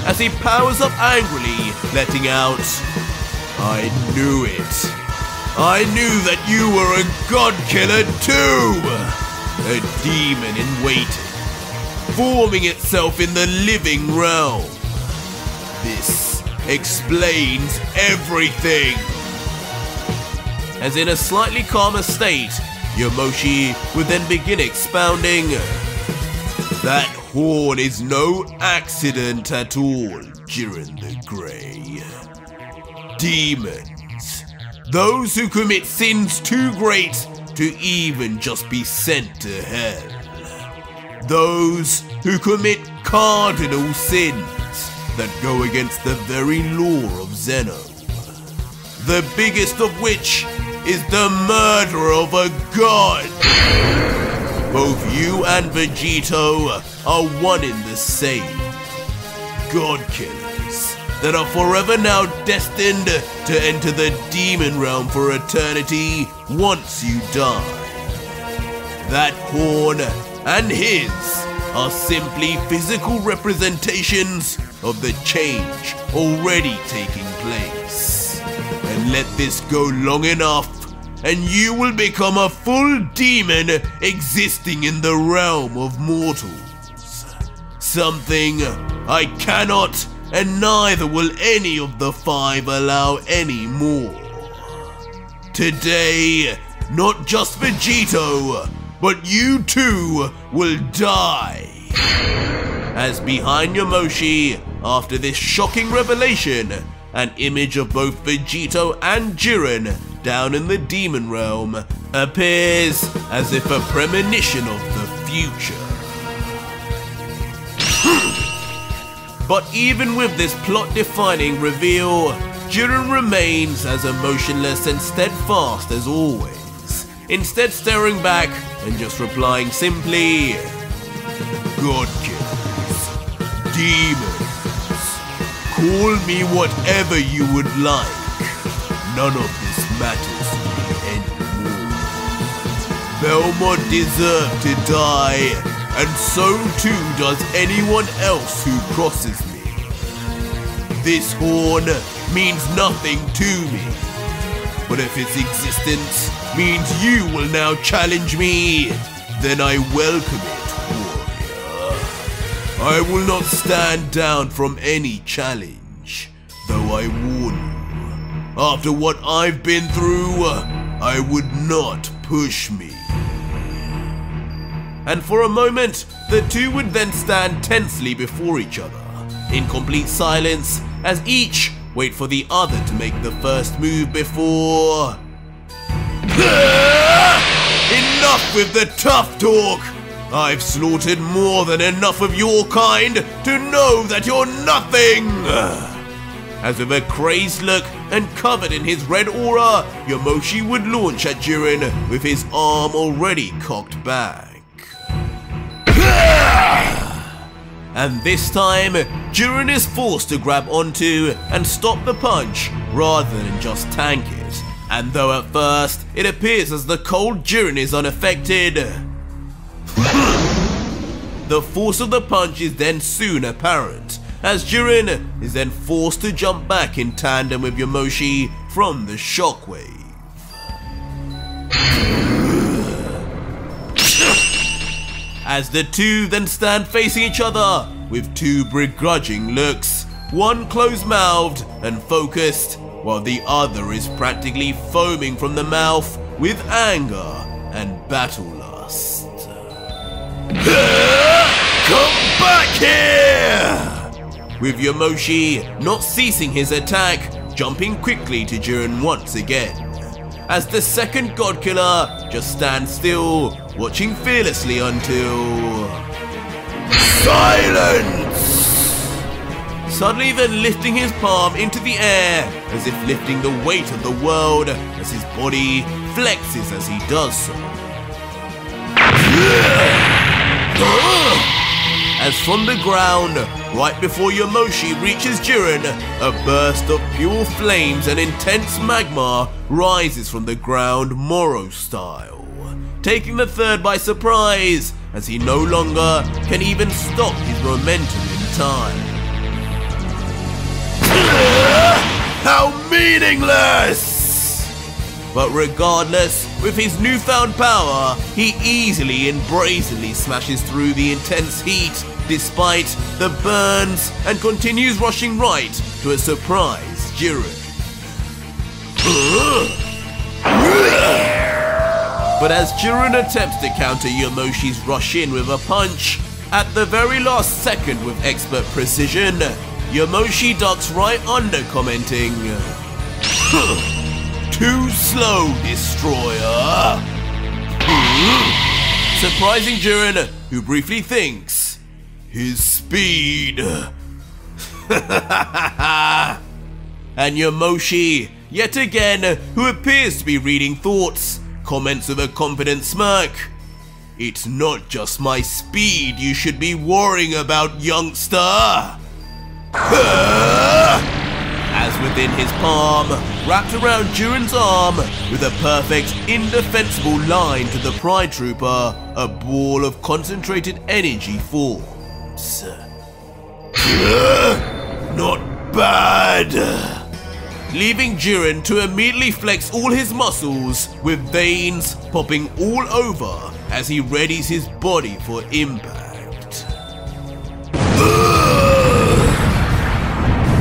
as he powers up angrily, letting out, "I knew it. I knew that you were a god killer too! A demon in waiting, forming itself in the living realm. This explains everything." As in a slightly calmer state, Yamoshi would then begin expounding, "That horn is no accident at all, Jiren the Grey. Demons, those who commit sins too great to even just be sent to hell. Those who commit cardinal sins that go against the very law of Zeno. The biggest of which is the murder of a god. Both you and Vegito are one in the same. God killers that are forever now destined to enter the demon realm for eternity once you die. That horn and his are simply physical representations of the change already taking place. And let this go long enough, and you will become a full demon existing in the realm of mortals. Something I cannot, and neither will any of the five allow anymore. Today, not just Vegito, but you too will die." As behind Yamoshi, after this shocking revelation, an image of both Vegito and Jiren down in the demon realm appears as if a premonition of the future. But even with this plot-defining reveal, Jiren remains as emotionless and steadfast as always, instead staring back and just replying simply, "God killers, demons, call me whatever you would like. None of this matters to me anymore. Belmod deserved to die, and so too does anyone else who crosses me. This horn means nothing to me, but if its existence means you will now challenge me, then I welcome it, warrior. I will not stand down from any challenge, though I warn you, After what I've been through, I would not push me. And for a moment, the two would then stand tensely before each other, in complete silence, as each wait for the other to make the first move before... Enough with the tough talk! I've slaughtered more than enough of your kind to know that you're nothing! As with a crazed look and covered in his red aura, Yamoshi would launch at Jiren with his arm already cocked back. And this time, Jiren is forced to grab onto and stop the punch rather than just tank it. And though at first it appears as the cold Jiren is unaffected, the force of the punch is then soon apparent, as Jiren is then forced to jump back in tandem with Yamoshi from the shockwave. As the two then stand facing each other with two begrudging looks, one closed-mouthed and focused, while the other is practically foaming from the mouth with anger and battle lust. Come back here! With Yamoshi not ceasing his attack, jumping quickly to Jiren once again, as the second God Killer just stands still, watching fearlessly until... Silence! Suddenly then lifting his palm into the air, as if lifting the weight of the world, as his body flexes as he does so. As from the ground, right before Yamoshi reaches Jiren, a burst of pure flames and intense magma rises from the ground Moro style, taking the third by surprise, as he no longer can even stop his momentum in time. How meaningless! But regardless, with his newfound power, he easily and brazenly smashes through the intense heat despite the burns and continues rushing right to a surprise Jiren. But as Jiren attempts to counter Yamoshi's rush in with a punch, at the very last second with expert precision, Yamoshi ducks right under, commenting, "Too slow, Destroyer!" surprising Jiren, who briefly thinks, his speed. And Yamoshi, yet again, who appears to be reading thoughts, comments with a confident smirk, "It's not just my speed you should be worrying about, youngster." As within his palm, wrapped around Jiren's arm, with a perfect, indefensible line to the Pride Trooper, a ball of concentrated energy forms. Not bad! Leaving Jiren to immediately flex all his muscles, with veins popping all over as he readies his body for impact.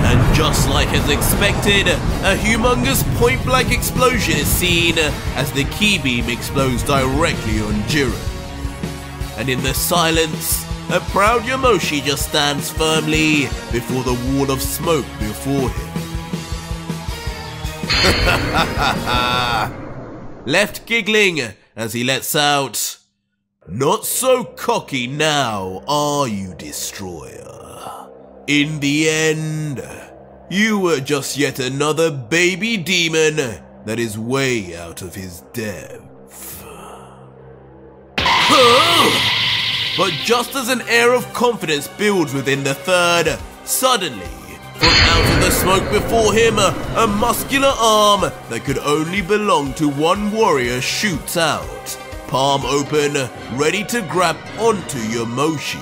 And just like as expected, a humongous point-blank explosion is seen as the ki beam explodes directly on Jiren. And in the silence, a proud Yamoshi just stands firmly before the wall of smoke before him. Left giggling as he lets out, "Not so cocky now, are you, Destroyer? In the end, you were just yet another baby demon that is way out of his depth." But just as an air of confidence builds within the third, suddenly, from out of the smoke before him, a muscular arm that could only belong to one warrior shoots out, palm open, ready to grab onto Yamoshi.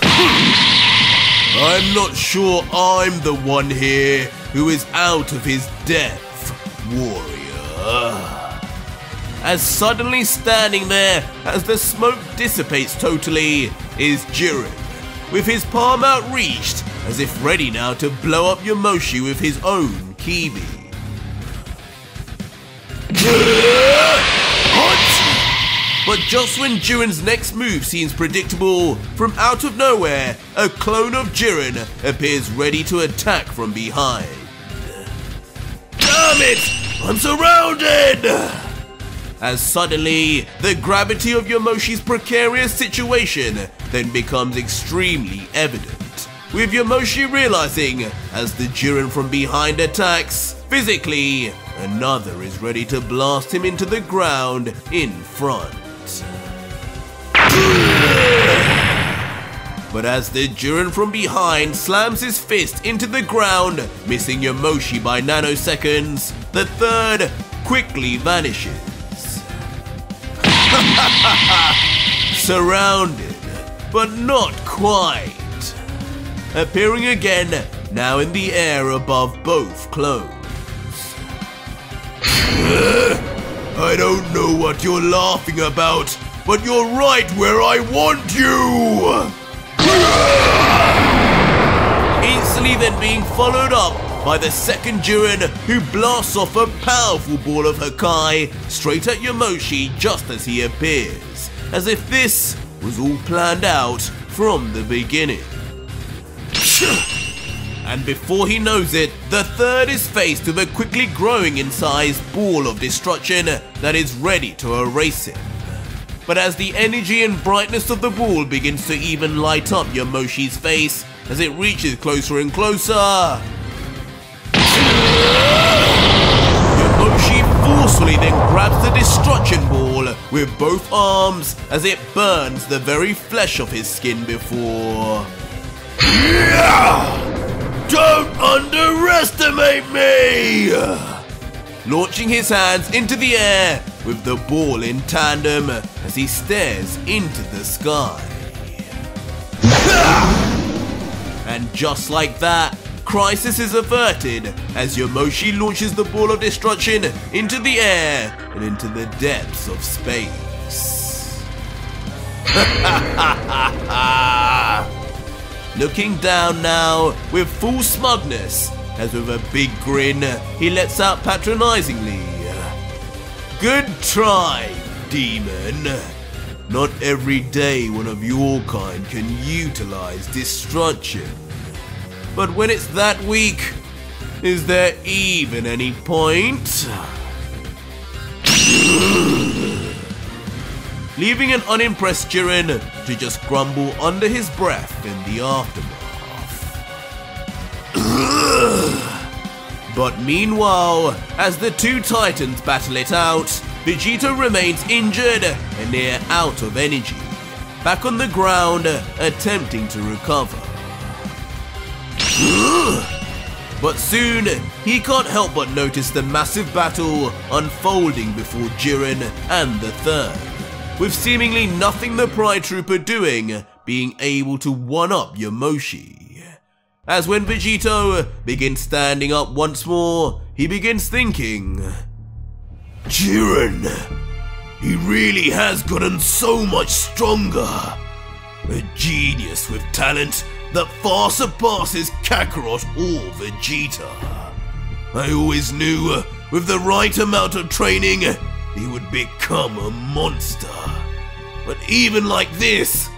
"I'm not sure I'm the one here who is out of his depth, warrior." As suddenly standing there as the smoke dissipates totally is Jiren, with his palm outreached as if ready now to blow up Yamoshi with his own Kibi. But just when Jiren's next move seems predictable, from out of nowhere, a clone of Jiren appears ready to attack from behind. Damn it! I'm surrounded! As suddenly, the gravity of Yamoshi's precarious situation then becomes extremely evident, with Yamoshi realizing, as the Jiren from behind attacks, physically, another is ready to blast him into the ground in front. But as the Jiren from behind slams his fist into the ground, missing Yamoshi by nanoseconds, the third quickly vanishes. Surrounded, but not quite. Appearing again, now in the air above both clones. I don't know what you're laughing about, but you're right where I want you! Instantly then being followed up by the second Jiren, who blasts off a powerful ball of Hakai straight at Yamoshi just as he appears, as if this was all planned out from the beginning. And before he knows it, the third is faced with a quickly growing in size ball of destruction that is ready to erase him. But as the energy and brightness of the ball begins to even light up Yamoshi's face as it reaches closer and closer, Yamoshi forcefully then grabs the destruction ball with both arms as it burns the very flesh of his skin before. Don't underestimate me! Launching his hands into the air with the ball in tandem as he stares into the sky. And just like that, crisis is averted as Yamoshi launches the ball of destruction into the air and into the depths of space. Looking down now with full smugness, as with a big grin, he lets out patronizingly, "Good try, demon. Not every day one of your kind can utilize destruction. But when it's that weak, is there even any point?" Leaving an unimpressed Jiren to just grumble under his breath in the aftermath. But meanwhile, as the two titans battle it out, Vegito remains injured and near out of energy, back on the ground attempting to recover. But soon, he can't help but notice the massive battle unfolding before Jiren and the third, with seemingly nothing the Pride Trooper doing being able to one-up Yamoshi. As when Vegito begins standing up once more, he begins thinking, Jiren, he really has gotten so much stronger. A genius with talent that far surpasses Kakarot or Vegeta. I always knew, with the right amount of training, he would become a monster. But even like this,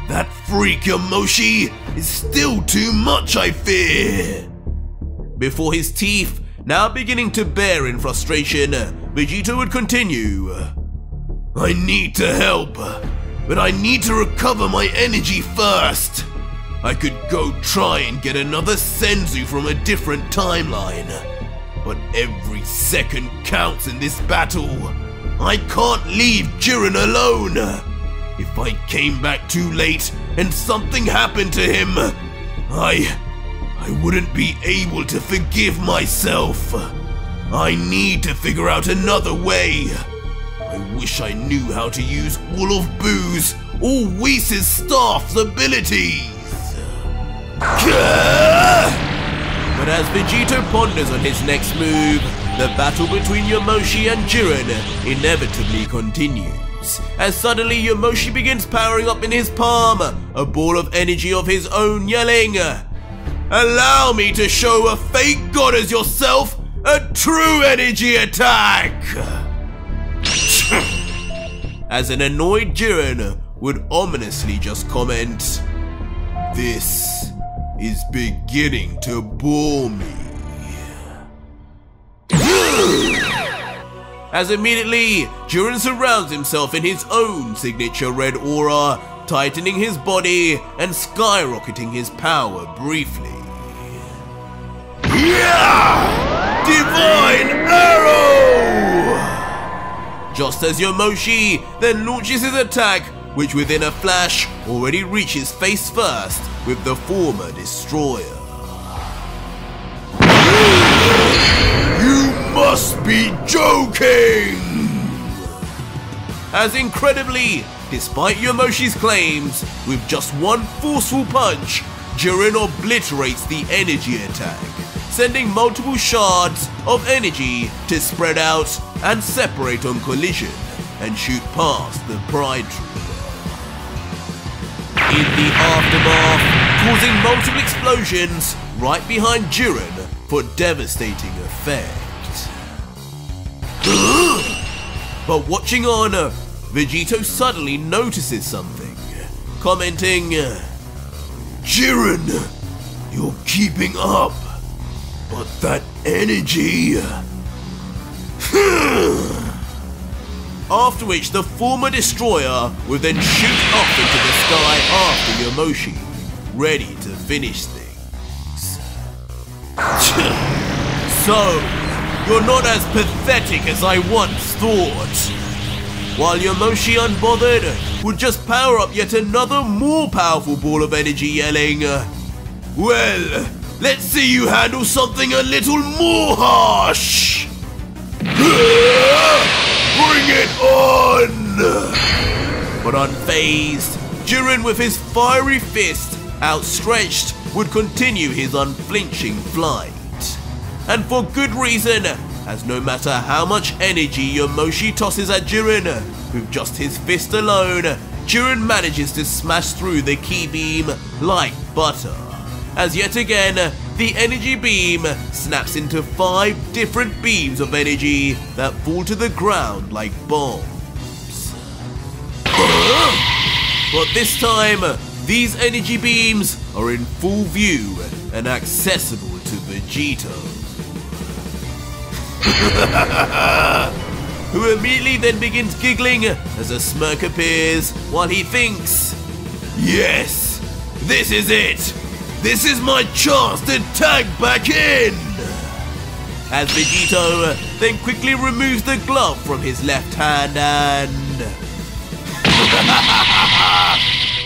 that freak Yamoshi is still too much, I fear. Before his teeth now beginning to bare in frustration, Vegito would continue. I need to help, but I need to recover my energy first. I could go try and get another Senzu from a different timeline, but every second counts in this battle. I can't leave Jiren alone. If I came back too late and something happened to him, I wouldn't be able to forgive myself. I need to figure out another way. I wish I knew how to use all of Boo's or Whis' staff's abilities. But as Vegito ponders on his next move, the battle between Yamoshi and Jiren inevitably continues, as suddenly Yamoshi begins powering up in his palm, a ball of energy of his own, yelling, Allow me to show a fake god as yourself A true energy attack! As an annoyed Jiren would ominously just comment, "This is beginning to bore me." As immediately, Jiren surrounds himself in his own signature red aura, tightening his body and skyrocketing his power briefly. Yeah! Divine Arrow! Just as Yomoshi then launches his attack, which within a flash already reaches face first with the former destroyer. You must be joking! As incredibly, despite Yomoshi's claims, with just one forceful punch, Jiren obliterates the energy attack, sending multiple shards of energy to spread out and separate on collision and shoot past the Pride Trooper. In the aftermath, causing multiple explosions right behind Jiren for devastating effect. But watching on, Vegito suddenly notices something, commenting, "Jiren, you're keeping up, but that energy..." After which the former destroyer will then shoot up into the sky after Yomoshi, ready to finish things. So, you're not as pathetic as I once thought. While Yomoshi unbothered would just power up yet another more powerful ball of energy, yelling, "Well, let's see you handle something a little more harsh! Bring it on!" But unfazed, Jiren with his fiery fist outstretched would continue his unflinching flight. And for good reason, as no matter how much energy Yomoshi tosses at Jiren, with just his fist alone, Jiren manages to smash through the ki beam like butter. As yet again, the energy beam snaps into 5 different beams of energy that fall to the ground like bombs. But this time, these energy beams are in full view and accessible to Vegito. Who immediately then begins giggling as a smirk appears while he thinks, "Yes, this is it! This is my chance to tag back in!" As Vegito then quickly removes the glove from his left hand and...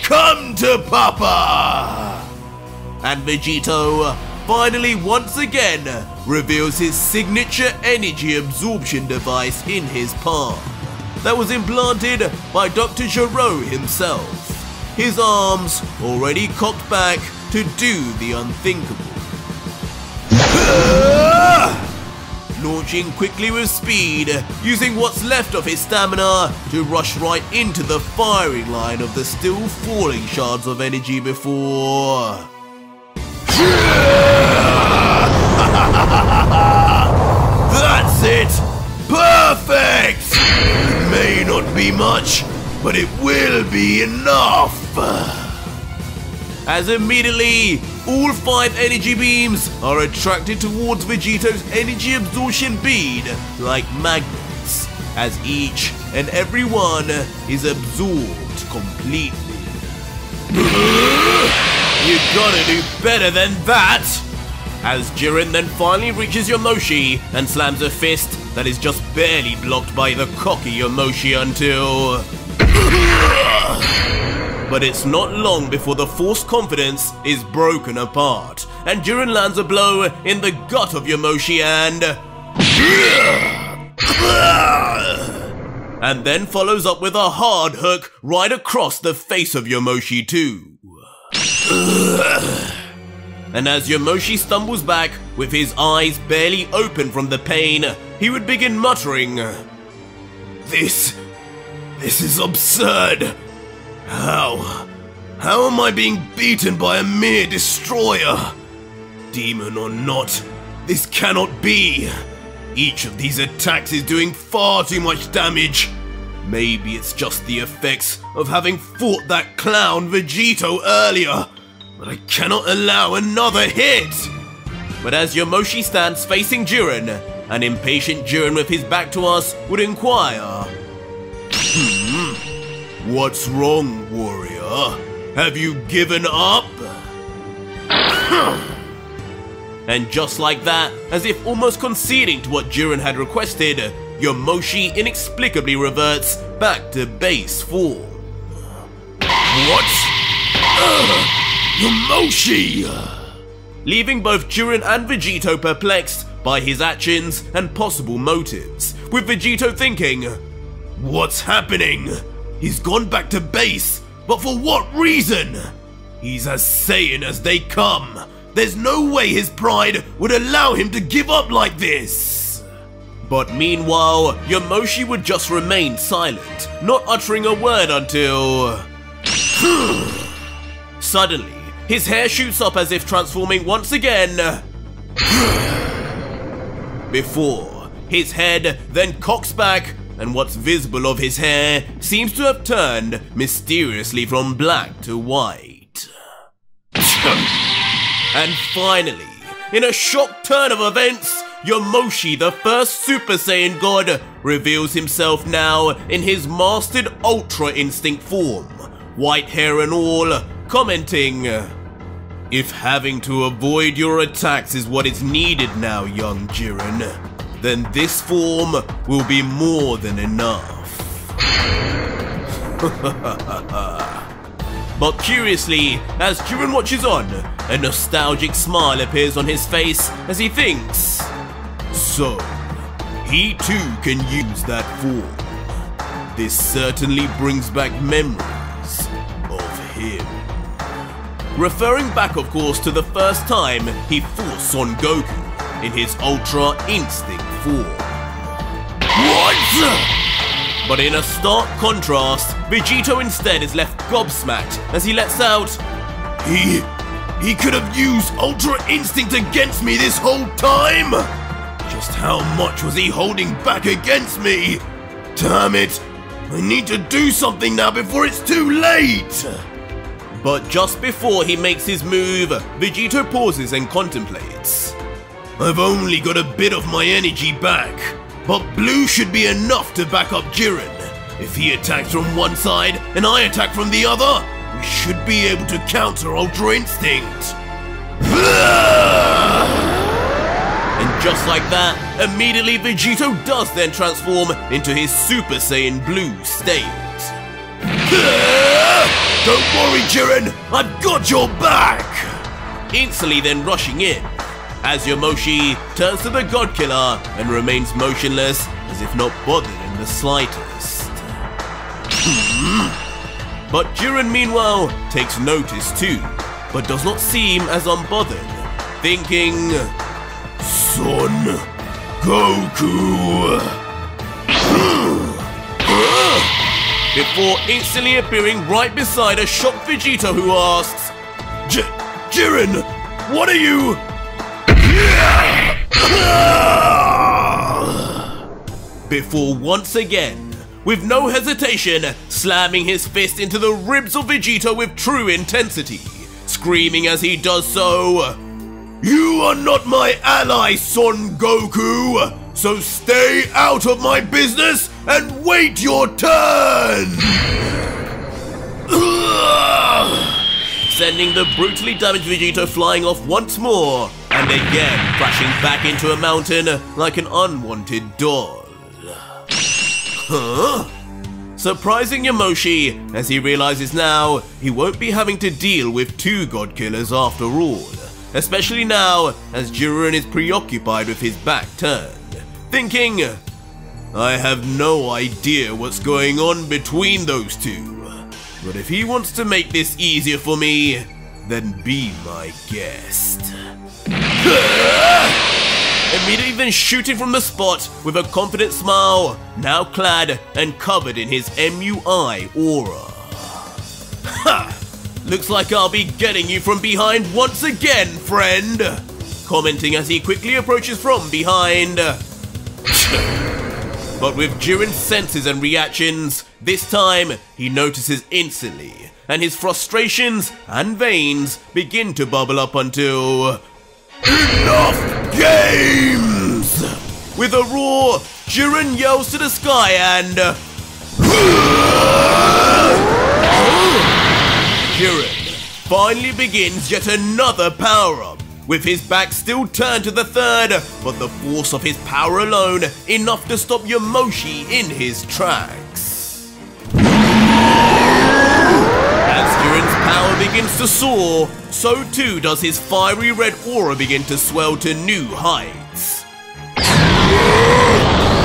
"Come to Papa!" And Vegito finally once again reveals his signature energy absorption device in his palm that was implanted by Dr. Gero himself, his arms already cocked back to do the unthinkable. Launching quickly with speed, using what's left of his stamina to rush right into the firing line of the still falling shards of energy before... That's it! Perfect! It may not be much, but it will be enough! As immediately, all 5 energy beams are attracted towards Vegito's energy absorption bead like magnets, as each and every one is absorbed completely. You gotta do better than that! As Jiren then finally reaches Yomoshi and slams a fist that is just barely blocked by the cocky Yomoshi until... But it's not long before the forced confidence is broken apart, and Jiren lands a blow in the gut of Yomoshi and then follows up with a hard hook right across the face of Yomoshi too. And as Yomoshi stumbles back, with his eyes barely open from the pain, he would begin muttering, This is absurd! How am I being beaten by a mere destroyer? Demon or not, this cannot be! Each of these attacks is doing far too much damage. Maybe it's just the effects of having fought that clown Vegito earlier, but I cannot allow another hit! But as Yamoshi stands facing Jiren, an impatient Jiren with his back to us would inquire, What's wrong, warrior? Have you given up? And just like that, as if almost conceding to what Jiren had requested, Yamoshi inexplicably reverts back to base form. What? Yamoshi! Leaving both Jiren and Vegito perplexed by his actions and possible motives, with Vegito thinking, What's happening? He's gone back to base, but for what reason? He's as Saiyan as they come. There's no way his pride would allow him to give up like this. But meanwhile, Yamoshi would just remain silent, not uttering a word until... Suddenly, his hair shoots up as if transforming once again... before his head then cocks back, and what's visible of his hair seems to have turned mysteriously from black to white. And finally, in a shock turn of events, Yamoshi, the first Super Saiyan God, reveals himself now in his mastered Ultra Instinct form, white hair and all, commenting, "If having to avoid your attacks is what is needed now, young Jiren, then this form will be more than enough." But curiously, as Jiren watches on, a nostalgic smile appears on his face as he thinks, so, he too can use that form. This certainly brings back memories of him. Referring back, of course, to the first time he fought Son Goku in his Ultra Instinct form. What? But in a stark contrast, Vegito instead is left gobsmacked as he lets out, He could have used Ultra Instinct against me this whole time? Just how much was he holding back against me? Damn it! I need to do something now before it's too late! But just before he makes his move, Vegito pauses and contemplates. I've only got a bit of my energy back, but blue should be enough to back up Jiren. If he attacks from one side and I attack from the other, we should be able to counter Ultra Instinct. And just like that, immediately Vegito does then transform into his Super Saiyan Blue state. Don't worry, Jiren, I've got your back! Instantly then rushing in, as Yamoshi turns to the God Killer and remains motionless as if not bothered in the slightest. But Jiren meanwhile takes notice too, but does not seem as unbothered, thinking, Son Goku! Before instantly appearing right beside a shocked Vegito who asks, Jiren, what are you? Before once again, with no hesitation, slamming his fist into the ribs of Vegito with true intensity, screaming as he does so, You are not my ally, Son Goku! So stay out of my business and wait your turn! Sending the brutally damaged Vegito flying off once more, and again crashing back into a mountain like an unwanted doll. Surprising Yamoshi as he realizes now he won't be having to deal with two God Killers after all, especially now as Jiren is preoccupied with his back turned, thinking, I have no idea what's going on between those two, but if he wants to make this easier for me, then be my guest. Immediately then shooting from the spot with a confident smile, now clad and covered in his MUI aura. Ha! Looks like I'll be getting you from behind once again, friend! Commenting as he quickly approaches from behind. But with Jiren's senses and reactions, this time he notices instantly, and his frustrations and veins begin to bubble up until... Enough games! With a roar, Jiren yells to the sky and... Jiren finally begins yet another power-up, with his back still turned to the third, but the force of his power alone enough to stop Yamoshi in his tracks. As Jiren's power begins to soar, so too does his fiery red aura begin to swell to new heights.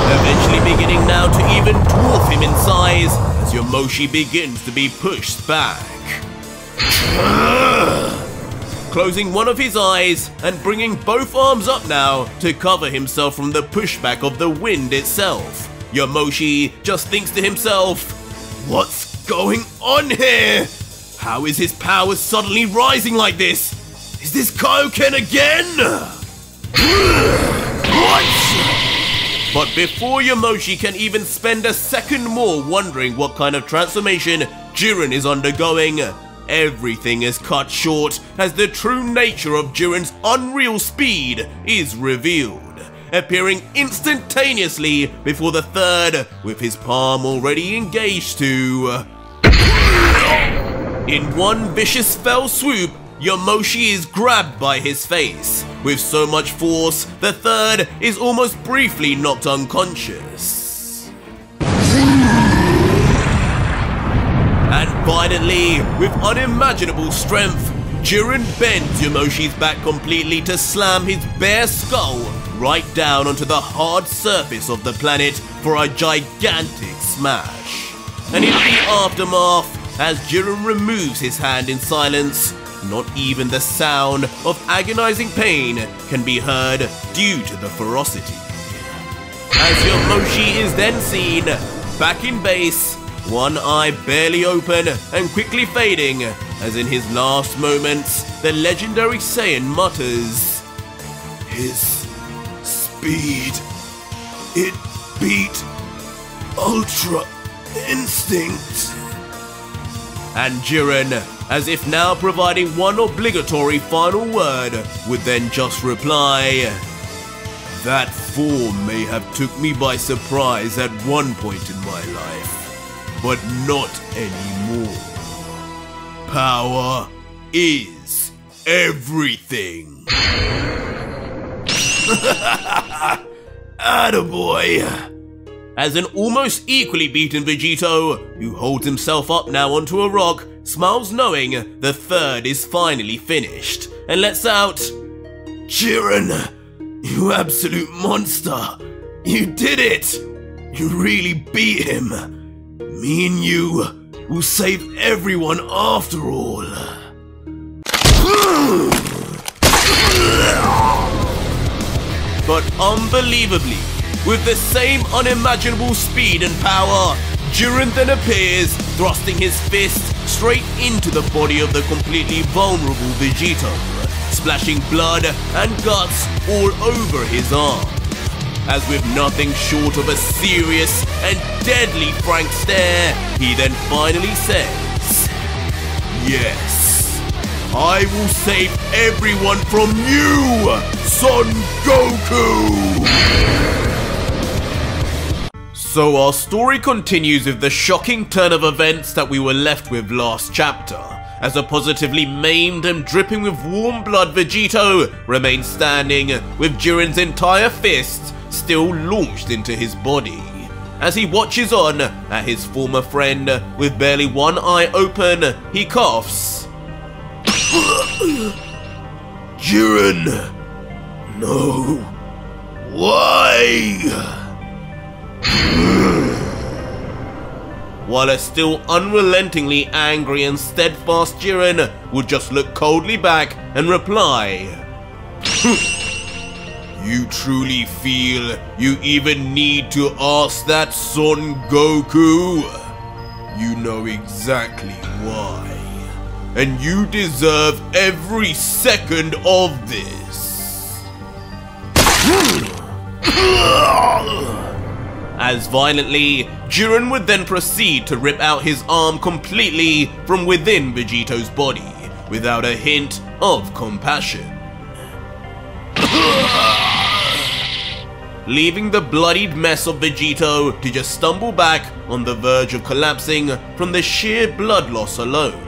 Eventually beginning now to even dwarf him in size, as Yamoshi begins to be pushed back. Closing one of his eyes and bringing both arms up now to cover himself from the pushback of the wind itself, Yamoshi just thinks to himself, what's going on here? How is his power suddenly rising like this? Is this Kaioken again? What? But before Yamoshi can even spend a second more wondering what kind of transformation Jiren is undergoing, everything is cut short as the true nature of Jiren's unreal speed is revealed, appearing instantaneously before the third with his palm already engaged to... In one vicious fell swoop, Yamoshi is grabbed by his face. With so much force, the third is almost briefly knocked unconscious. And violently, with unimaginable strength, Jiren bends Yamoshi's back completely to slam his bare skull right down onto the hard surface of the planet for a gigantic smash. And in the aftermath, as Jiren removes his hand in silence, not even the sound of agonizing pain can be heard due to the ferocity. As Yamoshi is then seen, back in base, one eye barely open and quickly fading, as in his last moments, the legendary Saiyan mutters, "His speed, it beat Ultra Instinct." And Jiren, as if now providing one obligatory final word, would then just reply, "That form may have took me by surprise at one point in my life, but not anymore. Power is everything." Attaboy! As an almost equally beaten Vegito, who holds himself up now onto a rock, smiles knowing the third is finally finished, and lets out, "Jiren, you absolute monster! You did it! You really beat him! Me and you will save everyone after all." But unbelievably, with the same unimaginable speed and power, Jiren then appears, thrusting his fist straight into the body of the completely vulnerable Vegito, splashing blood and guts all over his arm. As with nothing short of a serious and deadly frank stare, he then finally says, "Yes, I will save everyone from you, Son Goku!" So our story continues with the shocking turn of events that we were left with last chapter, as a positively maimed and dripping with warm blood Vegito remains standing with Jiren's entire fist still launched into his body. As he watches on at his former friend with barely one eye open, he coughs. "Jiren, no, why?" While a still unrelentingly angry and steadfast Jiren would just look coldly back and reply, "You truly feel you even need to ask that, Son Goku? You know exactly why, and you deserve every second of this." As violently, Jiren would then proceed to rip out his arm completely from within Vegeto's body, without a hint of compassion. Leaving the bloodied mess of Vegito to just stumble back on the verge of collapsing from the sheer blood loss alone.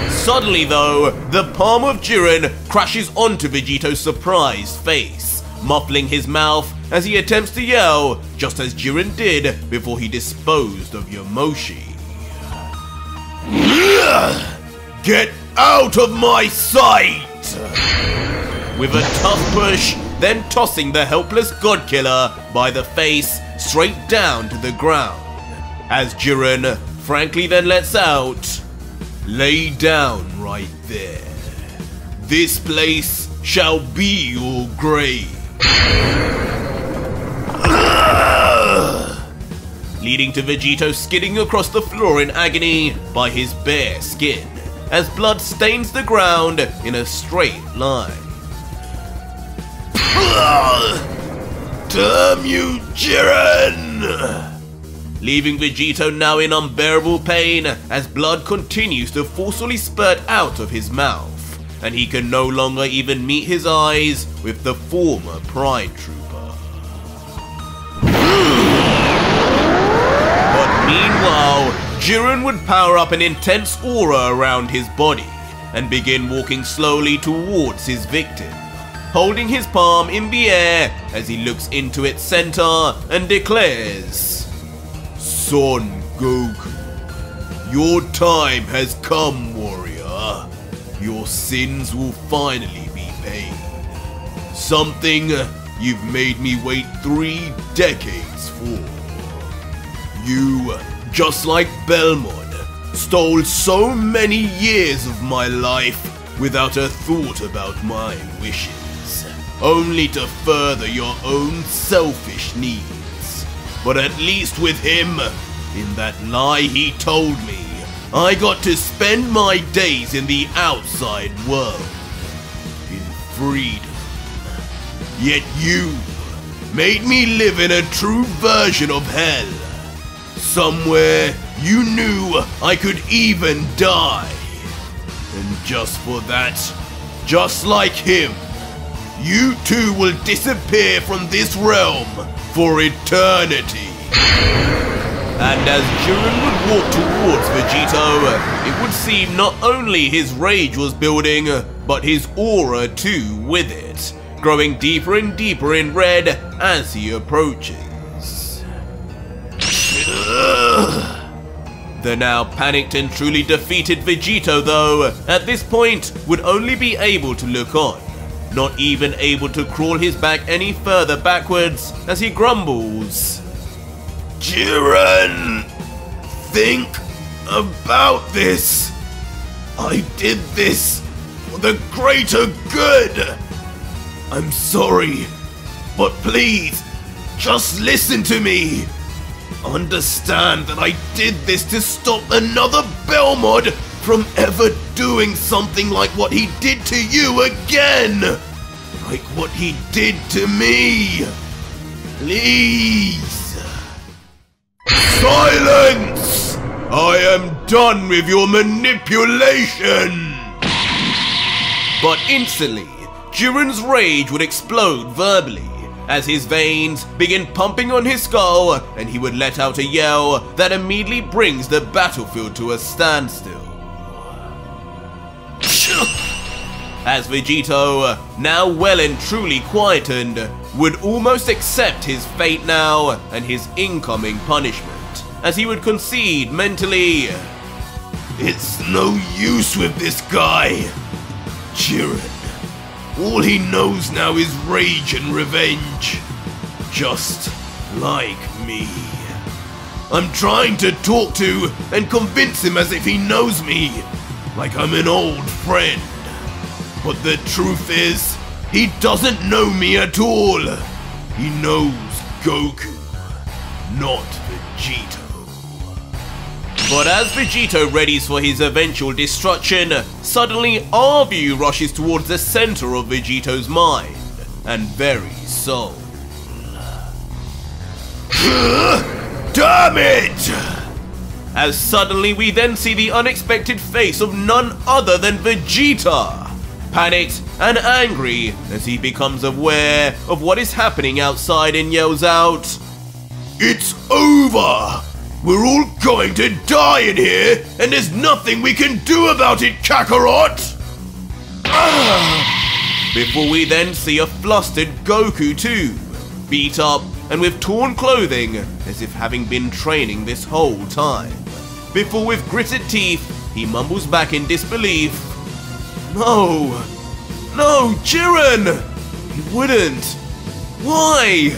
Suddenly though, the palm of Jiren crashes onto Vegito's surprised face, muffling his mouth as he attempts to yell, just as Jiren did before he disposed of Yamoshi. Get out of my sight! With a tough push, then tossing the helpless Godkiller by the face straight down to the ground, as Jiren frankly then lets out, "Lay down right there. This place shall be your grave." Leading to Vegito skidding across the floor in agony by his bare skin, as blood stains the ground in a straight line. Damn you, Jiren! Leaving Vegito now in unbearable pain as blood continues to forcefully spurt out of his mouth, and he can no longer even meet his eyes with the former Pride Trooper. But meanwhile, Jiren would power up an intense aura around his body and begin walking slowly towards his victim, holding his palm in the air as he looks into its center and declares, "Son Goku, your time has come, warrior. Your sins will finally be paid. Something you've made me wait 3 decades for. You, just like Belmont, stole so many years of my life without a thought about my wishes, only to further your own selfish needs. But at least with him, in that lie he told me, I got to spend my days in the outside world, in freedom. Yet you made me live in a true version of hell. Somewhere you knew I could even die. And just for that, just like him, you too will disappear from this realm for eternity." And as Jiren would walk towards Vegito, it would seem not only his rage was building, but his aura too with it, growing deeper and deeper in red as he approaches. The now panicked and truly defeated Vegito, though, at this point would only be able to look on, not even able to crawl his back any further backwards as he grumbles, Jiren, think about this. I did this for the greater good. I'm sorry, but please, just listen to me. Understand that I did this to stop another Belmont from ever doing something like what he did to you again. Like what he did to me. Please. Silence! I am done with your manipulation! But instantly, Jiren's rage would explode verbally, as his veins begin pumping on his skull and he would let out a yell that immediately brings the battlefield to a standstill. As Vegito, now well and truly quietened, would almost accept his fate now and his incoming punishment, as he would concede mentally, "It's no use with this guy. Jiren, all he knows now is rage and revenge. Just like me. I'm trying to talk to and convince him as if he knows me, like I'm an old friend. But the truth is, he doesn't know me at all. He knows Goku, not Vegito." But as Vegito readies for his eventual destruction, suddenly Arview rushes towards the center of Vegito's mind, and very soul. Damn it! As suddenly we then see the unexpected face of none other than Vegeta, panicked and angry as he becomes aware of what is happening outside and yells out, "It's over! We're all going to die in here, and there's nothing we can do about it, Kakarot!" Before we then see a flustered Goku too, beat up and with torn clothing as if having been training this whole time. Before with gritted teeth, he mumbles back in disbelief, "No! No, Jiren! He wouldn't! Why?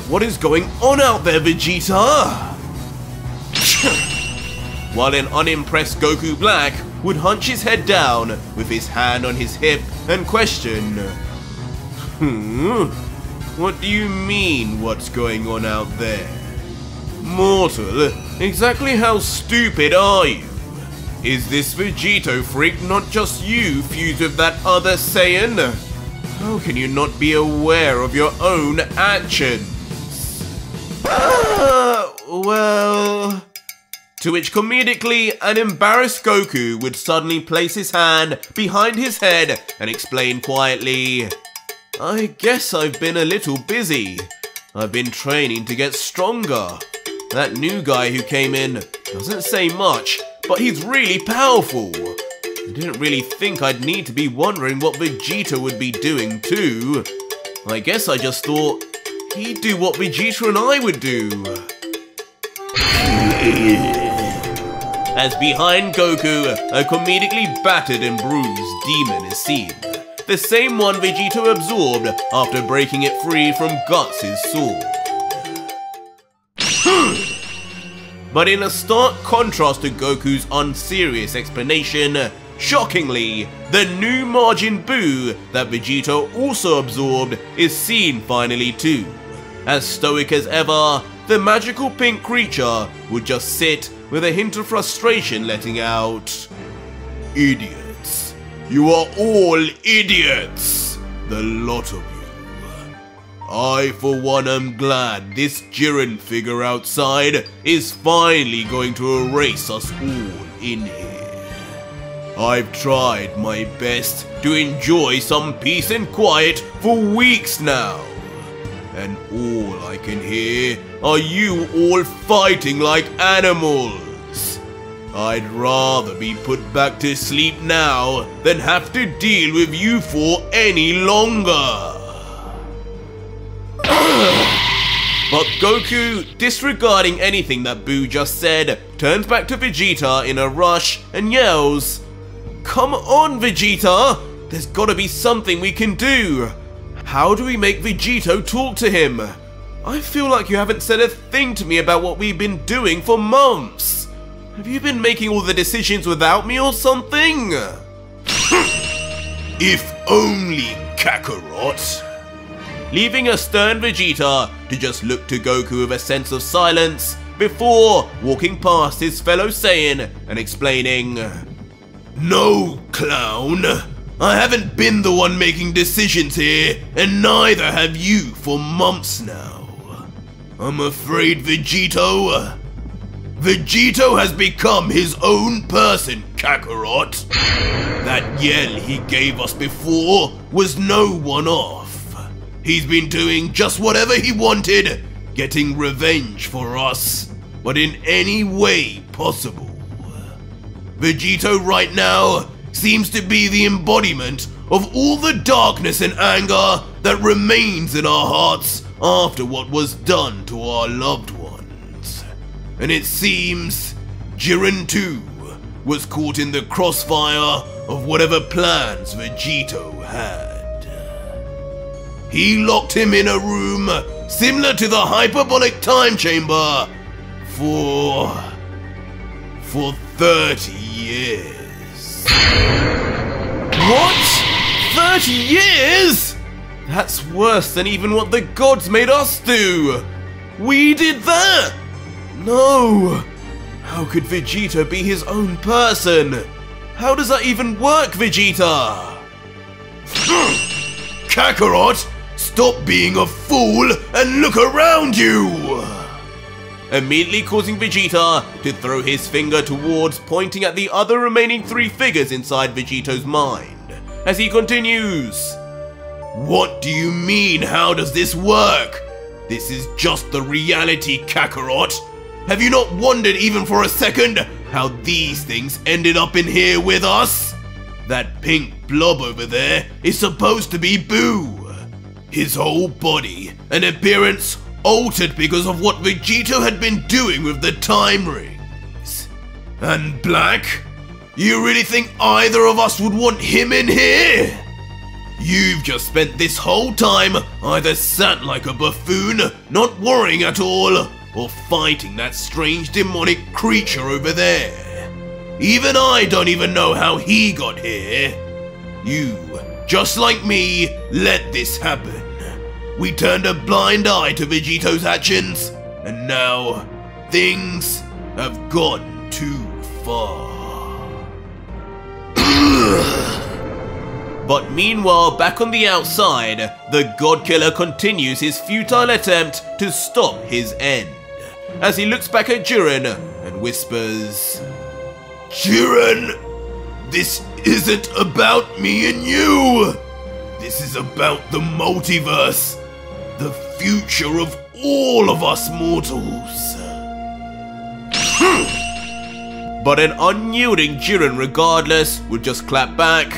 What is going on out there, Vegeta?" While an unimpressed Goku Black would hunch his head down with his hand on his hip and question, "What do you mean, what's going on out there? Mortal, exactly how stupid are you? Is this Vegito freak not just you fused with that other Saiyan? How can you not be aware of your own actions?" Well... To which comedically, an embarrassed Goku would suddenly place his hand behind his head and explain quietly, "I guess I've been a little busy. I've been training to get stronger. That new guy who came in doesn't say much, but he's really powerful. I didn't really think I'd need to be wondering what Vegeta would be doing too. I guess I just thought he'd do what Vegeta and I would do." As behind Goku, a comedically battered and bruised demon is seen. The same one Vegito absorbed after breaking it free from Guts' sword. But in a stark contrast to Goku's unserious explanation, shockingly, the new Majin Buu that Vegito also absorbed is seen finally too. As stoic as ever, the magical pink creature would just sit with a hint of frustration letting out, "Idiots. You are all idiots. The lot of you. I for one am glad this Jiren figure outside is finally going to erase us all in here. I've tried my best to enjoy some peace and quiet for weeks now. And all I can hear are you all fighting like animals. I'd rather be put back to sleep now than have to deal with you four any longer." But Goku, disregarding anything that Buu just said, turns back to Vegeta in a rush and yells, "Come on, Vegeta! There's gotta be something we can do! How do we make Vegito talk to him? I feel like you haven't said a thing to me about what we've been doing for months. Have you been making all the decisions without me or something?" If only, Kakarot. Leaving a stern Vegeta to just look to Goku with a sense of silence before walking past his fellow Saiyan and explaining, "No, clown. I haven't been the one making decisions here, and neither have you for months now. I'm afraid Vegito has become his own person, Kakarot. That yell he gave us before was no one-off. He's been doing just whatever he wanted, getting revenge for us, but in any way possible. Vegito right now seems to be the embodiment of all the darkness and anger that remains in our hearts after what was done to our loved ones. And it seems Jiren too was caught in the crossfire of whatever plans Vegito had. He locked him in a room similar to the hyperbolic time chamber for 30 years. "What? 30 years? That's worse than even what the gods made us do! We did that! No! How could Vegeta be his own person? How does that even work, Vegeta?" Kakarot, stop being a fool and look around you! Immediately causing Vegeta to throw his finger towards pointing at the other remaining 3 figures inside Vegito's mind, as he continues. What do you mean, how does this work? This is just the reality, Kakarot. Have you not wondered even for a second how these things ended up in here with us? That pink blob over there is supposed to be Boo. His whole body and appearance altered because of what Vegito had been doing with the time rings. And Black? You really think either of us would want him in here? You've just spent this whole time either sat like a buffoon, not worrying at all, or fighting that strange demonic creature over there. Even I don't even know how he got here. You, just like me, let this happen. We turned a blind eye to Vegito's actions, and now things have gone too far. But meanwhile, back on the outside, the God Killer continues his futile attempt to stop his end, as he looks back at Jiren and whispers, Jiren, this isn't about me and you. This is about the multiverse, the future of all of us mortals. But an unyielding Jiren regardless would just clap back.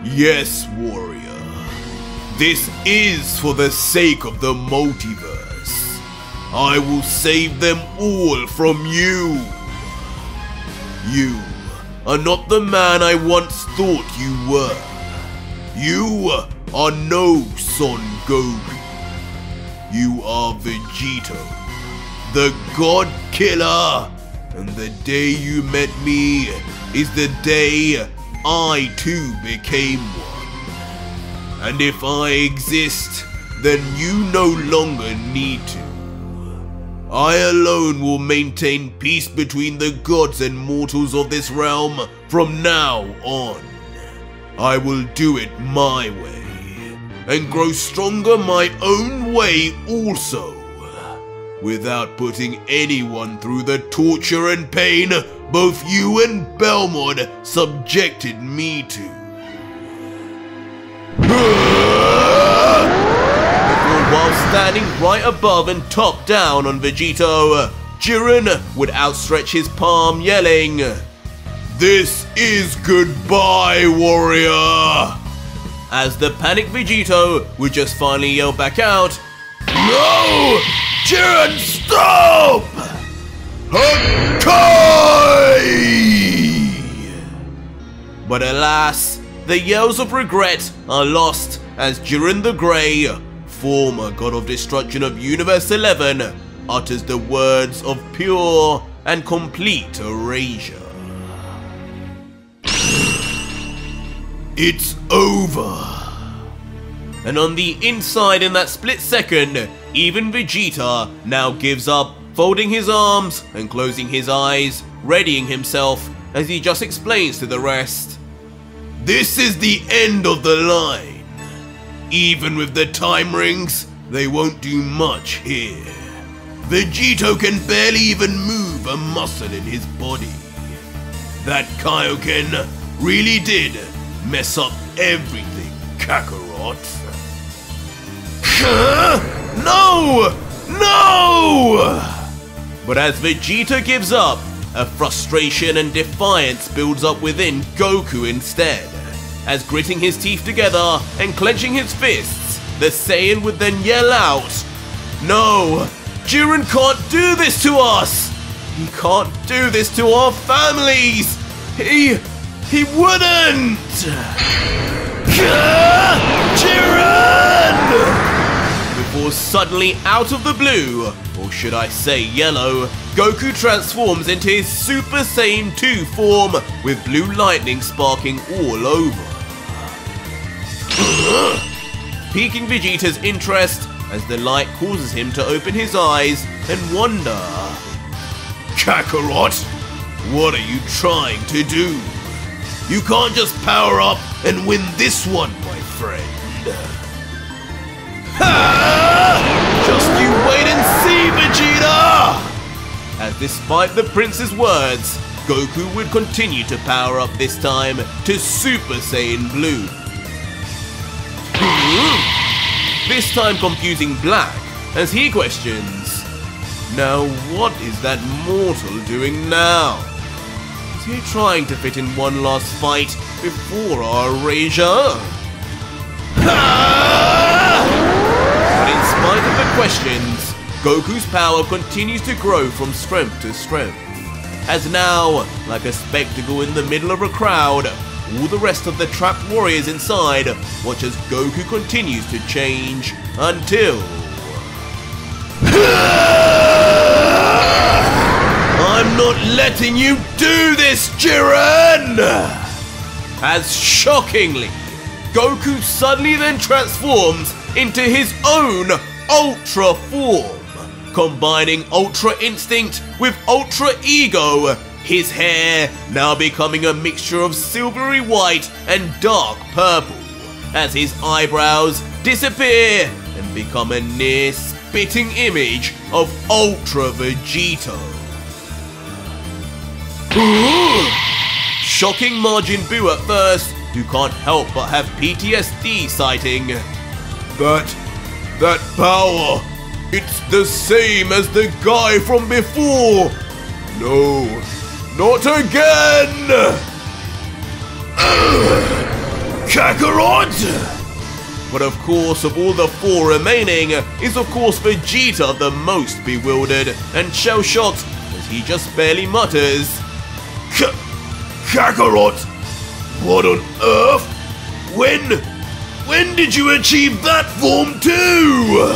Yes, warrior. This is for the sake of the multiverse. I will save them all from you. You are not the man I once thought you were. You are no Son Goku. You are Vegito, the God Killer. And the day you met me is the day I too became one. And if I exist, then you no longer need to. I alone will maintain peace between the gods and mortals of this realm from now on. I will do it my way, and grow stronger my own way also, without putting anyone through the torture and pain both you and Belmod subjected me to. While standing right above and top down on Vegito, Jiren would outstretch his palm yelling, This is goodbye, warrior! As the panicked Vegito would just finally yell back out, No! Jiren, stop! Hakai! But alas, the yells of regret are lost as Jiren the Grey, former god of destruction of Universe 11, utters the words of pure and complete erasure. It's over. And on the inside in that split second, even Vegeta now gives up, folding his arms and closing his eyes, readying himself as he just explains to the rest. This is the end of the line. Even with the time rings, they won't do much here. Vegito can barely even move a muscle in his body. That Kaioken really did mess up everything, Kakarot. No! No! But as Vegeta gives up, a frustration and defiance builds up within Goku instead. As gritting his teeth together and clenching his fists, the Saiyan would then yell out, No! Jiren can't do this to us! He can't do this to our families! He wouldn't! Jiren! Before suddenly out of the blue, or should I say yellow, Goku transforms into his Super Saiyan 2 form with blue lightning sparking all over. Piquing Vegeta's interest as the light causes him to open his eyes and wonder. Kakarot, what are you trying to do? You can't just power up and win this one, my friend. as despite the prince's words, Goku would continue to power up, this time to Super Saiyan Blue. This time confusing Black as he questions, "Now what is that mortal doing now? Is he trying to fit in one last fight before our erasure?" But in spite of the questions, Goku's power continues to grow from strength to strength, as now, like a spectacle in the middle of a crowd, all the rest of the trapped warriors inside watch as Goku continues to change until... "I'm not letting you do this, Jiren!" As shockingly, Goku suddenly then transforms into his own Ultra form, combining Ultra Instinct with Ultra Ego, his hair now becoming a mixture of silvery white and dark purple, as his eyebrows disappear and become a near spitting image of Ultra Vegito. Shocking Majin Buu at first, who can't help but have PTSD, citing, That power, it's the same as the guy from before! No, not again! Kakarot! But of course, of all the four remaining, is of course Vegeta the most bewildered and shell-shocked, as he just barely mutters, Kakarot? What on earth? When did you achieve that form too?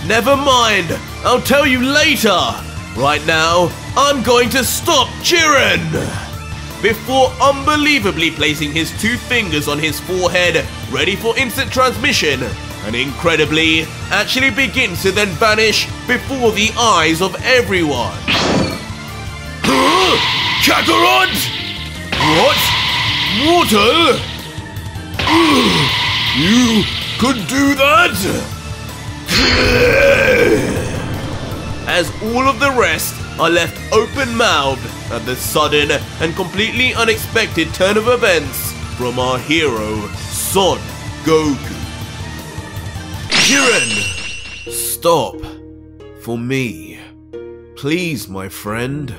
Never mind, I'll tell you later. Right now, I'm going to stop Jiren! Before unbelievably placing his 2 fingers on his forehead, ready for instant transmission, and incredibly, actually begins to then vanish before the eyes of everyone. Kakarot! What? Mortal? You could do that? As all of the rest are left open-mouthed at the sudden and completely unexpected turn of events from our hero, Son Goku. Jiren! Stop. For me. Please, my friend.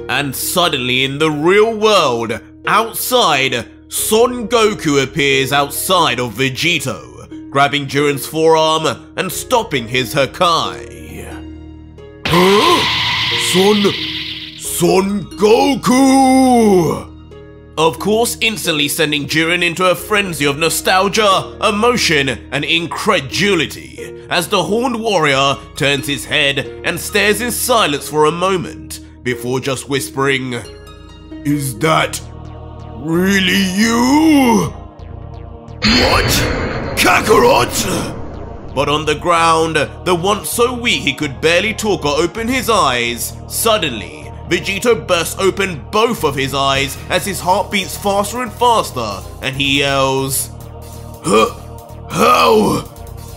And suddenly in the real world, outside, Son Goku appears outside of Vegito, grabbing Jiren's forearm and stopping his Hakai. Son Goku! Of course, instantly sending Jiren into a frenzy of nostalgia, emotion, and incredulity, as the Horned Warrior turns his head and stares in silence for a moment, before just whispering, "Is that really you? What? Kakarot?" But on the ground, the once so weak he could barely talk or open his eyes, suddenly, Vegito bursts open both of his eyes as his heart beats faster and faster, and he yells, How?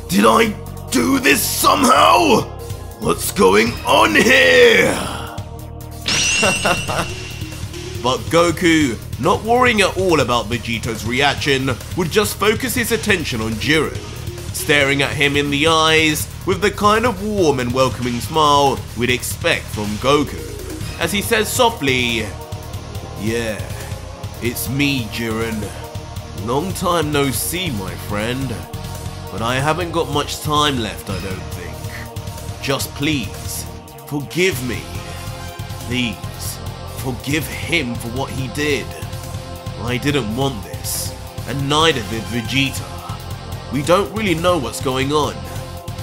Did I do this somehow? What's going on here? But Goku, not worrying at all about Vegito's reaction, would just focus his attention on Jiren, staring at him in the eyes with the kind of warm and welcoming smile we'd expect from Goku, as he says softly, "Yeah, it's me, Jiren. Long time no see, my friend. But I haven't got much time left, I don't think. Just please, forgive me. Please, forgive him for what he did. I didn't want this, and neither did Vegeta. We don't really know what's going on,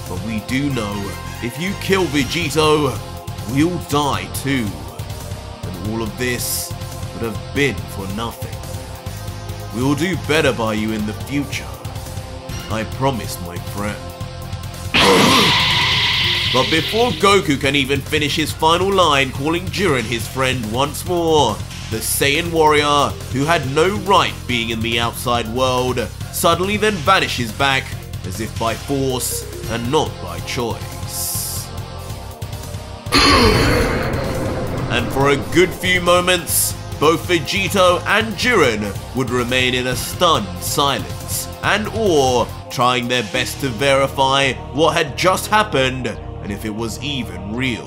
but we do know if you kill Vegito, we'll die too. And all of this would have been for nothing. We'll do better by you in the future. I promise, my friend." But before Goku can even finish his final line calling Jiren his friend once more, the Saiyan warrior, who had no right being in the outside world, suddenly then vanishes back, as if by force and not by choice. and for a good few moments, both Vegito and Jiren would remain in a stunned silence and awe, trying their best to verify what had just happened and if it was even real.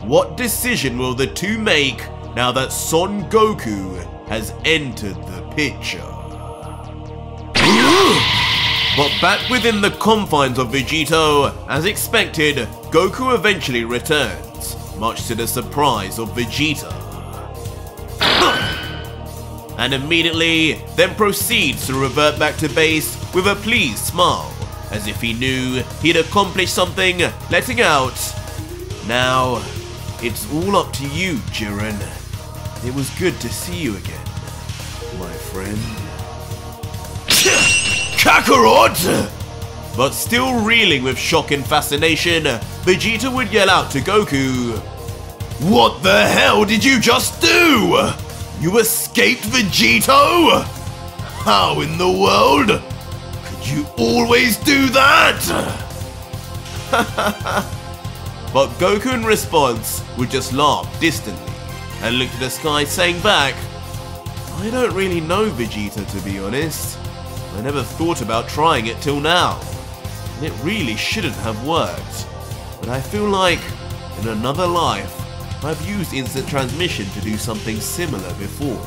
What decision will the two make now that Son Goku has entered the picture? But back within the confines of Vegito, as expected, Goku eventually returns, much to the surprise of Vegeta. And immediately then proceeds to revert back to base with a pleased smile, as if he knew he'd accomplished something, letting out, "Now, it's all up to you, Jiren. It was good to see you again, my friend." Kakarot! But still reeling with shock and fascination, Vegeta would yell out to Goku, What the hell did you just do? You escaped Vegito? How in the world could you always do that? But Goku in response would just laugh distantly and look to the sky saying back, "I don't really know Vegeta, to be honest. I never thought about trying it till now, and it really shouldn't have worked. But I feel like, in another life, I've used instant transmission to do something similar before."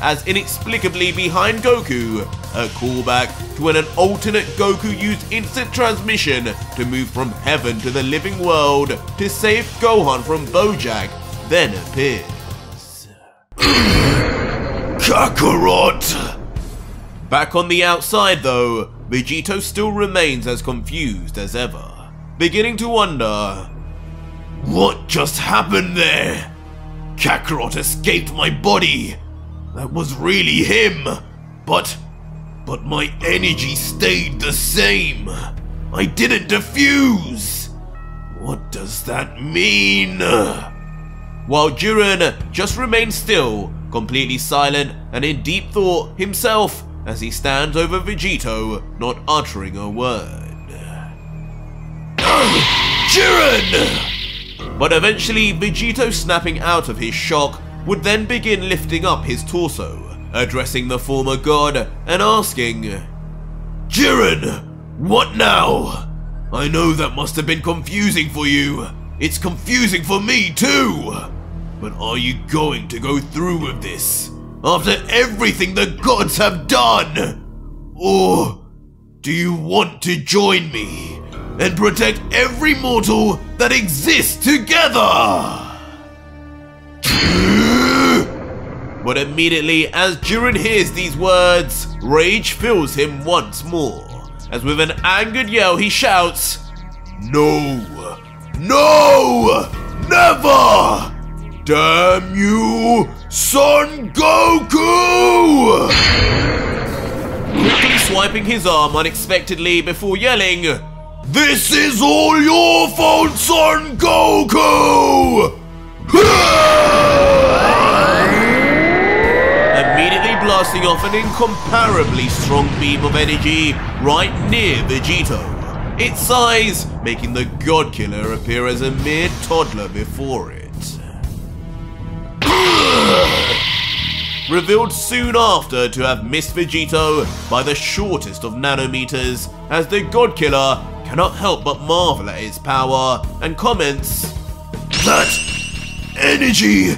As inexplicably behind Goku, a callback to when an alternate Goku used instant transmission to move from heaven to the living world to save Gohan from Bojack then appears. Kakarot! Back on the outside though, Vegito still remains as confused as ever, beginning to wonder, What just happened there? Kakarot escaped my body. That was really him. But my energy stayed the same. I didn't defuse. What does that mean? While Jiren just remains still, completely silent and in deep thought himself as he stands over Vegito, not uttering a word. Jiren! But eventually Vegito, snapping out of his shock, would then begin lifting up his torso, addressing the former god and asking, Jiren, what now? I know that must have been confusing for you. It's confusing for me too. But are you going to go through with this after everything the gods have done? Or do you want to join me and protect every mortal that exists together? But immediately as Jiren hears these words, rage fills him once more, as with an angered yell he shouts, No! No! Never! Damn you, Son Goku! Quickly swiping his arm unexpectedly before yelling, This is all your fault, Son Goku! Immediately blasting off an incomparably strong beam of energy right near Vegito, its size making the God Killer appear as a mere toddler before it. Revealed soon after to have missed Vegito by the shortest of nanometers, as the God Killer cannot help but marvel at its power and comments, That energy,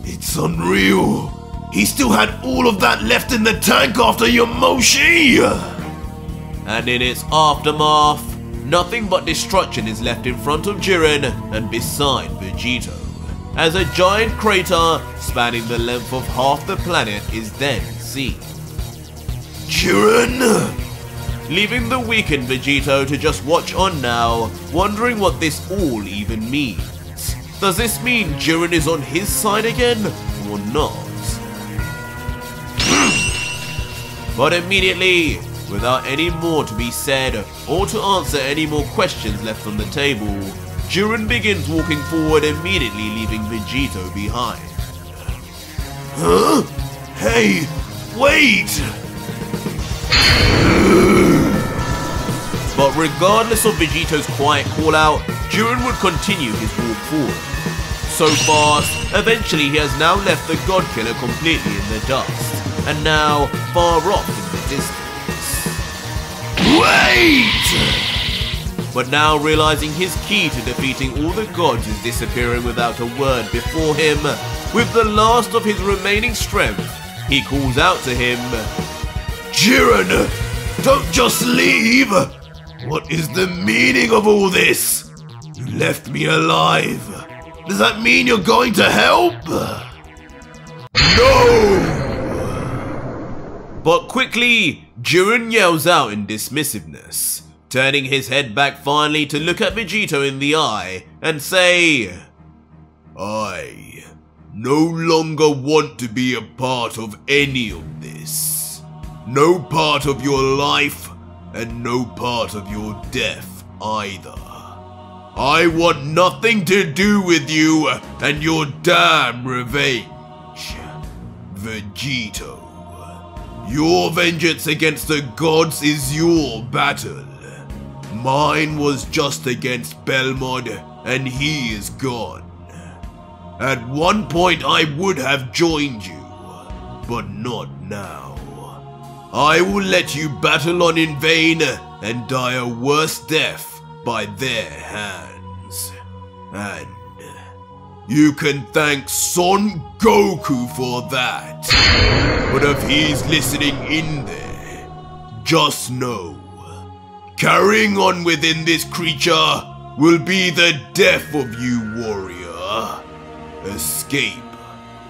it's unreal. He still had all of that left in the tank after Yamoshi! And in its aftermath, nothing but destruction is left in front of Jiren and beside Vegito, as a giant crater spanning the length of half the planet is then seen. Jiren! Leaving the weakened Vegito to just watch on now, wondering what this all even means. Does this mean Jiren is on his side again, or not? But immediately, without any more to be said, or to answer any more questions left on the table, Jiren begins walking forward, immediately leaving Vegito behind. Huh? Hey, wait! But regardless of Vegito's quiet call-out, Jiren would continue his walk forward, so fast, eventually he has now left the God Killer completely in the dust, and now far off in the distance. Wait! But now realizing his key to defeating all the gods is disappearing without a word before him, with the last of his remaining strength, he calls out to him, Jiren, don't just leave! What is the meaning of all this? You left me alive. Does that mean you're going to help? No! But quickly, Jiren yells out in dismissiveness, turning his head back finally to look at Vegito in the eye and say, I no longer want to be a part of any of this. No part of your life, and no part of your death either. I want nothing to do with you and your damn revenge. Vegito, your vengeance against the gods is your battle. Mine was just against Belmod, and he is gone. At one point I would have joined you, but not now. I will let you battle on in vain and die a worse death by their hands. And you can thank Son Goku for that. But if he's listening in there, just know, carrying on within this creature will be the death of you, warrior. Escape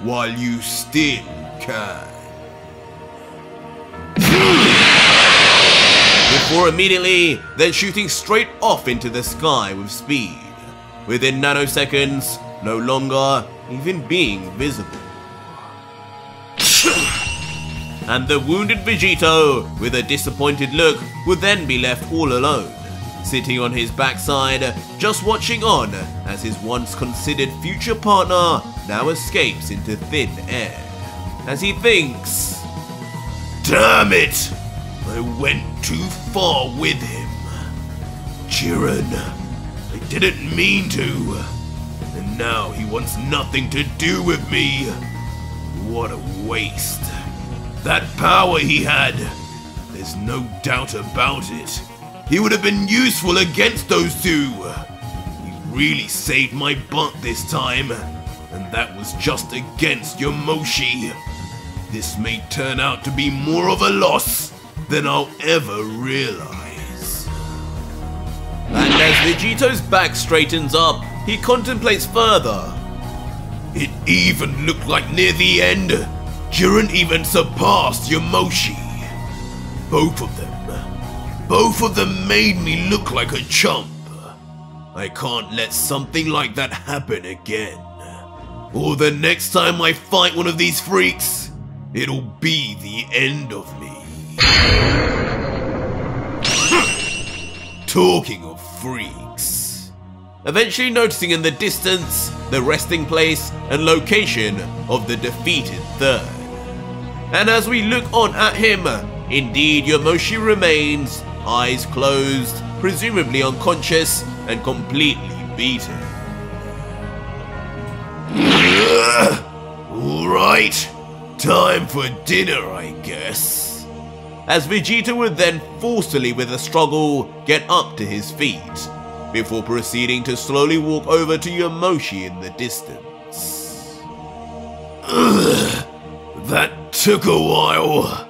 while you still can. Before immediately, then shooting straight off into the sky with speed, within nanoseconds, no longer even being visible. And the wounded Vegito, with a disappointed look, would then be left all alone, sitting on his backside, just watching on as his once considered future partner now escapes into thin air, as he thinks, damn it! I went too far with him. Jiren, I didn't mean to. And now he wants nothing to do with me. What a waste. That power he had, there's no doubt about it. He would have been useful against those two. He really saved my butt this time. And that was just against Yamoshi. This may turn out to be more of a loss than I'll ever realize. And as Vegito's back straightens up, he contemplates further. It even looked like near the end, Jiren even surpassed Yamoshi. Both of them made me look like a chump. I can't let something like that happen again. Or the next time I fight one of these freaks, it'll be the end of me. Talking of freaks. Eventually noticing in the distance the resting place and location of the defeated third. And as we look on at him, indeed Yamoshi remains, eyes closed, presumably unconscious and completely beaten. Alright, time for dinner, I guess. As Vegeta would then forcefully with a struggle get up to his feet, before proceeding to slowly walk over to Yamoshi in the distance. That took a while.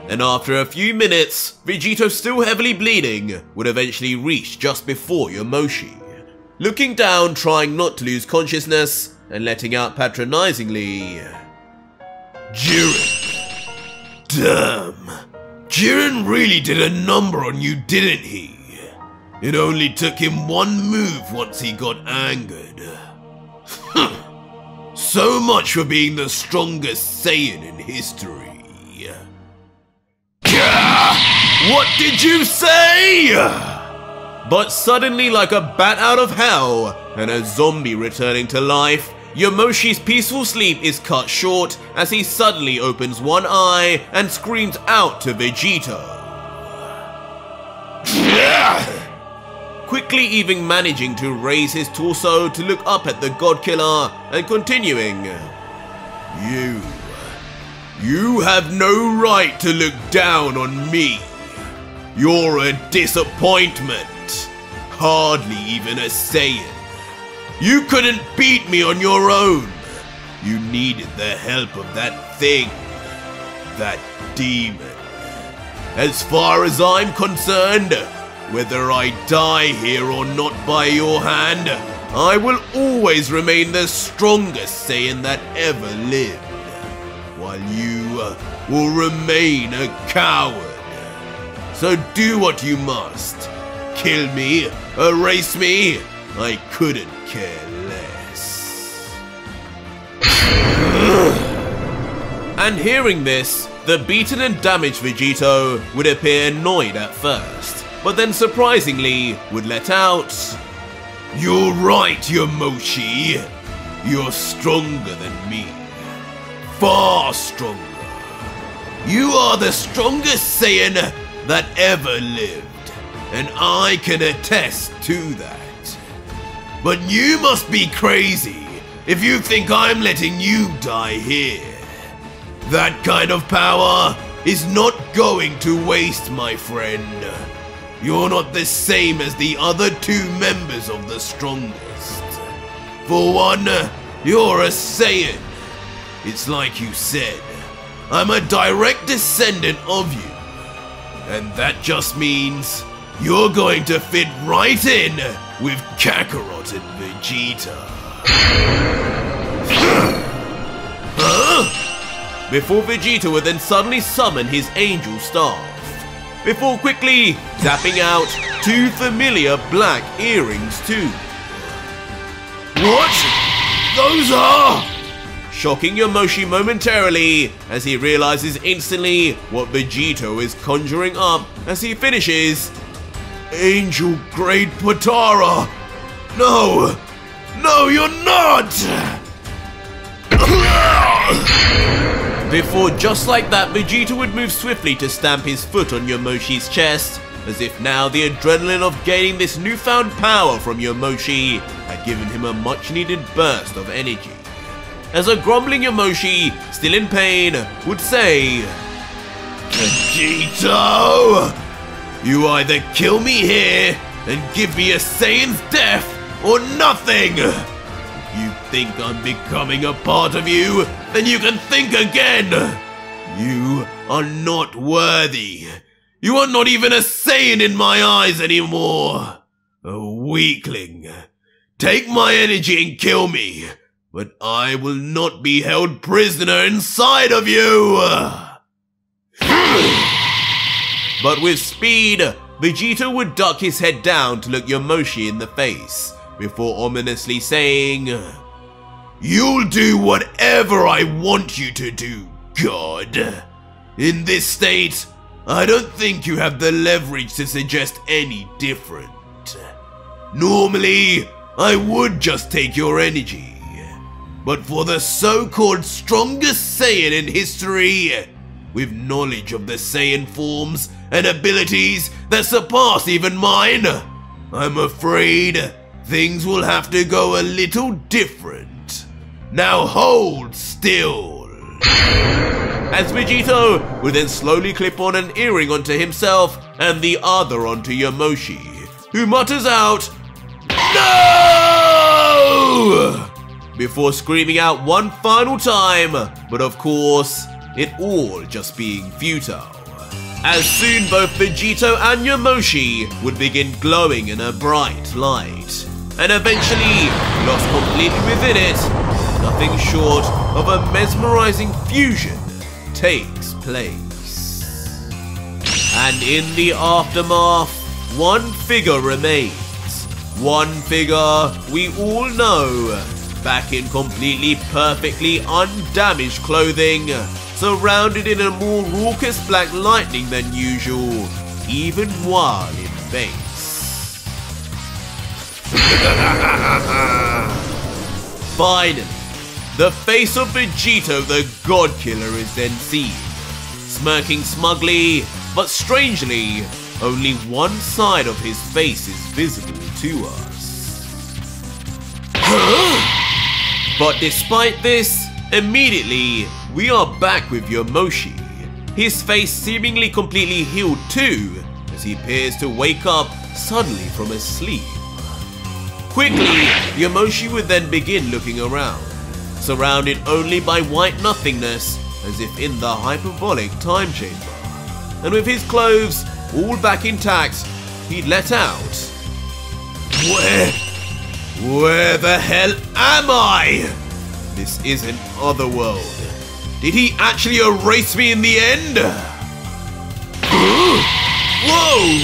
And after a few minutes, Vegito, still heavily bleeding, would eventually reach just before Yamoshi, looking down, trying not to lose consciousness, and letting out patronizingly, Jiren. Damn. Jiren really did a number on you, didn't he? It only took him one move once he got angered. So much for being the strongest Saiyan in history. What did you say? But suddenly, like a bat out of hell and a zombie returning to life, Yamoshi's peaceful sleep is cut short as he suddenly opens one eye and screams out to Vegito. quickly even managing to raise his torso to look up at the God Killer and continuing. You have no right to look down on me. You're a disappointment, hardly even a Saiyan. You couldn't beat me on your own. You needed the help of that thing, that demon. As far as I'm concerned, whether I die here or not by your hand, I will always remain the strongest Saiyan that ever lived, while you will remain a coward. So do what you must. Kill me, erase me, I couldn't care less. And hearing this, the beaten and damaged Vegito would appear annoyed at first, but then surprisingly would let out, You're right, Yamoshi. You're stronger than me. Far stronger. You are the strongest Saiyan that ever lived, and I can attest to that. But you must be crazy if you think I'm letting you die here. That kind of power is not going to waste, my friend. You're not the same as the other two members of the strongest. For one, you're a Saiyan. It's like you said, I'm a direct descendant of you. And that just means you're going to fit right in with Kakarot and Vegeta. huh? Before Vegeta would then suddenly summon his angel staff, before quickly zapping out two familiar black earrings too. What? Those are... Shocking Yamoshi momentarily as he realizes instantly what Vegito is conjuring up as he finishes. Angel Grade Potara! No! No, you're not! Before just like that, Vegeta would move swiftly to stamp his foot on Yamoshi's chest, as if now the adrenaline of gaining this newfound power from Yamoshi had given him a much needed burst of energy. As a grumbling Yamoshi, still in pain, would say, Vegito! You either kill me here and give me a Saiyan's death, or nothing! If you think I'm becoming a part of you, then you can think again! You are not worthy. You are not even a Saiyan in my eyes anymore. A weakling. Take my energy and kill me. But I will not be held prisoner inside of you! But with speed, Vegito would duck his head down to look Yamoshi in the face, before ominously saying, You'll do whatever I want you to do, God. In this state, I don't think you have the leverage to suggest any different. Normally, I would just take your energy. But for the so-called strongest Saiyan in history, with knowledge of the Saiyan forms and abilities that surpass even mine, I'm afraid things will have to go a little different. Now hold still. As Vegito would then slowly clip on an earring onto himself and the other onto Yamoshi, who mutters out, No! Before screaming out one final time, but of course, it all just being futile. As soon both Vegito and Yamoshi would begin glowing in a bright light, and eventually lost completely within it, nothing short of a mesmerizing fusion takes place. And in the aftermath, one figure remains. One figure we all know, back in completely perfectly undamaged clothing, surrounded in a more raucous black lightning than usual, even while in base. Finally, the face of Vegito the God Killer is then seen, smirking smugly, but strangely, only one side of his face is visible to us. But despite this, immediately we are back with Yomoshi, his face seemingly completely healed too, as he appears to wake up suddenly from a sleep. Quickly, Yomoshi would then begin looking around, surrounded only by white nothingness, as if in the hyperbolic time chamber. And with his clothes all back intact, he'd let out, Where the hell am I? This isn't Otherworld. Did he actually erase me in the end? Whoa!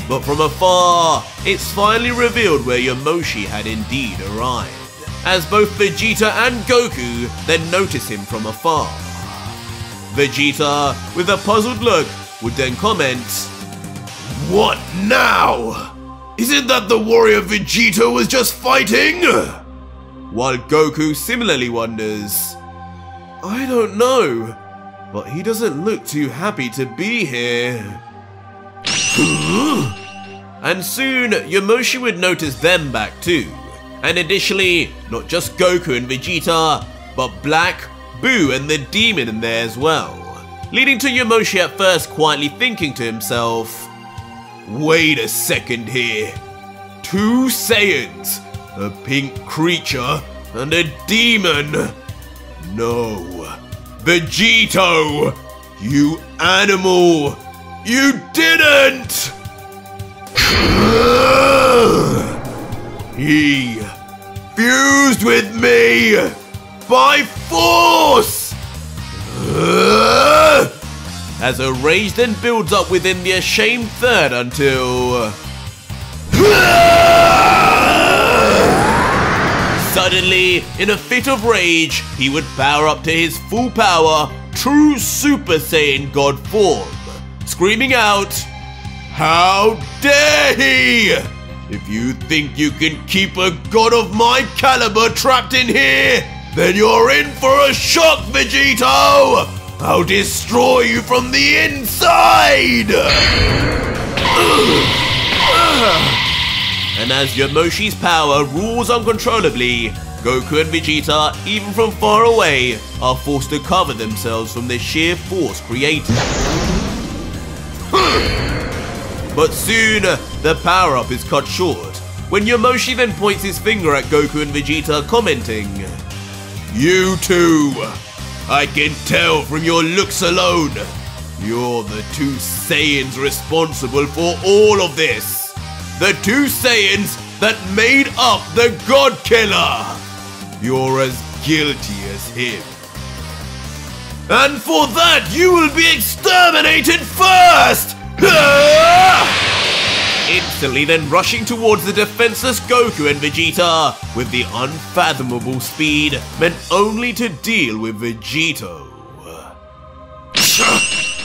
But from afar, it's finally revealed where Yomoshi had indeed arrived, as both Vegeta and Goku then notice him from afar. Vegeta, with a puzzled look, would then comment, "What now? Isn't that the warrior Vegeta was just fighting?" While Goku similarly wonders, "I don't know, but he doesn't look too happy to be here." And soon, Yomoshi would notice them back too. And additionally, not just Goku and Vegeta, but Black, Boo and the demon in there as well. Leading to Yomoshi at first quietly thinking to himself, "Wait a second here. 2 Saiyans, a pink creature, and a demon. No. Vegito, you animal, you didn't!" He fused with me by force! As a rage then builds up within the ashamed third until... Suddenly, in a fit of rage, he would power up to his full power, true Super Saiyan God form, screaming out, "How dare he! If you think you can keep a god of my caliber trapped in here, then you're in for a shock, Vegito! I'll destroy you from the inside!" And as Yomoshi's power rules uncontrollably, Goku and Vegeta, even from far away, are forced to cover themselves from the sheer force created. But soon, the power-up is cut short, when Yomoshi then points his finger at Goku and Vegeta, commenting, "You two, I can tell from your looks alone, you're the 2 Saiyans responsible for all of this. The 2 Saiyans that made up the God Killer. You're as guilty as him. And for that, you will be exterminated first!" Instantly then rushing towards the defenseless Goku and Vegeta with the unfathomable speed meant only to deal with Vegito.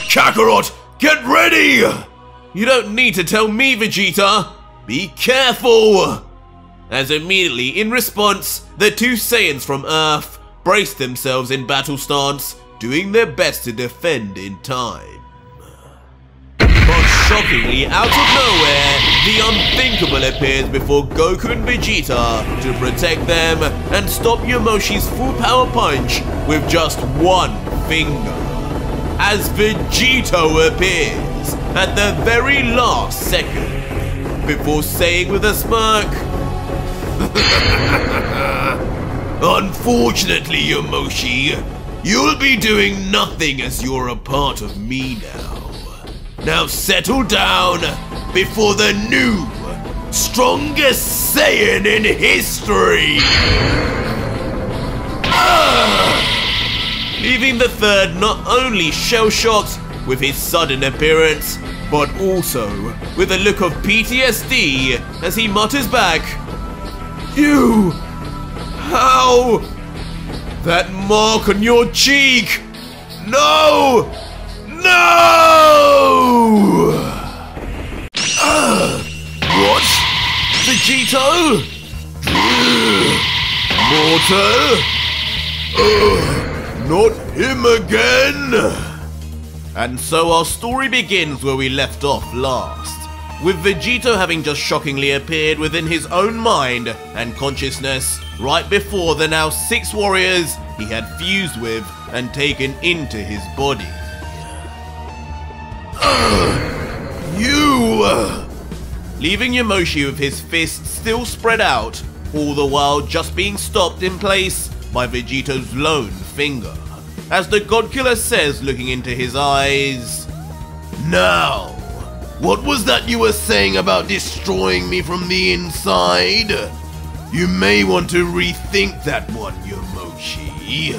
"Kakarot, get ready!" "You don't need to tell me, Vegeta. Be careful!" As immediately in response, the 2 Saiyans from Earth braced themselves in battle stance, doing their best to defend in time. But shockingly, out of nowhere, the unthinkable appears before Goku and Vegeta to protect them and stop Yomoshi's full power punch with just 1 finger. As Vegito appears at the very last second, before saying with a smirk, "Unfortunately, Yomoshi, you'll be doing nothing as you're a part of me now. Now settle down before the new, strongest Saiyan in history!" Leaving the third not only shell-shocked with his sudden appearance, but also with a look of PTSD as he mutters back, "You! How? That mark on your cheek! No! No!" What? Vegito? Mortal? Not him again! And so our story begins where we left off last, with Vegito having just shockingly appeared within his own mind and consciousness right before the now 6 warriors he had fused with and taken into his body. Leaving Yamoshi with his fists still spread out, all the while just being stopped in place by Vegito's lone finger, as the God Killer says, looking into his eyes, "Now, what was that you were saying about destroying me from the inside? You may want to rethink that one, Yamoshi."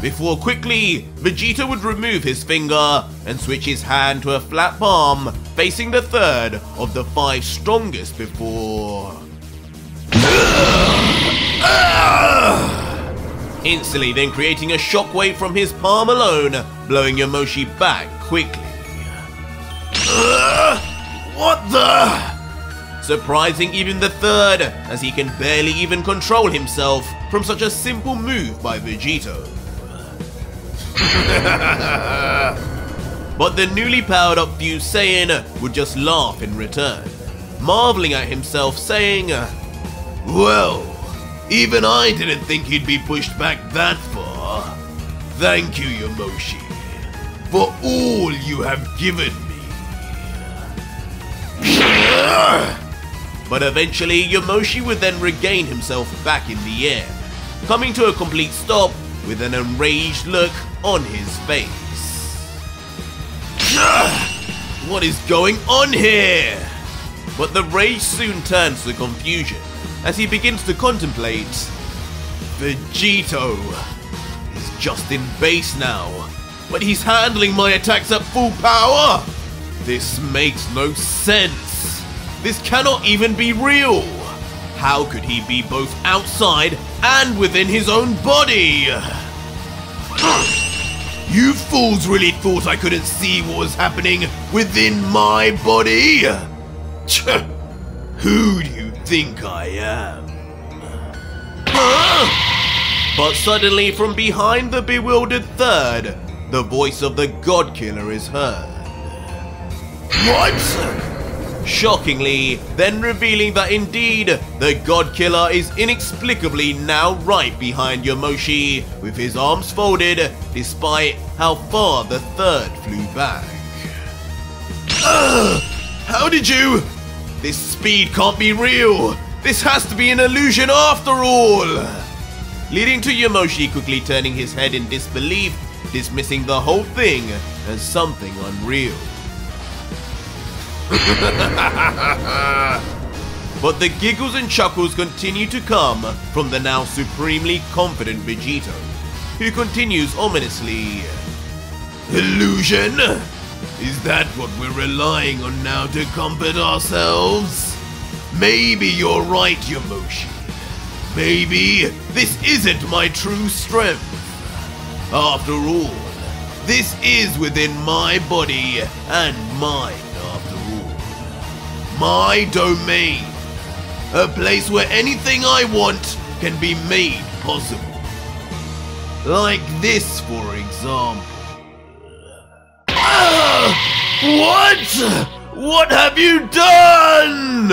Before quickly, Vegito would remove his finger and switch his hand to a flat palm, facing the third of the 5 strongest before. Instantly then creating a shockwave from his palm alone, blowing Yamoshi back quickly. What the? Surprising even the third, as he can barely even control himself from such a simple move by Vegito. But the newly powered up Fused Saiyan would just laugh in return, marveling at himself, saying, "Well, even I didn't think he'd be pushed back that far. Thank you, Yamoshi, for all you have given me." But eventually, Yamoshi would then regain himself back in the air, coming to a complete stop with an enraged look on his face. What is going on here? But the rage soon turns to confusion as he begins to contemplate. Vegito is just in base now, but he's handling my attacks at full power. This makes no sense. This cannot even be real. How could he be both outside and within his own body? You fools really thought I couldn't see what was happening within my body? Who do you think I am? But suddenly from behind the bewildered third, the voice of the God Killer is heard. What? Shockingly, then revealing that indeed, the God Killer is inexplicably now right behind Yamoshi, with his arms folded, despite how far the third flew back. How did you? This speed can't be real! This has to be an illusion after all! Leading to Yamoshi quickly turning his head in disbelief, dismissing the whole thing as something unreal. But the giggles and chuckles continue to come from the now supremely confident Vegito, who continues ominously. Illusion? Is that what we're relying on now to comfort ourselves? Maybe you're right, Yamoshi. Maybe this isn't my true strength. After all, this is within my body and mine. My domain. A place where anything I want can be made possible. Like this, for example. What? What have you done?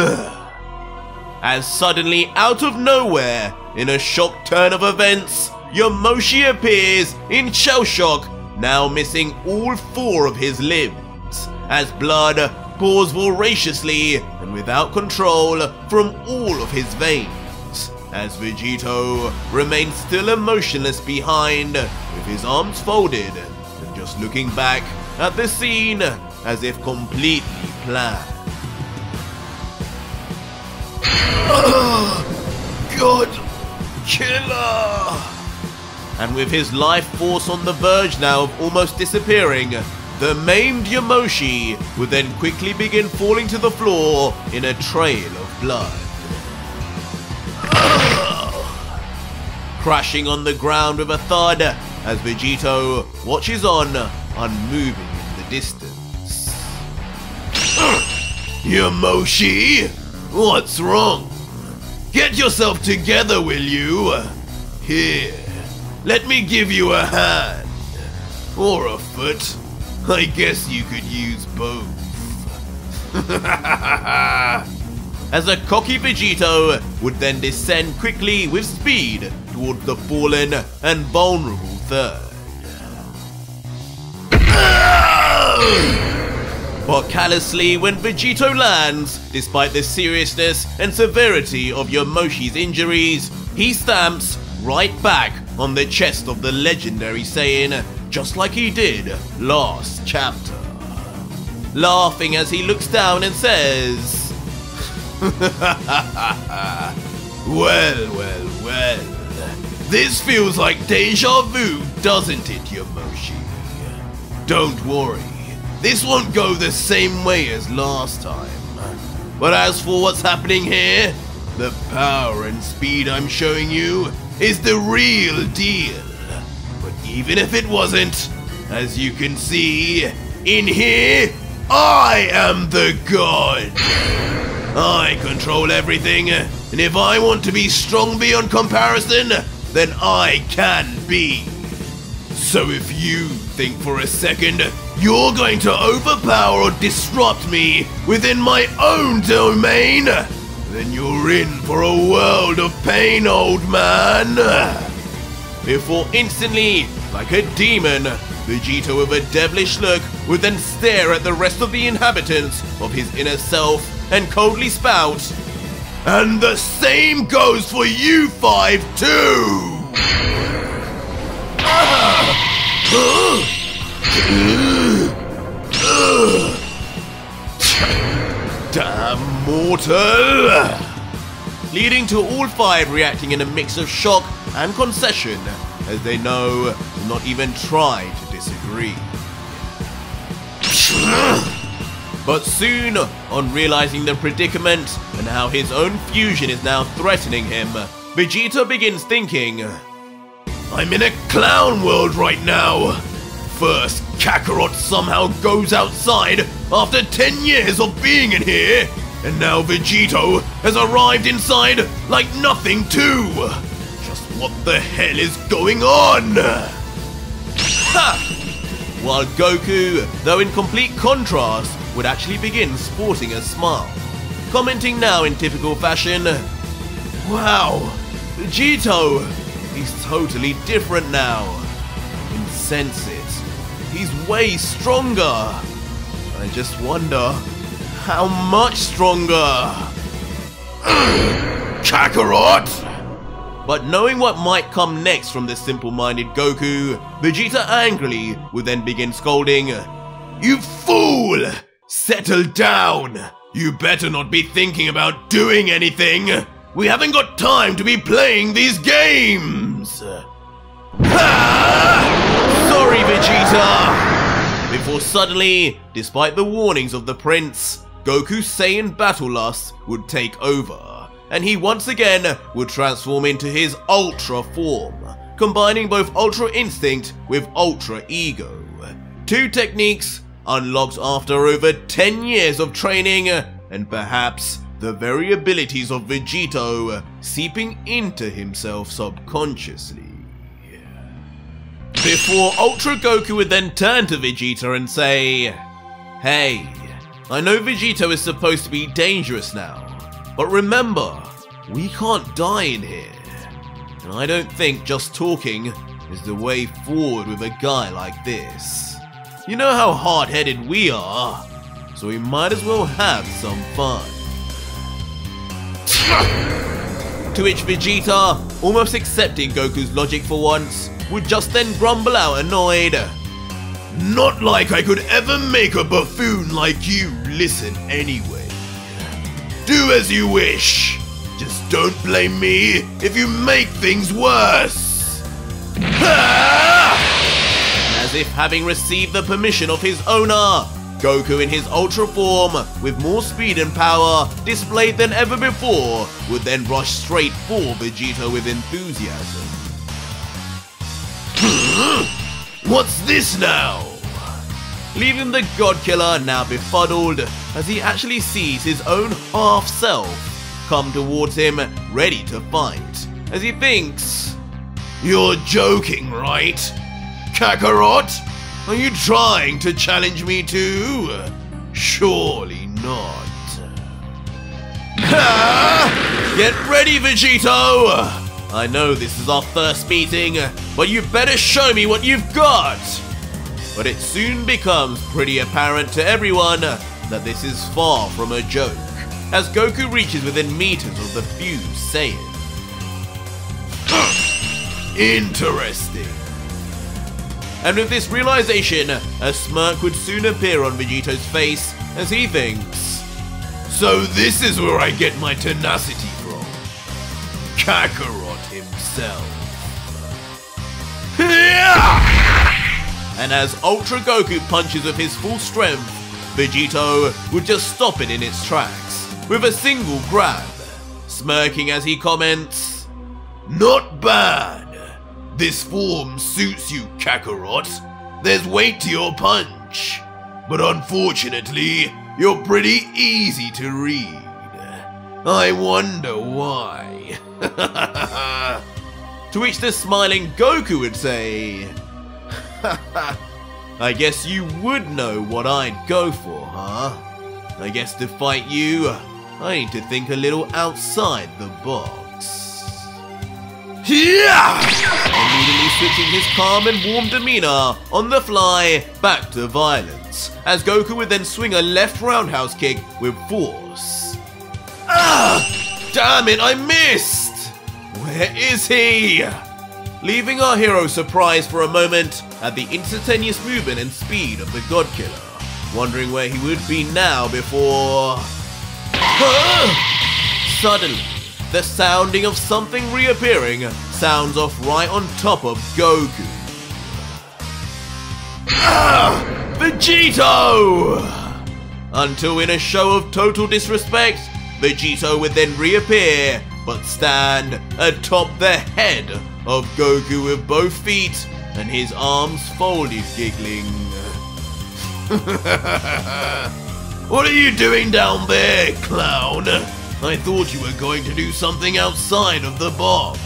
As suddenly, out of nowhere, in a shock turn of events, Yamoshi appears in shell shock, now missing all 4 of his limbs, as blood pours voraciously and without control from all of his veins, as Vegito remains still emotionless behind, with his arms folded and just looking back at the scene as if completely planned. God Killer! And with his life force on the verge now of almost disappearing, the maimed Yamoshi would then quickly begin falling to the floor in a trail of blood. Crashing on the ground with a thud as Vegito watches on, unmoving in the distance. Yamoshi? What's wrong? Get yourself together, will you? Here, let me give you a hand. or a foot. I guess you could use both. As a cocky Vegito would then descend quickly with speed towards the fallen and vulnerable third. But callously when Vegito lands, despite the seriousness and severity of Yamoshi's injuries, he stamps right back on the chest of the legendary Saiyan, just like he did last chapter. Laughing as he looks down and says, Well. This feels like deja vu, doesn't it, Yamoshi? Don't worry, this won't go the same way as last time. But as for what's happening here, the power and speed I'm showing you is the real deal. But even if it wasn't, as you can see, in here, I am the god. I control everything, and if I want to be strong beyond comparison, then I can be. So if you think for a second you're going to overpower or disrupt me within my own domain, then you're in for a world of pain, old man. Before instantly, like a demon, Vegito with a devilish look would then stare at the rest of the inhabitants of his inner self and coldly spout, and the same goes for you five too! Damn mortal! Leading to all five reacting in a mix of shock and concession, as they know to not even try to disagree. But soon, on realizing the predicament and how his own fusion is now threatening him, Vegito begins thinking, I'm in a clown world right now. First, Kakarot somehow goes outside after 10 years of being in here, and now Vegito has arrived inside like nothing too. Just what the hell is going on? Ha! While Goku, though in complete contrast, would actually begin sporting a smile, commenting now in typical fashion, wow, Vegito, he's totally different now. I can sense it. He's way stronger. I just wonder, how much stronger? Kakarot! But knowing what might come next from the simple-minded Goku, Vegeta angrily would then begin scolding, You fool! Settle down! You better not be thinking about doing anything! We haven't got time to be playing these games! Sorry, Vegeta! Before suddenly, despite the warnings of the prince, Goku's Saiyan battle lust would take over, and he once again would transform into his Ultra form, combining both Ultra Instinct with Ultra Ego. Two techniques unlocked after over 10 years of training, and perhaps the very abilities of Vegito seeping into himself subconsciously. Before Ultra Goku would then turn to Vegeta and say, Hey, I know Vegito is supposed to be dangerous now, but remember, we can't die in here. And I don't think just talking is the way forward with a guy like this. You know how hard-headed we are, so we might as well have some fun. To which Vegeta, almost accepting Goku's logic for once, would just then grumble out annoyed, Not like I could ever make a buffoon like you listen anyway. Do as you wish. Just don't blame me if you make things worse. As if having received the permission of his owner, Goku in his Ultra form, with more speed and power displayed than ever before, would then rush straight for Vegeta with enthusiasm. What's this now? Leaving the God Killer now befuddled as he actually sees his own half-self come towards him ready to fight, as he thinks, You're joking, right? Kakarot? Are you trying to challenge me too? Surely not. Get ready, Vegito! I know this is our first meeting, but you better show me what you've got! But it soon becomes pretty apparent to everyone that this is far from a joke, as Goku reaches within meters of the fused Saiyan. Interesting. And with this realization, a smirk would soon appear on Vegito's face as he thinks, so this is where I get my tenacity from. Kakarot himself. And as Ultra Goku punches with his full strength, Vegito would just stop it in its tracks with a single grab, smirking as he comments, "Not bad. This form suits you, Kakarot. There's weight to your punch. But unfortunately, you're pretty easy to read. I wonder why." To which the smiling Goku would say, I guess you would know what I'd go for, huh? I guess to fight you, I need to think a little outside the box. Immediately switching his calm and warm demeanor on the fly back to violence, as Goku would then swing a left roundhouse kick with force. Damn it, I missed! Where is he? Leaving our hero surprised for a moment at the instantaneous movement and speed of the God Killer, wondering where he would be now before... Suddenly, the sounding of something reappearing sounds off right on top of Goku. Vegito! Until in a show of total disrespect, Vegito would then reappear, but stand atop the head of Goku with both feet and his arms folded, giggling. What are you doing down there, clown? I thought you were going to do something outside of the box.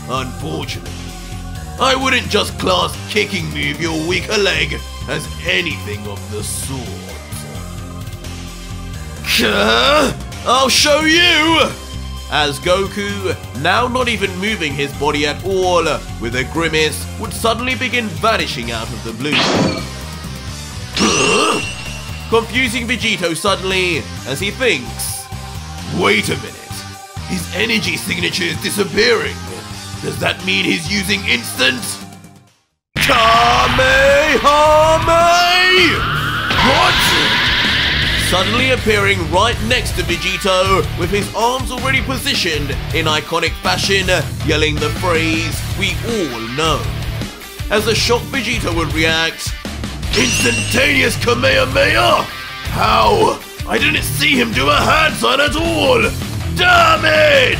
Unfortunately, I wouldn't just class kicking me with your weaker leg as anything of the sort. I'll show you! As Goku, now not even moving his body at all, with a grimace, would suddenly begin vanishing out of the blue. Confusing Vegito suddenly as he thinks, wait a minute, his energy signature is disappearing. Does that mean he's using instant? Kamehameha! What? Suddenly appearing right next to Vegito with his arms already positioned in iconic fashion, yelling the phrase we all know. As the shocked Vegito would react, instantaneous Kamehameha? How? I didn't see him do a hand sign at all! Damn it!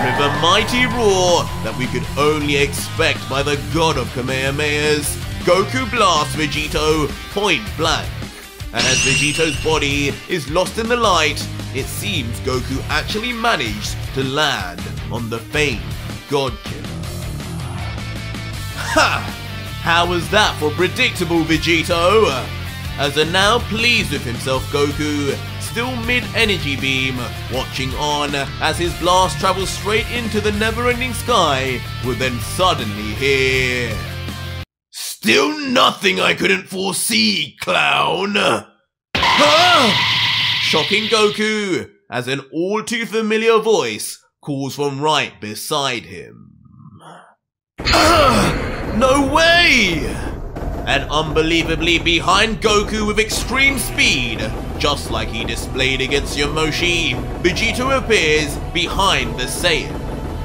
With a mighty roar that we could only expect by the god of Kamehamehas, Goku blasts Vegito point blank. And as Vegito's body is lost in the light, it seems Goku actually managed to land on the famed God Killer. Ha! How was that for predictable, Vegito? As a now pleased with himself Goku, still mid-energy beam, watching on as his blast travels straight into the never-ending sky, would then suddenly hear... Still nothing I couldn't foresee, clown! Shocking Goku, as an all too familiar voice calls from right beside him. No way! And unbelievably behind Goku with extreme speed, just like he displayed against Yamoshi, Vegito appears behind the Saiyan,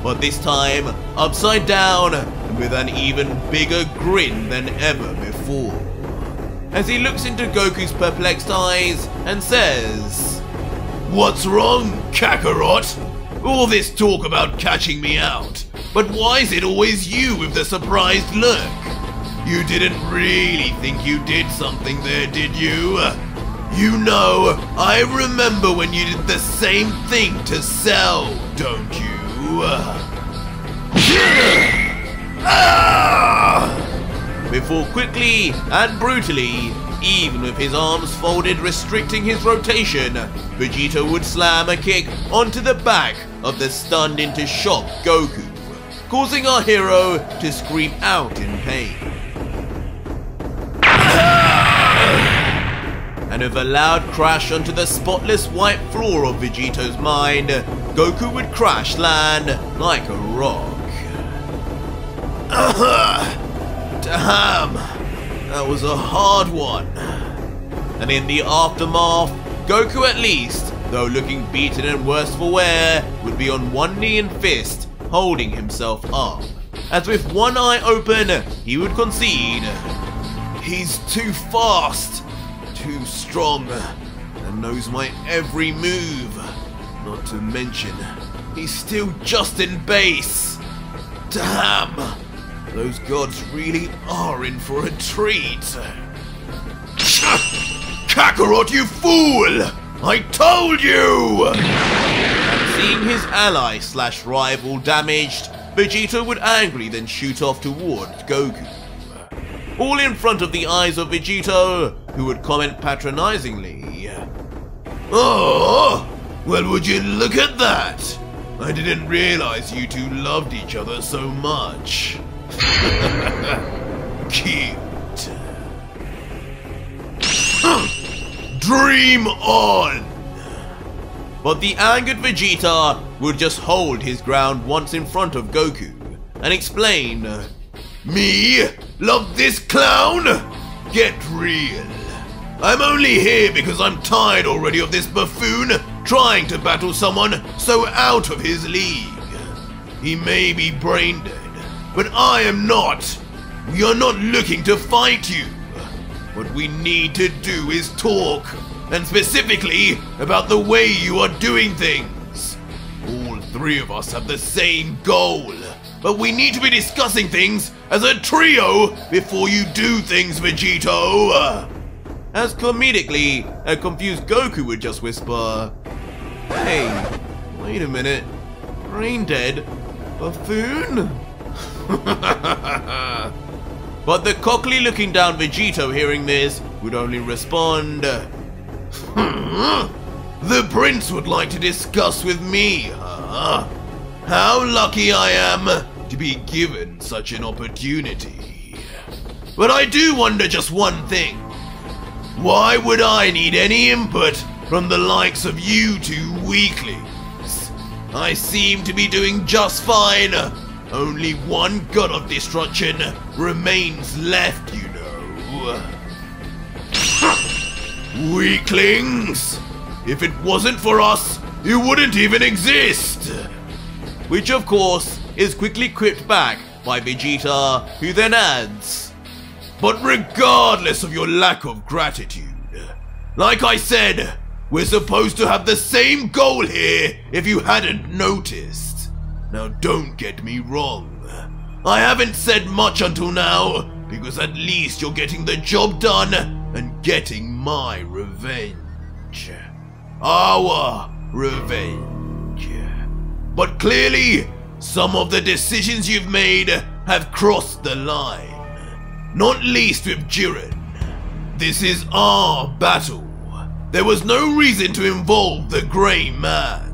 but this time upside down and with an even bigger grin than ever before. As he looks into Goku's perplexed eyes and says, "What's wrong, Kakarot? All this talk about catching me out, but why is it always you with the surprised look? You didn't really think you did something there, did you? You know, I remember when you did the same thing to Cell, don't you? Before quickly and brutally, even with his arms folded restricting his rotation, Vegito would slam a kick onto the back of the stunned into shock Goku, causing our hero to scream out in pain. And with a loud crash onto the spotless white floor of Vegito's mind, Goku would crash land like a rock. Damn, that was a hard one. And in the aftermath, Goku at least, though looking beaten and worse for wear, would be on one knee and fist, holding himself up. As with one eye open, he would concede. He's too fast, too strong, and knows my every move. Not to mention, he's still just in base. Damn, those gods really are in for a treat. Kakarot, you fool! I told you! And seeing his ally slash rival damaged, Vegito would angrily then shoot off toward Goku. All in front of the eyes of Vegito, who would comment patronizingly, "Oh, well, would you look at that? I didn't realize you two loved each other so much." Cute. Dream on! But the angered Vegeta would just hold his ground once in front of Goku and explain, "Me? Love this clown? Get real. I'm only here because I'm tired already of this buffoon trying to battle someone so out of his league. He may be brain dead, but I am not. We are not looking to fight you. What we need to do is talk, and specifically about the way you are doing things. All three of us have the same goal, but we need to be discussing things as a trio before you do things, Vegito." As comedically, a confused Goku would just whisper, "Hey, wait a minute, brain dead? Buffoon?" But the cockily looking down Vegito hearing this would only respond, "The prince would like to discuss with me, huh? How lucky I am to be given such an opportunity. But I do wonder just one thing. Why would I need any input from the likes of you two weaklings? I seem to be doing just fine. Only one god of destruction remains left, you know." Weaklings! If it wasn't for us, you wouldn't even exist! Which of course is quickly quipped back by Vegeta, who then adds, "But regardless of your lack of gratitude, like I said, we're supposed to have the same goal here if you hadn't noticed. Now don't get me wrong. I haven't said much until now, because at least you're getting the job done and getting my revenge. Our revenge. But clearly, some of the decisions you've made have crossed the line. Not least with Jiren. This is our battle. There was no reason to involve the Grey Man.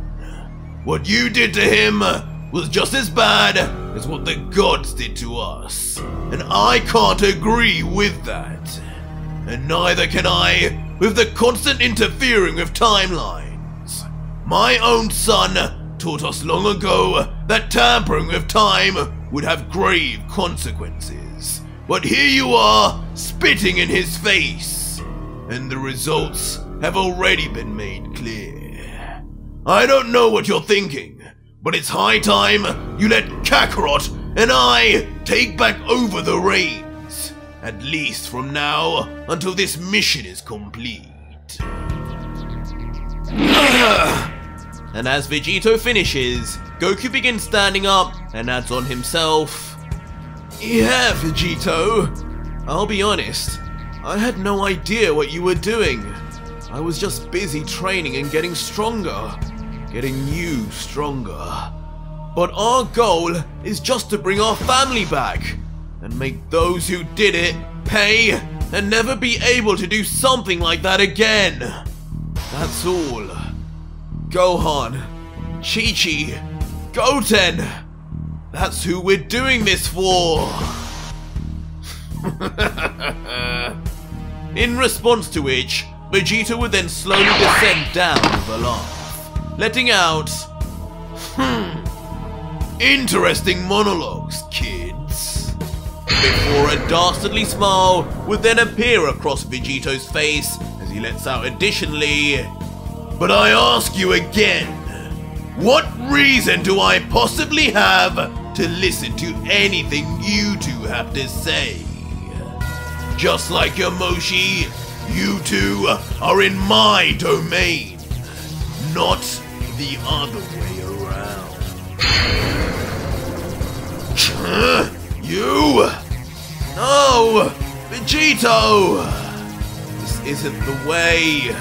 What you did to him was just as bad as what the gods did to us. And I can't agree with that. And neither can I with the constant interfering with timelines. My own son taught us long ago that tampering with time would have grave consequences. But here you are, spitting in his face. And the results have already been made clear. I don't know what you're thinking, but it's high time you let Kakarot and I take back over the reins. At least from now until this mission is complete." And as Vegito finishes, Goku begins standing up and adds on himself, "Yeah, Vegito, I'll be honest, I had no idea what you were doing. I was just busy training and getting stronger. Getting you stronger. But our goal is just to bring our family back and make those who did it pay and never be able to do something like that again. That's all. Gohan, Chi-Chi, Goten, that's who we're doing this for. In response to which, Vegeta would then slowly descend down with a laugh, letting out, interesting monologues, kids. Before a dastardly smile would then appear across Vegito's face as he lets out additionally, but I ask you again, what reason do I possibly have to listen to anything you two have to say? Just like Yamoshi, you two are in my domain, not the other way around. You? No! Vegito! This isn't the way.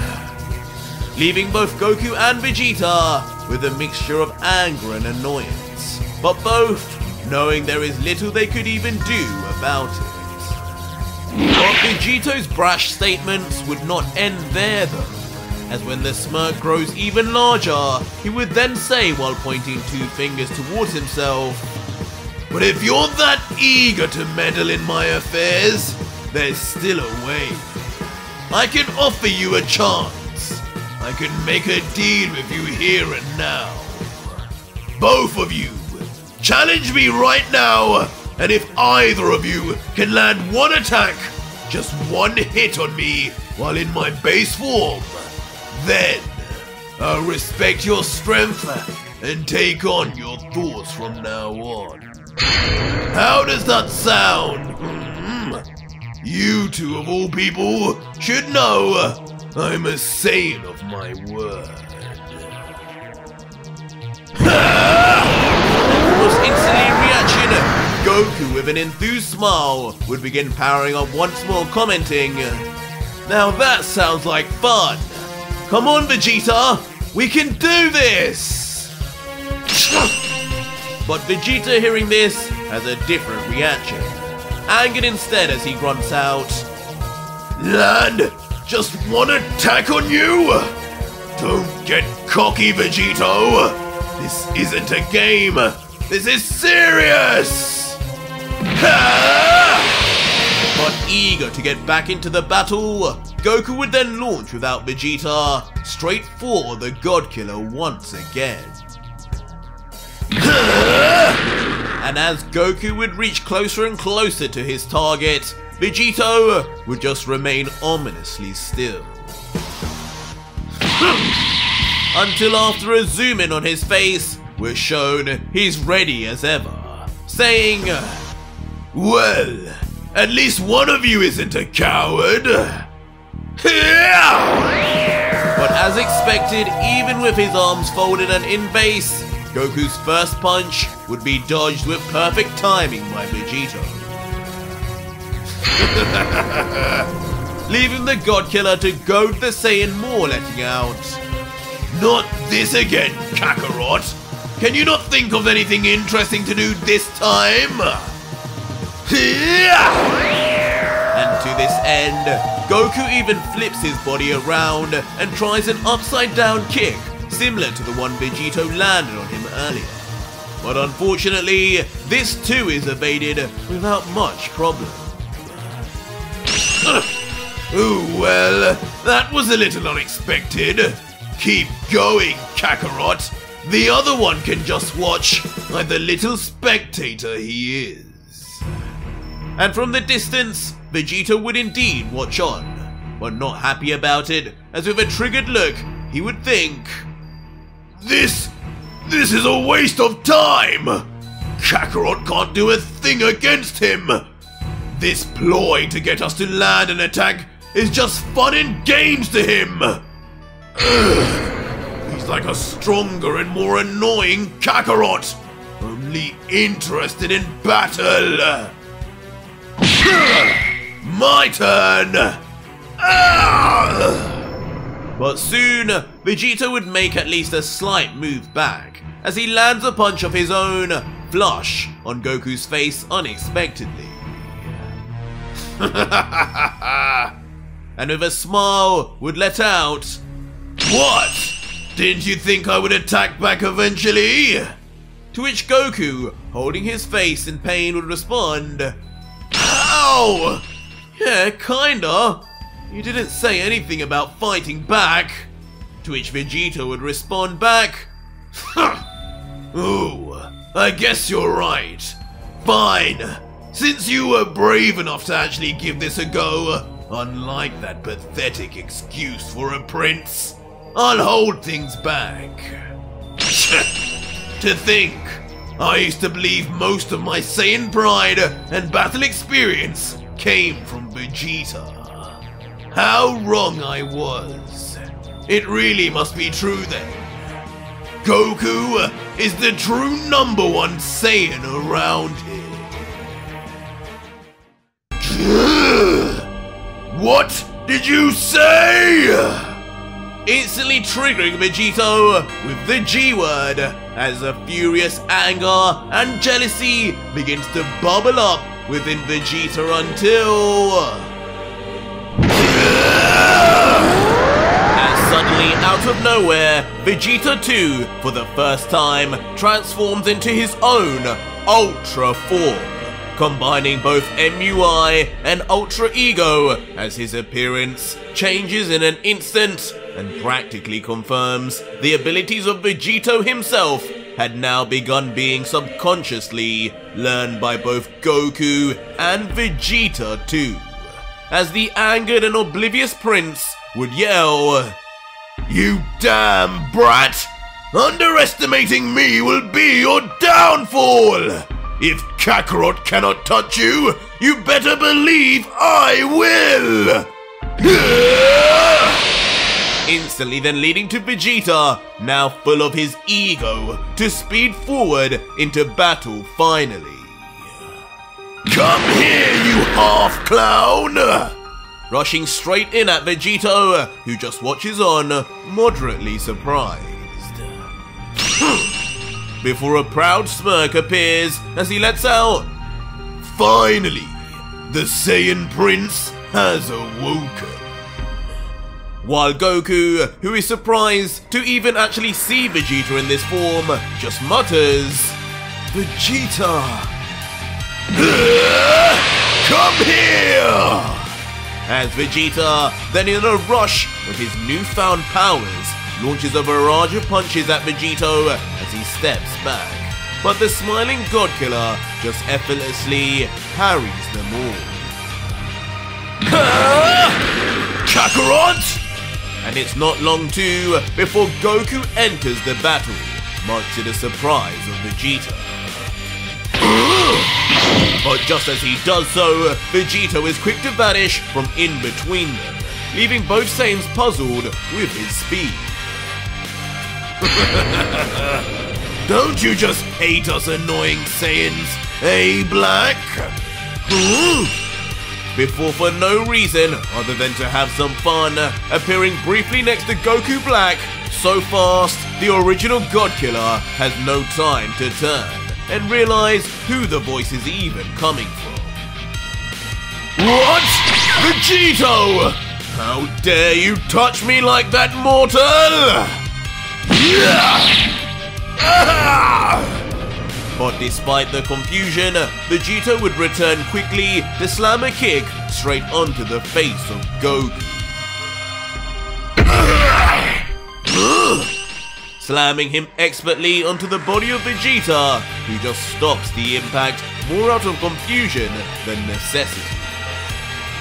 Leaving both Goku and Vegeta with a mixture of anger and annoyance, but both knowing there is little they could even do about it. But Vegito's brash statements would not end there though, as when the smirk grows even larger, he would then say while pointing 2 fingers towards himself, but if you're that eager to meddle in my affairs, there's still a way. I can offer you a chance. I can make a deal with you here and now. Both of you, challenge me right now, and if either of you can land one attack, just one hit on me while in my base form, then I'll respect your strength and take on your thoughts from now on. How does that sound? You two of all people should know I'm a Saiyan of my word. Almost instantly in reaction, Goku with an enthused smile would begin powering up once more, commenting, now that sounds like fun. Come on Vegeta, we can do this! But Vegeta hearing this has a different reaction, angered instead as he grunts out, land just one attack on you? Don't get cocky, Vegito. This isn't a game. This is serious. But eager to get back into the battle, Goku would then launch without Vegeta straight for the God Killer once again. And as Goku would reach closer and closer to his target, Vegito would just remain ominously still. Until after a zoom in on his face, we're shown he's ready as ever, saying, well, at least one of you isn't a coward. But as expected, even with his arms folded and in base, Goku's first punch would be dodged with perfect timing by Vegito. Leaving the God Killer to goad the Saiyan more, letting out, not this again, Kakarot! Can you not think of anything interesting to do this time? And to this end, Goku even flips his body around and tries an upside down kick, similar to the one Vegito landed on him earlier. But unfortunately, this too is evaded without much problem. Oh well, that was a little unexpected. Keep going, Kakarot. The other one can just watch like the little spectator he is. And from the distance, Vegeta would indeed watch on, but not happy about it, as with a triggered look, he would think, This is a waste of time! Kakarot can't do a thing against him! This ploy to get us to land an attack is just fun and games to him! He's like a stronger and more annoying Kakarot, only interested in battle! My turn! But soon, Vegeta would make at least a slight move back, as he lands a punch of his own, flush on Goku's face unexpectedly. And with a smile, would let out, "What? Didn't you think I would attack back eventually?" To which Goku, holding his face in pain, would respond, "Ow! Yeah, kinda. You didn't say anything about fighting back." To which Vegeta would respond back, "Ooh, I guess you're right. Fine. Since you were brave enough to actually give this a go, unlike that pathetic excuse for a prince, I'll hold things back." To think, I used to believe most of my Saiyan pride and battle experience came from Vegeta. How wrong I was. It really must be true then. Goku is the true #1 Saiyan around here. What did you say? Instantly triggering Vegito with the G word, as a furious anger and jealousy begins to bubble up within Vegeta until... And suddenly, out of nowhere, Vegeta 2, for the first time, transforms into his own Ultra form, combining both MUI and Ultra Ego, as his appearance changes in an instant and practically confirms the abilities of Vegito himself had now begun being subconsciously learned by both Goku and Vegeta too, as the angered and oblivious prince would yell, "You damn brat! Underestimating me will be your downfall! If Kakarot cannot touch you, you better believe I will!" Instantly then leading to Vegeta, now full of his ego, to speed forward into battle finally. "Come here, you half-clown!" Rushing straight in at Vegito, who just watches on, moderately surprised. Before a proud smirk appears as he lets out, "Finally, the Saiyan Prince has awoken." While Goku, who is surprised to even actually see Vegeta in this form, just mutters, "Vegeta! Come here!" As Vegeta, then in a rush of his newfound powers, launches a barrage of punches at Vegito as he steps back. But the smiling God Killer just effortlessly parries them all. Kakarot! And it's not long too before Goku enters the battle, much to the surprise of Vegeta. But just as he does so, Vegito is quick to vanish from in between them, leaving both Saiyans puzzled with his speed. Don't you just hate us annoying Saiyans, eh, Black? Before, for no reason other than to have some fun, appearing briefly next to Goku Black, so fast the original God Killer has no time to turn and realize who the voice is even coming from. What? Vegito! How dare you touch me like that, mortal! But despite the confusion, Vegeta would return quickly to slam a kick straight onto the face of Goku. Slamming him expertly onto the body of Vegeta, who just stops the impact more out of confusion than necessity.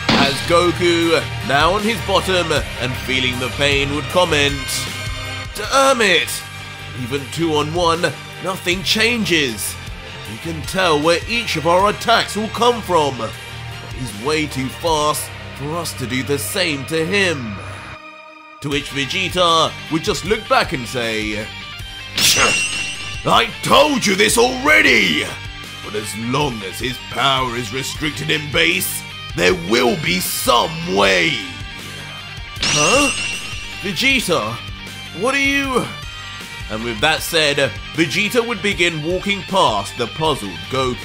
As Goku, now on his bottom and feeling the pain, would comment, "Damn it! Even 2-on-1, nothing changes. You can tell where each of our attacks will come from, but he's way too fast for us to do the same to him." To which Vegeta would just look back and say, "I told you this already! But as long as his power is restricted in base, there will be some way." Huh? Vegeta, what are you... And with that said, Vegeta would begin walking past the puzzled Goku,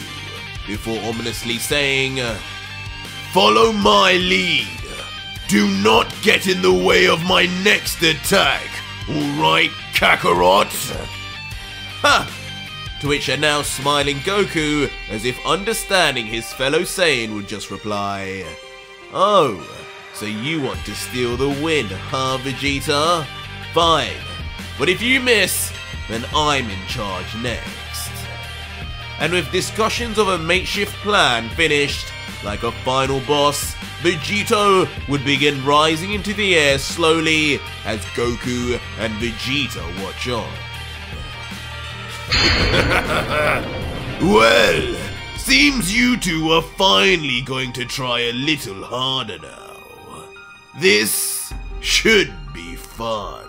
before ominously saying, Follow my lead. Do not get in the way of my next attack. Alright, Kakarot? Ha! To which a now smiling Goku, as if understanding his fellow Saiyan, would just reply, Oh, so you want to steal the win, huh, Vegeta? Fine, but if you miss, then I'm in charge next. And with discussions of a makeshift plan finished, like a final boss, Vegito would begin rising into the air slowly as Goku and Vegeta watch on. Well, seems you two are finally going to try a little harder now. This should be fun.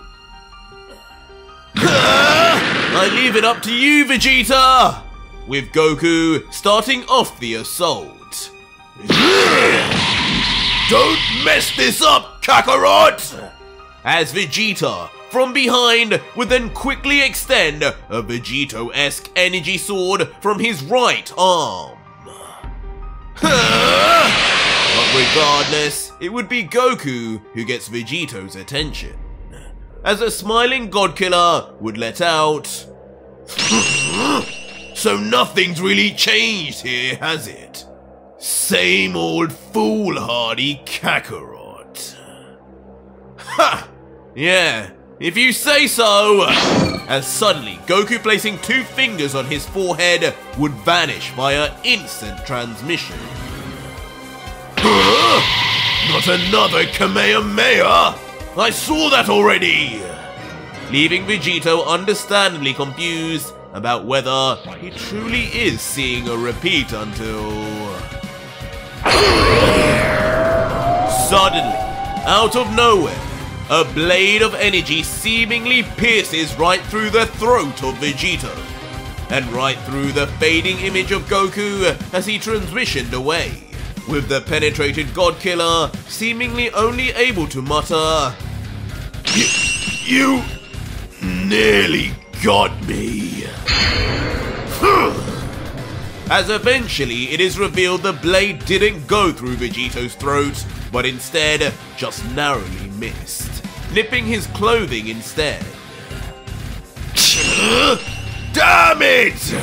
I leave it up to you, Vegeta! With Goku starting off the assault. Don't mess this up, Kakarot! As Vegeta, from behind, would then quickly extend a Vegito-esque energy sword from his right arm. But regardless, it would be Goku who gets Vegito's attention, as a smiling Godkiller would let out, So nothing's really changed here, has it? Same old foolhardy Kakarot. Ha! Yeah, if you say so! As suddenly, Goku placing 2 fingers on his forehead would vanish via instant transmission. Not another Kamehameha! I saw that already! Leaving Vegito understandably confused about whether he truly is seeing a repeat until... Suddenly, out of nowhere, a blade of energy seemingly pierces right through the throat of Vegito, and right through the fading image of Goku as he transitioned away, with the penetrated Godkiller seemingly only able to mutter, You nearly got me. As eventually it is revealed the blade didn't go through Vegito's throat, but instead just narrowly missed, nipping his clothing instead. Damn it!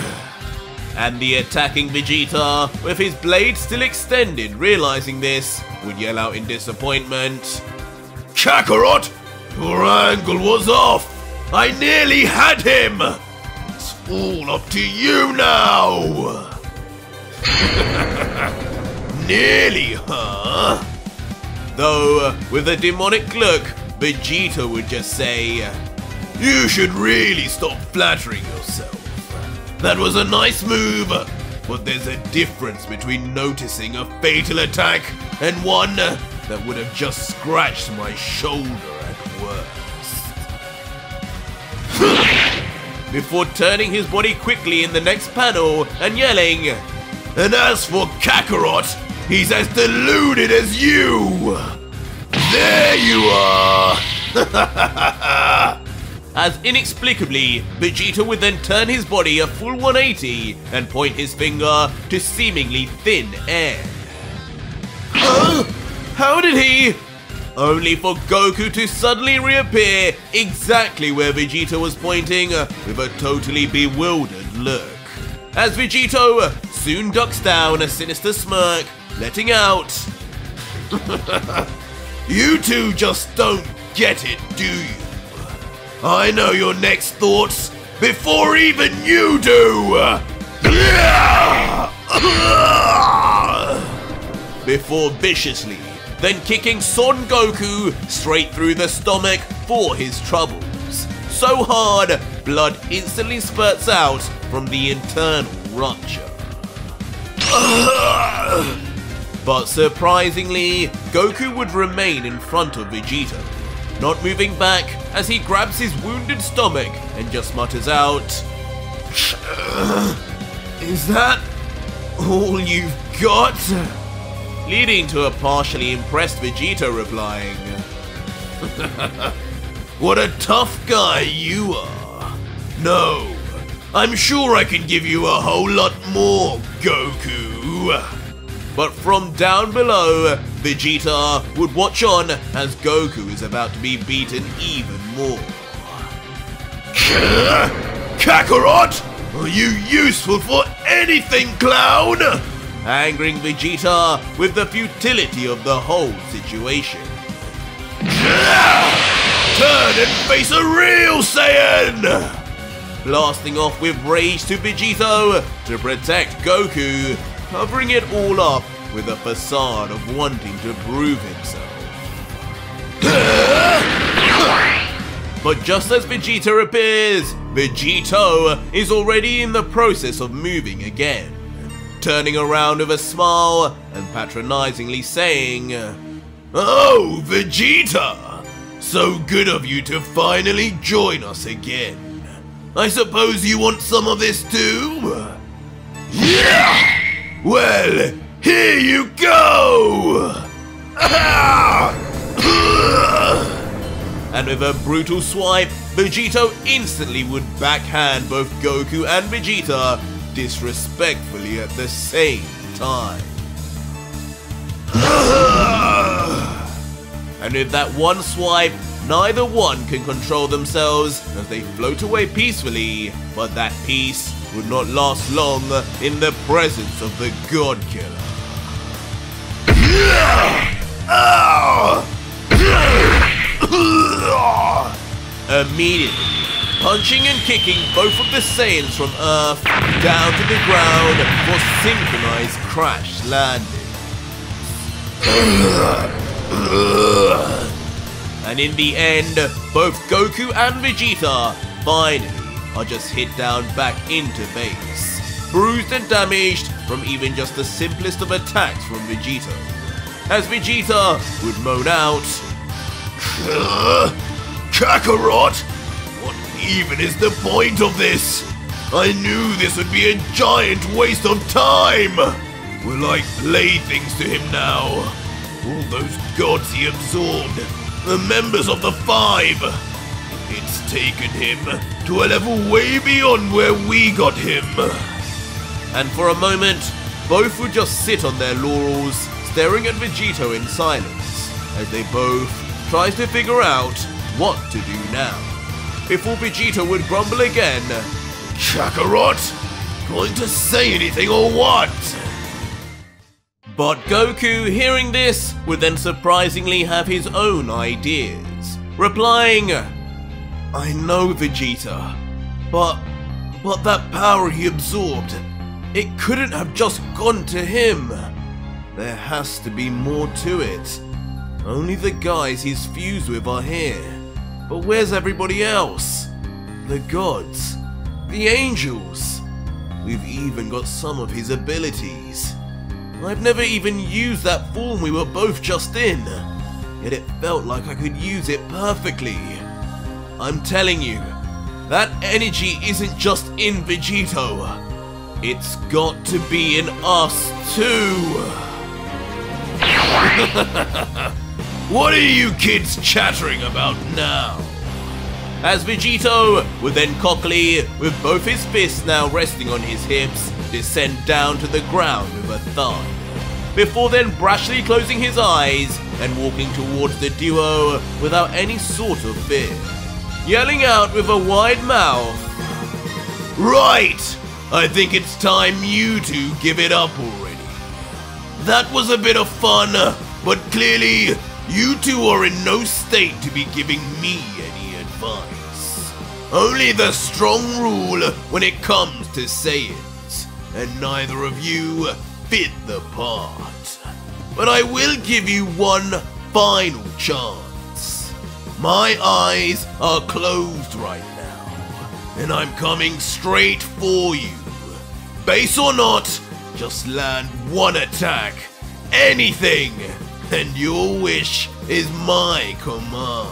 And the attacking Vegeta, with his blade still extended, realizing this, would yell out in disappointment, Kakarot, your angle was off! I nearly had him! It's all up to you now! Nearly, huh? Though, with a demonic look, Vegeta would just say, You should really stop flattering yourself. That was a nice move, but there's a difference between noticing a fatal attack and one that would have just scratched my shoulder at worst. before turning his body quickly in the next panel and yelling, And as for Kakarot, he's as deluded as you! There you are! As inexplicably, Vegeta would then turn his body a full 180 and point his finger to seemingly thin air. Huh? How did he? Only for Goku to suddenly reappear exactly where Vegeta was pointing with a totally bewildered look. As Vegito soon ducks down a sinister smirk, letting out, You two just don't get it, do you? I know your next thoughts before even you do! Before viciously, then kicking Son Goku straight through the stomach for his troubles. So hard, blood instantly spurts out from the internal rupture. But surprisingly, Goku would remain in front of Vegeta, not moving back as he grabs his wounded stomach and just mutters out, Is that all you've got? Leading to a partially impressed Vegeta replying, what a tough guy you are. No, I'm sure I can give you a whole lot more, Goku. But from down below, Vegeta would watch on as Goku is about to be beaten even more. Kakarot! Are you useful for anything, clown? Angering Vegeta with the futility of the whole situation. Turn and face a real Saiyan! Blasting off with rage to Vegito to protect Goku, covering it all up with a facade of wanting to prove himself. But just as Vegeta appears, Vegito is already in the process of moving again, turning around with a smile and patronizingly saying, "Oh, Vegeta! So good of you to finally join us again. I suppose you want some of this too? Yeah! Well, here you go!" And with a brutal swipe, Vegito instantly would backhand both Goku and Vegeta disrespectfully at the same time. And with that one swipe, neither one can control themselves as they float away peacefully, but that peace would not last long in the presence of the God Killer. Immediately, punching and kicking both of the Saiyans from Earth down to the ground for synchronized crash landing. And in the end, both Goku and Vegeta finally are just hit down back into base, bruised and damaged from even just the simplest of attacks from Vegito, as Vegeta would moan out, "Kakarot! What even is the point of this? I knew this would be a giant waste of time! We're like playthings to him now. All those gods he absorbed, the members of the Five. It's taken him to a level way beyond where we got him." And for a moment, both would just sit on their laurels, staring at Vegito in silence, as they both tried to figure out what to do now, before Vegito would grumble again, "Kakarot, going to say anything or what?" But Goku, hearing this, would then surprisingly have his own ideas, replying, "I know, Vegeta, but that power he absorbed, it couldn't have just gone to him. There has to be more to it. Only the guys he's fused with are here. But where's everybody else? The gods, the angels. We've even got some of his abilities. I've never even used that form we were both just in, yet it felt like I could use it perfectly. I'm telling you, that energy isn't just in Vegito. It's got to be in us too." What are you kids chattering about now? As Vegito would then cockily, with both his fists now resting on his hips, descend down to the ground with a thud, before then brashly closing his eyes and walking towards the duo without any sort of fear, yelling out with a wide mouth, "Right! I think it's time you two give it up already. That was a bit of fun, but clearly you two are in no state to be giving me any advice. Only the strong rule when it comes to Saiyans, and neither of you fit the part. But I will give you one final chance. My eyes are closed right now, and I'm coming straight for you. Base or not, just land one attack. Anything, and your wish is my command."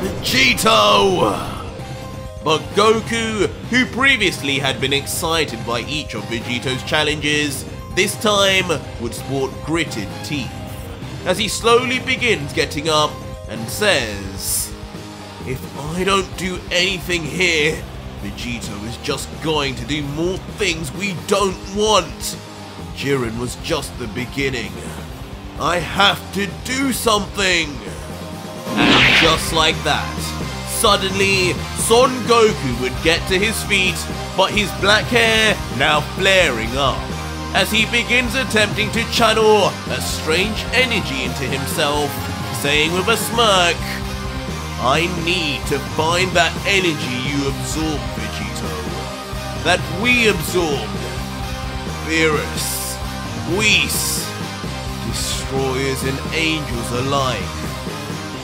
Vegito! But Goku, who previously had been excited by each of Vegito's challenges, this time would sport gritted teeth, as he slowly begins getting up and says, "If I don't do anything here, Vegito is just going to do more things we don't want. Jiren was just the beginning. I have to do something." And just like that, suddenly Son Goku would get to his feet, but his black hair now flaring up, as he begins attempting to channel a strange energy into himself, saying with a smirk, "I need to find that energy you absorbed, Vegito. That we absorbed. Beerus, Whis, destroyers and angels alike.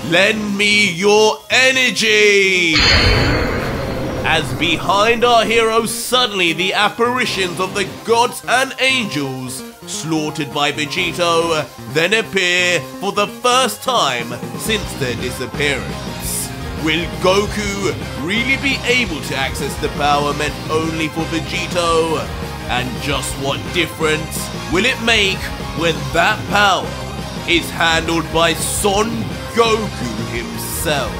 Lend me your energy!" As behind our heroes, suddenly the apparitions of the gods and angels slaughtered by Vegito then appear for the first time since their disappearance. Will Goku really be able to access the power meant only for Vegito? And just what difference will it make when that power is handled by Son Goku himself?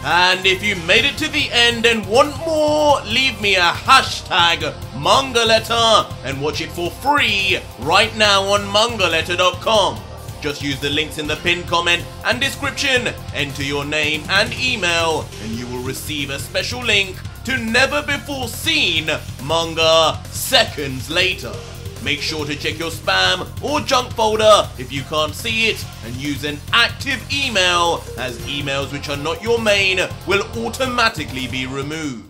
And if you made it to the end and want more, leave me a hashtag manga letter and watch it for free right now on mangaletter.com. Just use the links in the pinned comment and description, enter your name and email, and you will receive a special link to never before seen manga seconds later. Make sure to check your spam or junk folder if you can't see it, and use an active email, as emails which are not your main will automatically be removed.